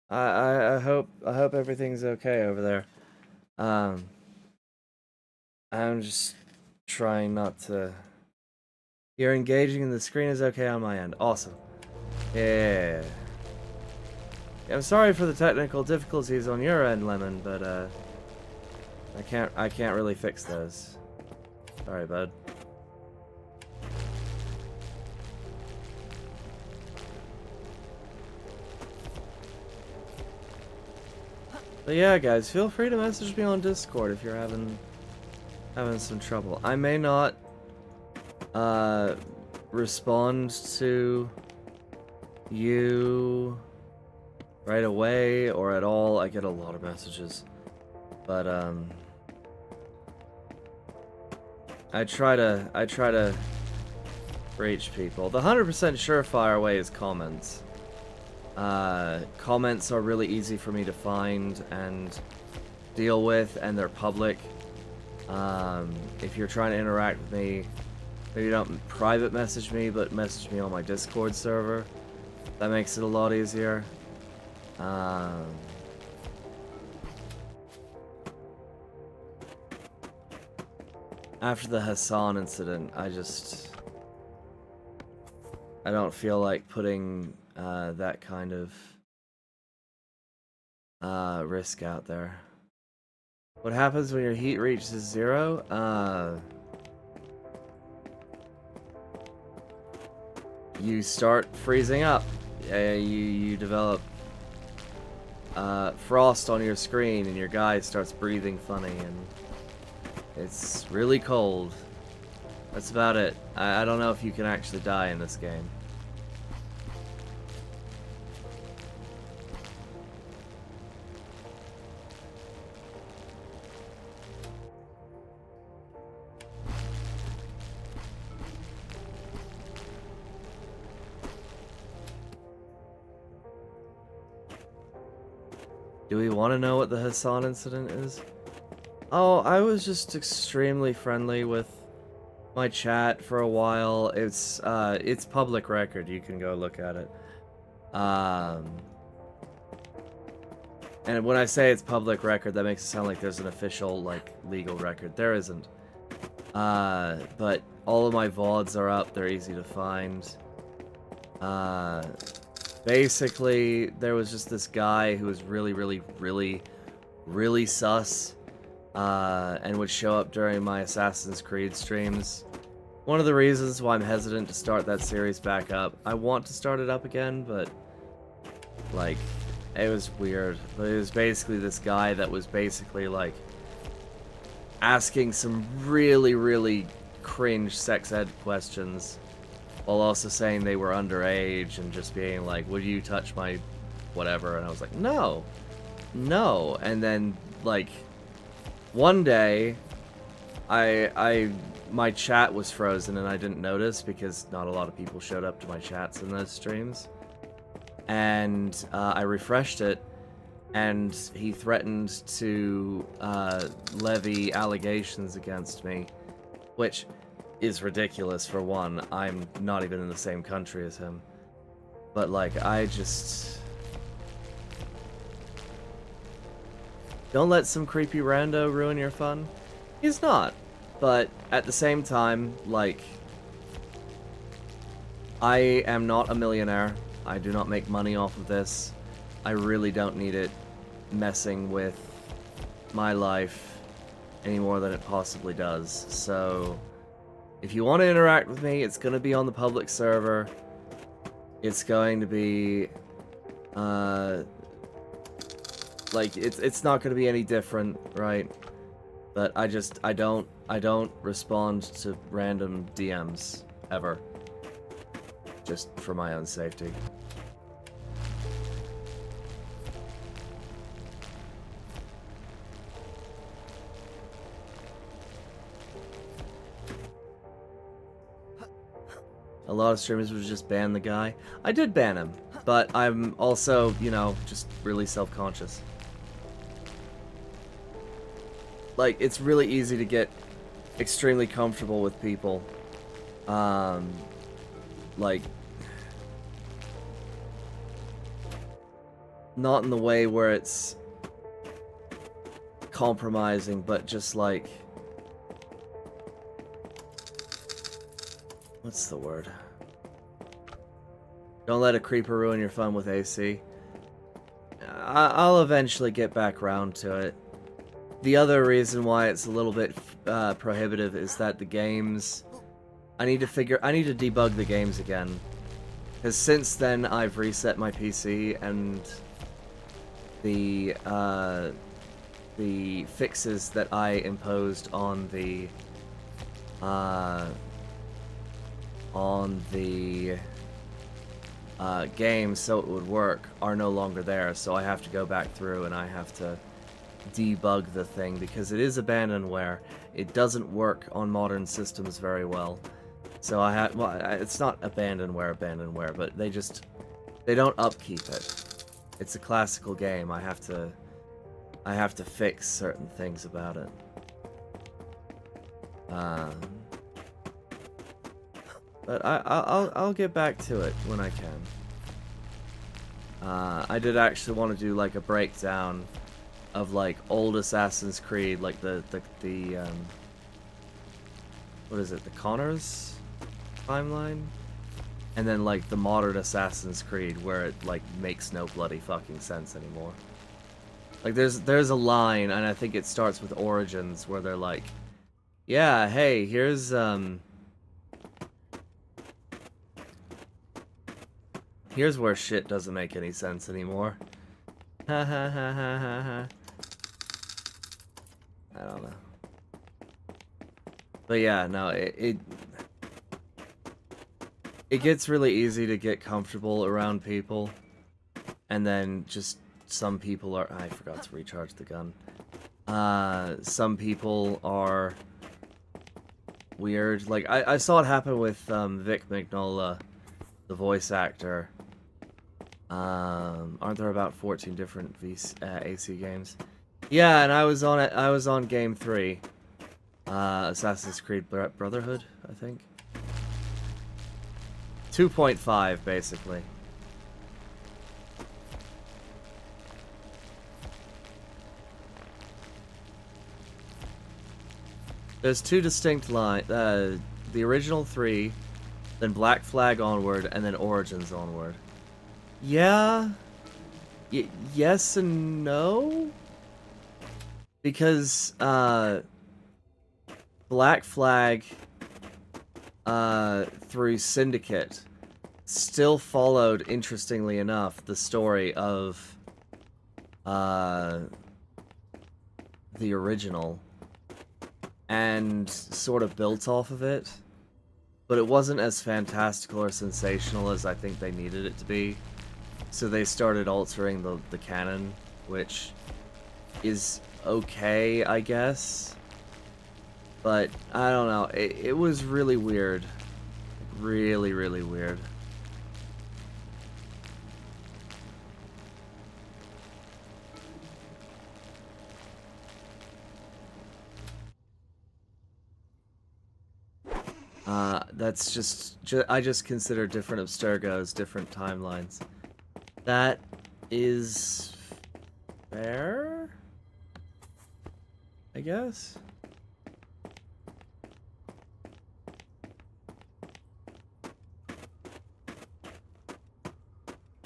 I hope everything's okay over there. I'm just trying not to... You're engaging and the screen is okay on my end. Awesome. Yeah. I'm sorry for the technical difficulties on your end, Lemon, but I can't really fix those. Sorry, bud. But yeah, guys, feel free to message me on Discord if you're having some trouble. I may not respond to you right away or at all. I get a lot of messages, but I try to reach people. The 100% surefire way is comments. Comments are really easy for me to find and deal with, and they're public. If you're trying to interact with me, maybe don't private message me, but message me on my Discord server. That makes it a lot easier. After the Hassan incident, I don't feel like putting that kind of risk out there. What happens when your heat reaches 0? You start freezing up. You develop frost on your screen, and your guy starts breathing funny, and it's really cold. That's about it. I don't know if you can actually die in this game. Do we want to know what the Hassan incident is? Oh, I was just extremely friendly with my chat for a while. It's public record. You can go look at it. And when I say it's public record, that makes it sound like there's an official, like, legal record. There isn't. But all of my VODs are up. They're easy to find. Basically, there was just this guy who was really sus, and would show up during my Assassin's Creed streams. One of the reasons why I'm hesitant to start that series back up. I want to start it up again, but, like, it was weird. But it was basically this guy that was basically, like, asking some really cringe sex ed questions, while also saying they were underage and just being like, would you touch my whatever? And I was like, no. And then, like, one day, my chat was frozen and I didn't notice because not a lot of people showed up to my chats in those streams. And I refreshed it, and he threatened to levy allegations against me, which is ridiculous. For one, I'm not even in the same country as him. But, like, I just... Don't let some creepy rando ruin your fun. He's not. But at the same time, like, I am not a millionaire. I do not make money off of this. I really don't need it messing with my life any more than it possibly does. So if you want to interact with me, it's going to be on the public server. It's going to be, like, it's not going to be any different, right? But I don't respond to random DMs, ever. Just for my own safety. A lot of streamers would just ban the guy. I did ban him, but I'm also, you know, just really self-conscious. Like, it's really easy to get extremely comfortable with people. Like, not in the way where it's compromising, but just like, what's the word? Don't let a creeper ruin your fun with AC. I'll eventually get back around to it. The other reason why it's a little bit prohibitive is that the games... I need to debug the games again. Because since then, I've reset my PC, and the fixes that I imposed on the game so it would work are no longer there, so I have to go back through and I have to debug the thing, because it is abandonware. It doesn't work on modern systems very well. So it's not abandonware, but they don't upkeep it. It's a classical game. I have to fix certain things about it. But I'll get back to it when I can. I did actually want to do like a breakdown of like old Assassin's Creed, like the what is it, the Connors timeline, and then like the modern Assassin's Creed where it like makes no bloody fucking sense anymore. Like there's a line, and I think it starts with Origins, where they're like, yeah, hey, here's where shit doesn't make any sense anymore. Ha ha ha ha ha ha. I don't know. But yeah, no, it gets really easy to get comfortable around people, and then just some people are... I forgot to recharge the gun. Some people are weird. Like, I saw it happen with Vic Mignola, the voice actor. Aren't there about 14 different AC games? Yeah, and I was on it. I was on game 3, Assassin's Creed Brotherhood, I think. 2.5, basically. There's two distinct lines. The original 3, then Black Flag onward, and then Origins onward. Yeah. Yes and no? Because, Black Flag, through Syndicate, still followed, interestingly enough, the story of, the original, and sort of built off of it. But it wasn't as fantastical or sensational as I think they needed it to be. So they started altering the canon, which is okay, I guess. But, I don't know, it was really weird. Really, really weird. That's just I just consider different Abstergos, different timelines. That is fair, I guess.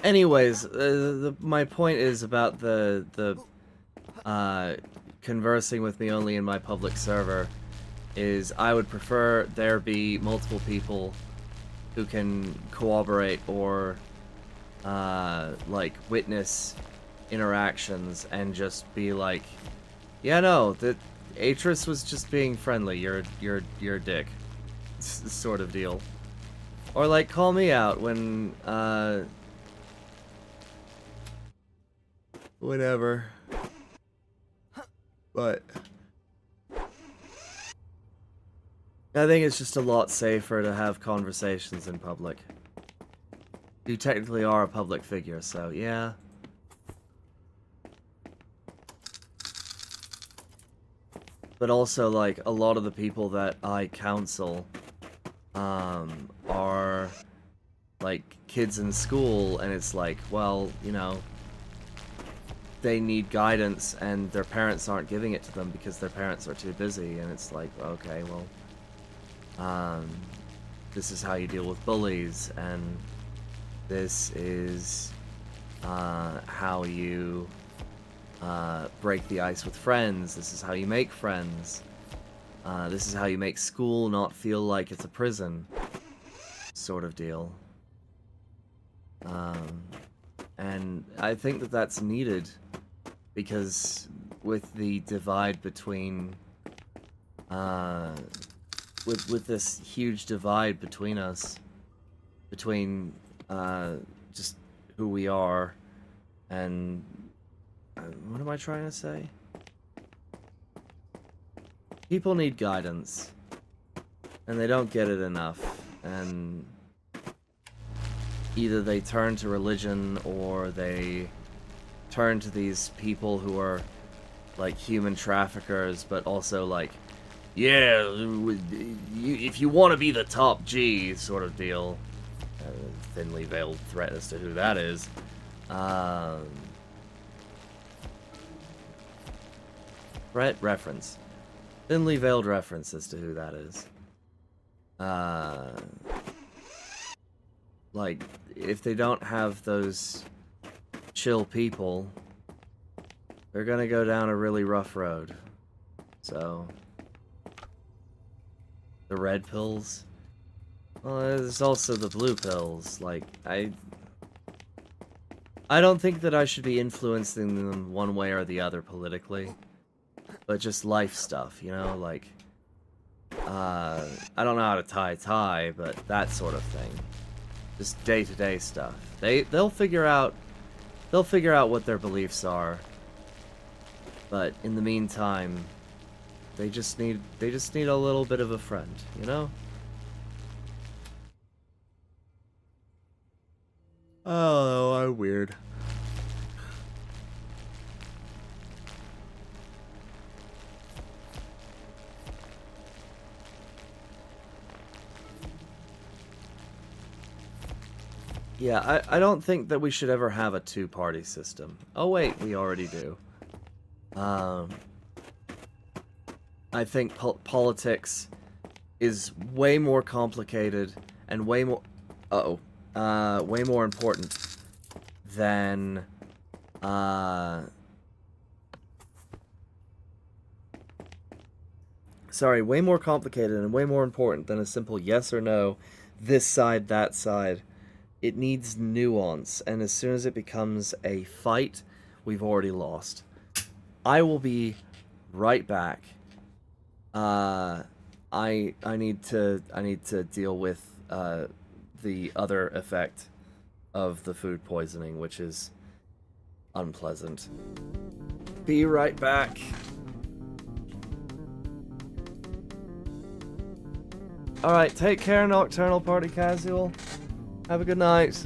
Anyways, my point is about the conversing with me only in my public server is I would prefer there be multiple people who can cooperate or like witness interactions and just be like, yeah, no, that Atris was just being friendly. You're a dick, sort of deal. Or like call me out when whatever. But I think it's just a lot safer to have conversations in public. You technically are a public figure, so yeah. but also, like, a lot of the people that I counsel, are, like, kids in school, and it's like, well, you know, they need guidance, and their parents aren't giving it to them because their parents are too busy, and it's like, okay, well, this is how you deal with bullies, and this is, how you, break the ice with friends, this is how you make friends, this is how you make school not feel like it's a prison, sort of deal. And I think that that's needed, because with the divide between, with this huge divide between us, between, just who we are, and, what am I trying to say? People need guidance, and they don't get it enough, and either they turn to religion, or they turn to these people who are, like, human traffickers, but also, like, yeah, if you want to be the top G, sort of deal. Thinly veiled threat as to who that is. Reference. Thinly veiled reference as to who that is. Like, if they don't have those chill people, they're gonna go down a really rough road. So, the red pills. Well, there's also the blue pills. Like, I don't think that I should be influencing them one way or the other politically, but just life stuff, you know, like, I don't know how to tie a tie, but that sort of thing. Just day-to-day stuff. They'll figure out what their beliefs are, but in the meantime, they just need a little bit of a friend, you know? Oh, I'm weird. Yeah, I don't think that we should ever have a two-party system. Oh wait, we already do. I think politics is way more complicated and way more... way more important than, sorry, way more complicated and way more important than a simple yes or no, this side, that side. It needs nuance, and as soon as it becomes a fight, we've already lost. I will be right back. I need to deal with, the other effect of the food poisoning, which is unpleasant. Be right back. Alright, take care, Nocturnal Party Casual. Have a good night.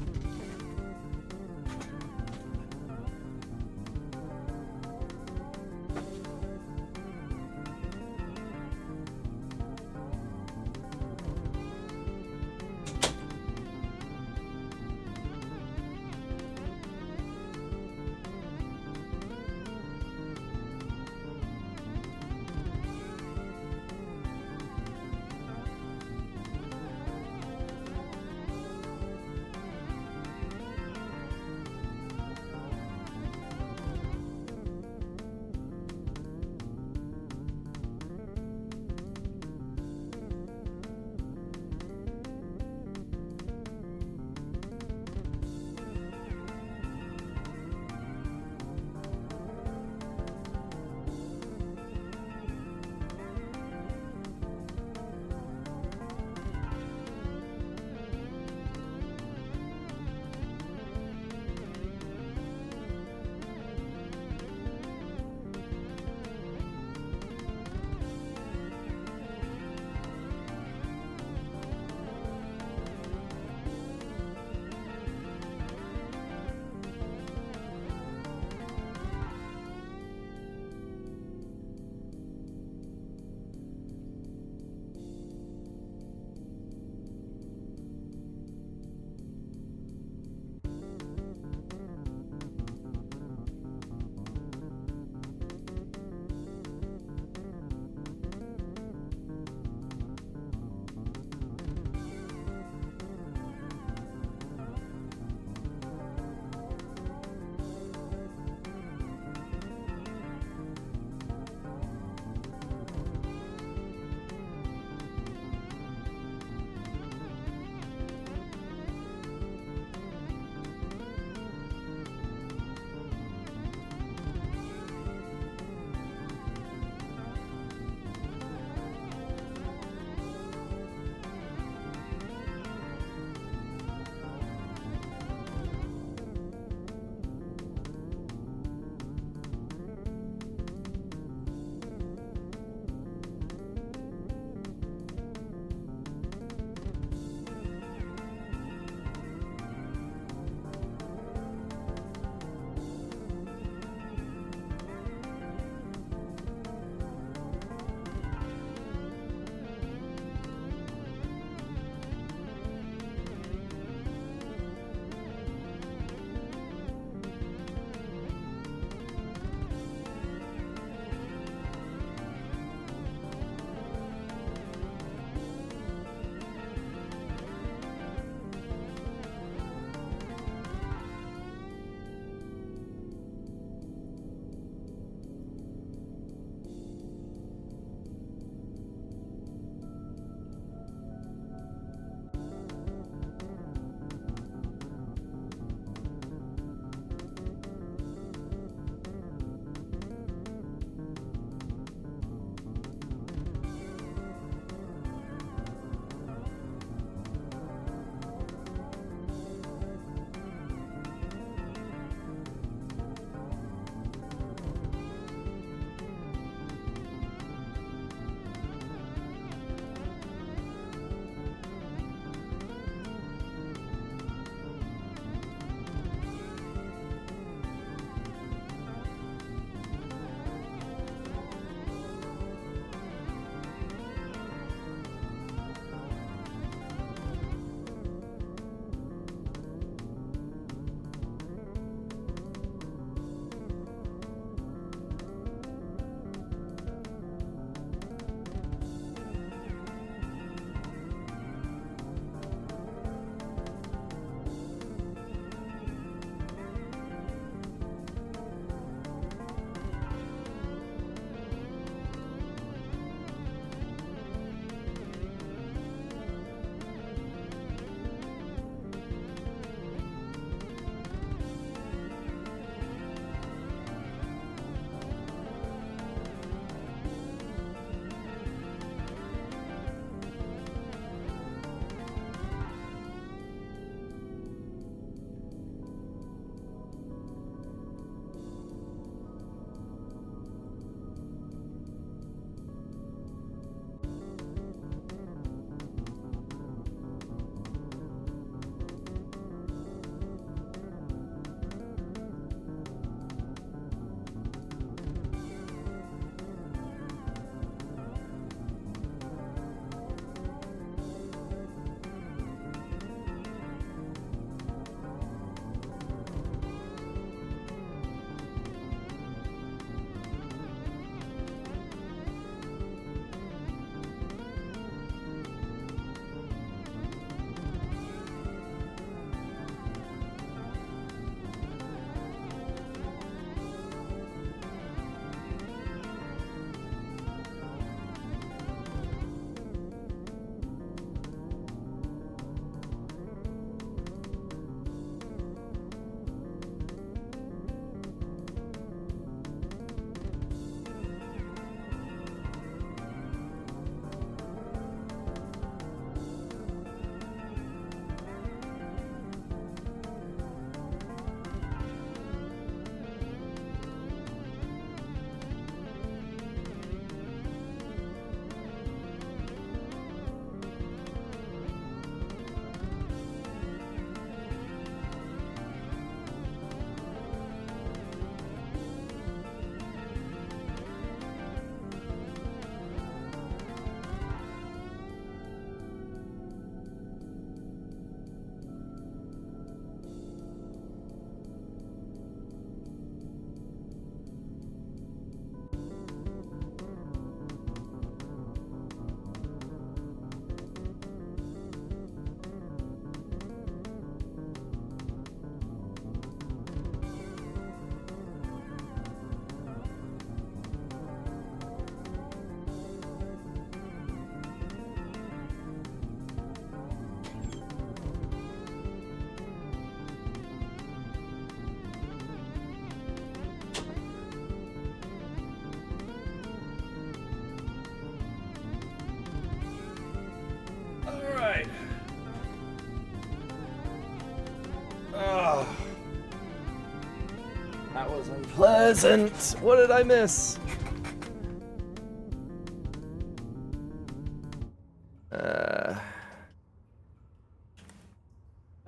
Peasant! What did I miss?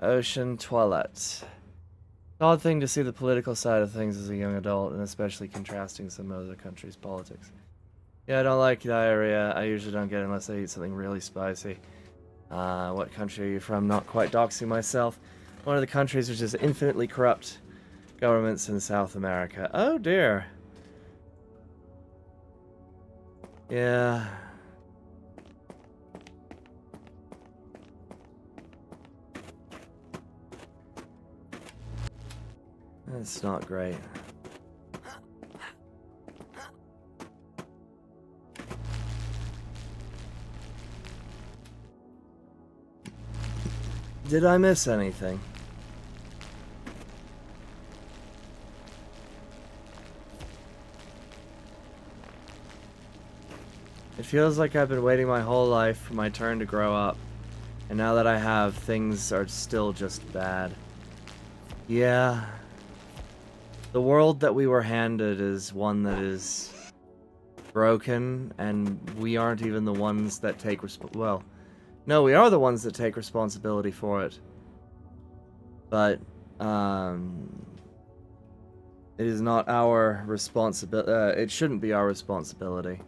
Ocean toilet. Odd thing to see the political side of things as a young adult, and especially contrasting some other countries' politics. Yeah, I don't like diarrhea. I usually don't get it unless I eat something really spicy. What country are you from? Not quite doxing myself. One of the countries which is infinitely corrupt governments in South America. Oh dear. Yeah. That's not great. Did I miss anything? It feels like I've been waiting my whole life for my turn to grow up. And now that I have, things are still just bad. Yeah. The world that we were handed is one that is broken, and we aren't even the ones that take well, no, we are the ones that take responsibility for it. But, it is not our responsibility. It shouldn't be our responsibility.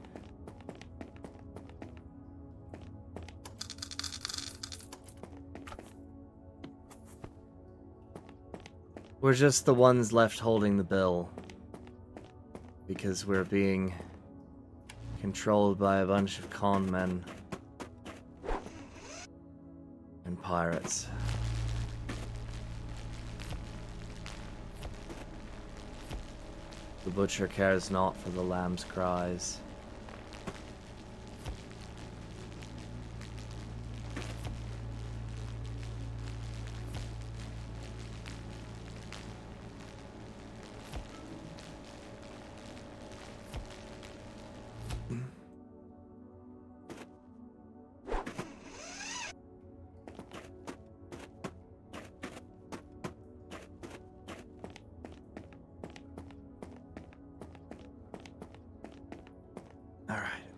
We're just the ones left holding the bill. Because we're being controlled by a bunch of con men. And pirates. The butcher cares not for the lamb's cries.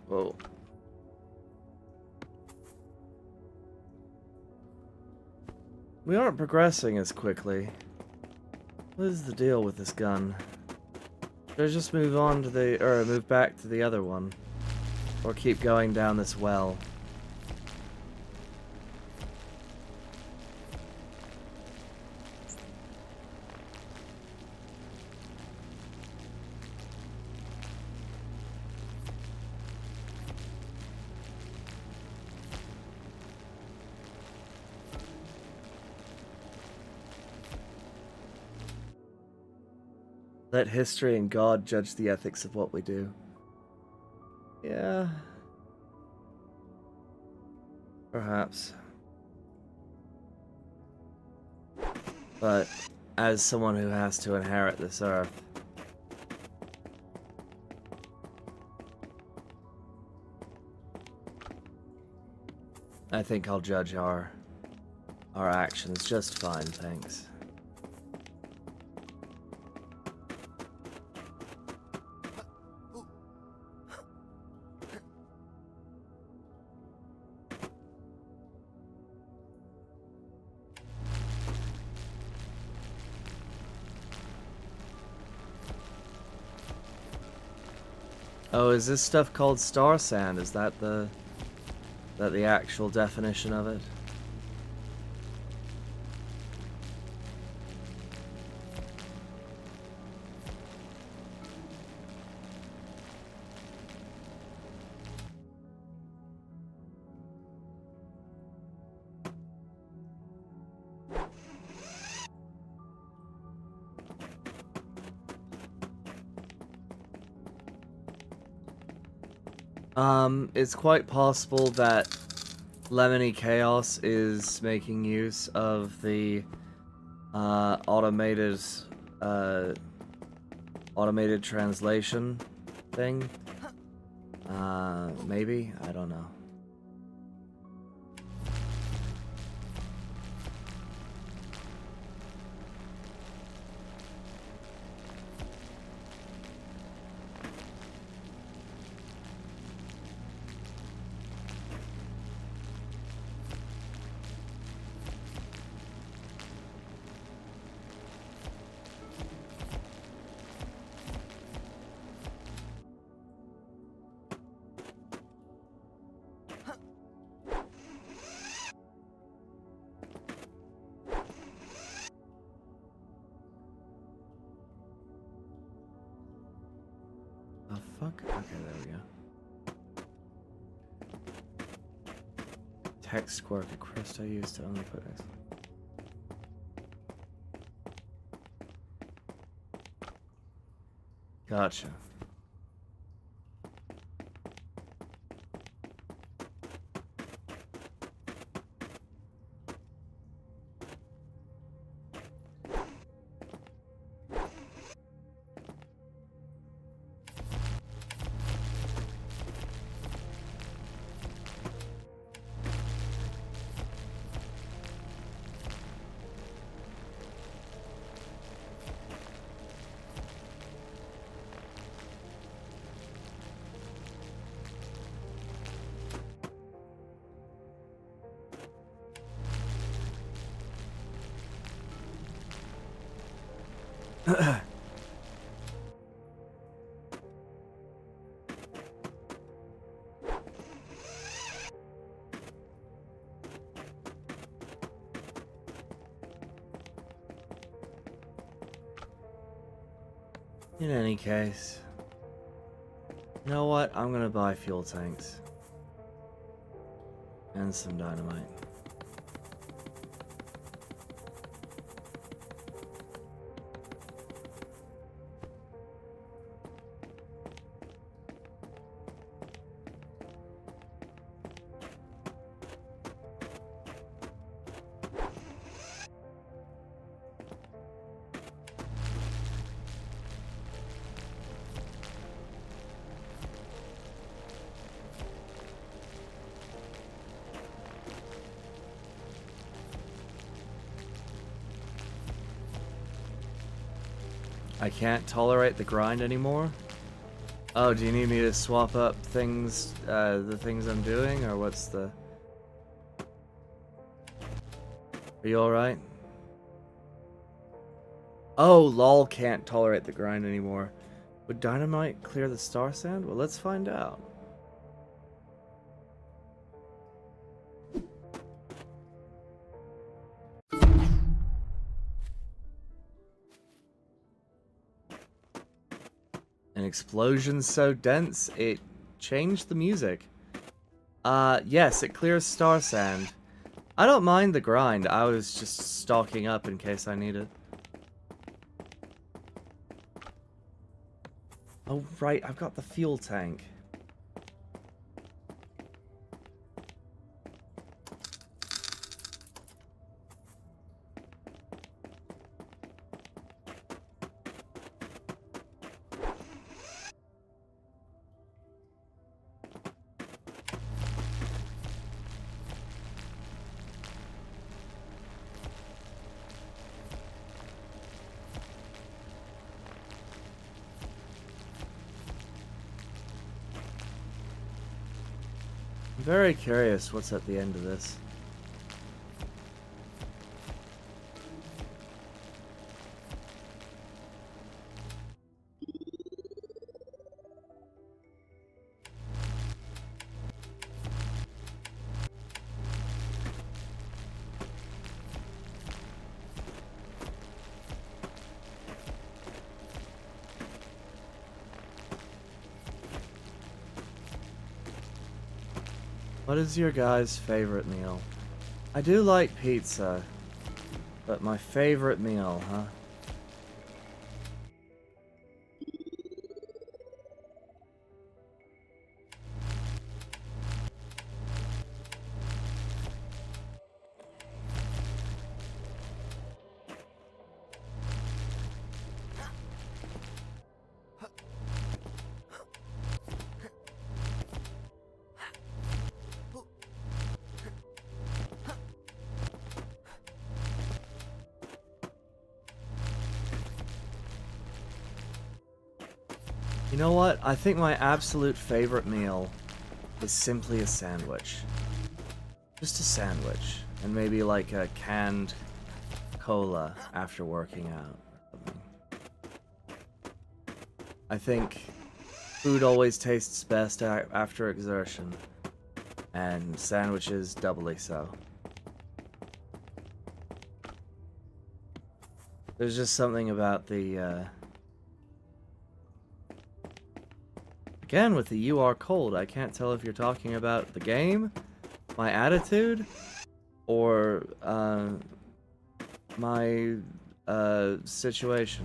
Whoa. We aren't progressing as quickly. What is the deal with this gun? Should I just move on to move back to the other one? Or keep going down this well? Let history and God judge the ethics of what we do. Yeah. Perhaps. But as someone who has to inherit this earth, I think I'll judge our actions just fine, thanks. Oh, is this stuff called star sand? Is that the actual definition of it? It's quite possible that Lemony Chaos is making use of the automated translation thing. Maybe? I don't know. The fuck? Okay, there we go. Text quirk, a crest I used to only put X. Gotcha. In any case, you know what? I'm gonna buy fuel tanks. And some dynamite. I can't tolerate the grind anymore? Oh, do you need me to swap up things, the things I'm doing, or what's the... Are you alright? Oh, lol can't tolerate the grind anymore. Would dynamite clear the star sand? Well, let's find out. An explosion so dense, it changed the music. Yes, it clears star sand. I don't mind the grind, I was just stocking up in case I need it. Oh, right, I've got the fuel tank. I'm very curious what's at the end of this. What is your guys' favorite meal? I do like pizza, but my favorite meal, huh? You know what? I think my absolute favorite meal is simply a sandwich. Just a sandwich. And maybe like a canned cola after working out or something. I think food always tastes best after exertion. And sandwiches doubly so. There's just something about the Again, with the "you are cold," I can't tell if you're talking about the game, my attitude, or, my, situation.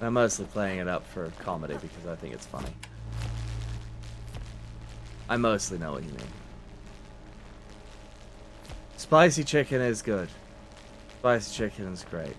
I'm mostly playing it up for comedy because I think it's funny. I mostly know what you mean. Spicy chicken is good. Spicy chicken is great.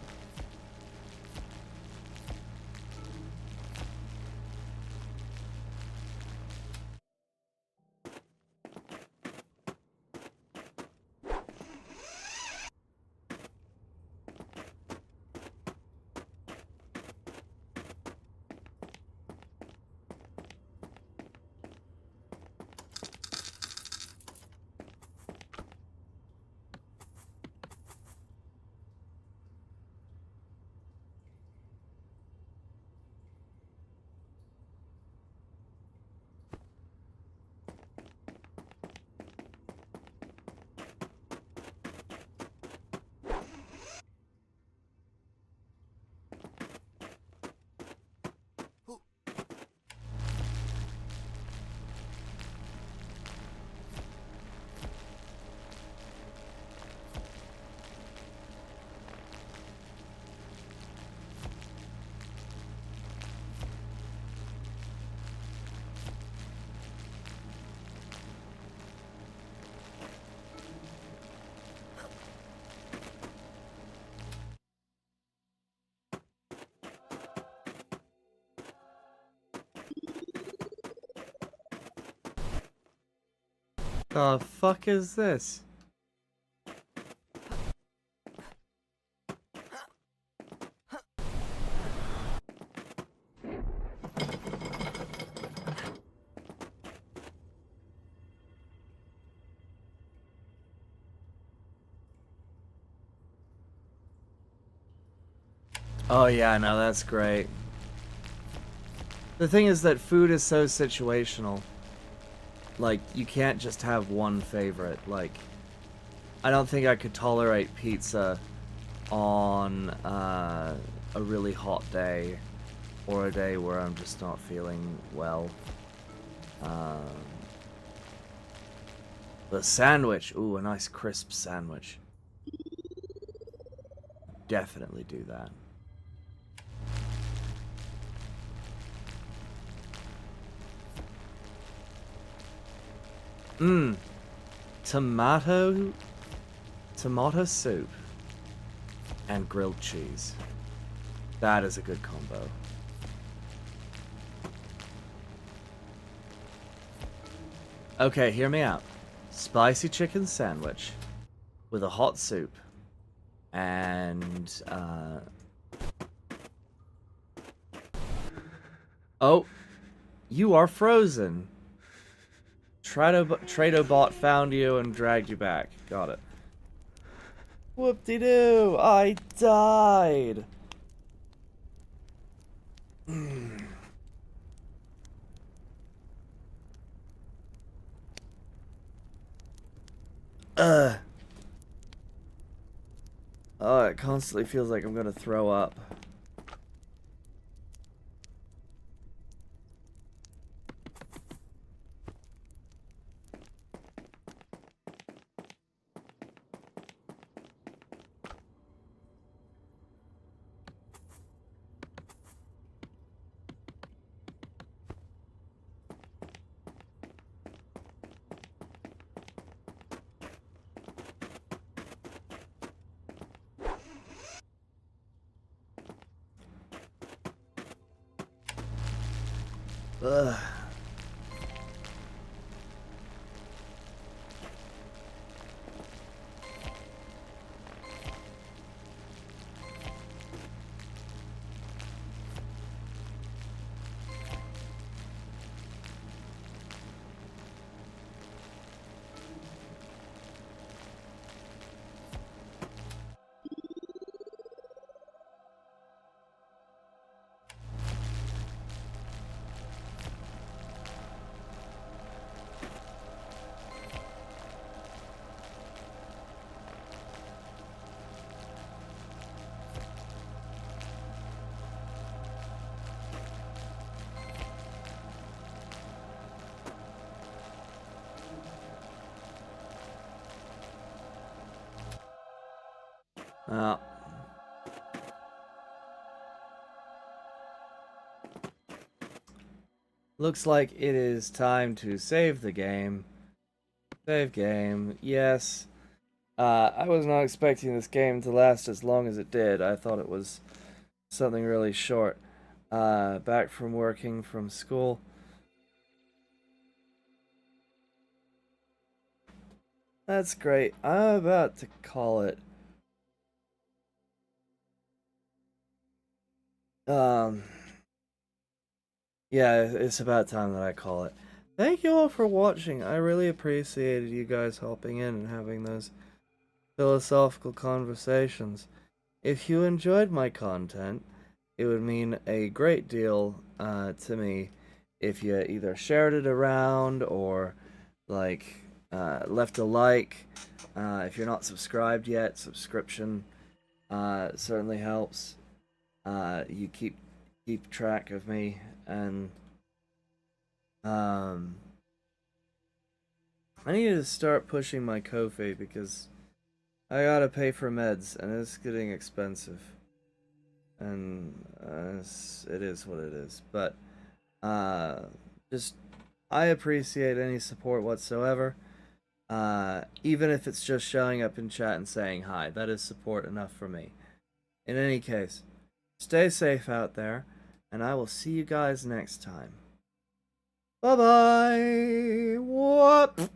The fuck is this? Oh yeah, no, that's great. The thing is that food is so situational. Like, you can't just have one favorite. Like, I don't think I could tolerate pizza on a really hot day or a day where I'm just not feeling well. The sandwich. Ooh, a nice crisp sandwich. Definitely do that. Mmm. Tomato soup and grilled cheese. That is a good combo. Okay, hear me out. Spicy chicken sandwich with a hot soup and oh, you are frozen. Tradobot found you and dragged you back. Got it. Whoop-de-doo! I died! Ugh. Oh, it constantly feels like I'm gonna throw up. Ugh. Uh, Looks like it is time to save the game. Save game, yes. I was not expecting this game to last as long as it did. I thought it was something really short. Back from working from school. That's great. I'm about to call it. Um, yeah, it's about time that I call it. Thank you all for watching. I really appreciated you guys helping in and having those philosophical conversations. If you enjoyed my content, it would mean a great deal to me if you either shared it around or like left a like. If you're not subscribed yet, subscription certainly helps. You keep track of me, and um, I need to start pushing my Ko-fi because I gotta pay for meds, and it's getting expensive. And it is what it is. But uh, just I appreciate any support whatsoever. Even if it's just showing up in chat and saying hi, that is support enough for me. In any case, stay safe out there, and I will see you guys next time. Bye bye. What?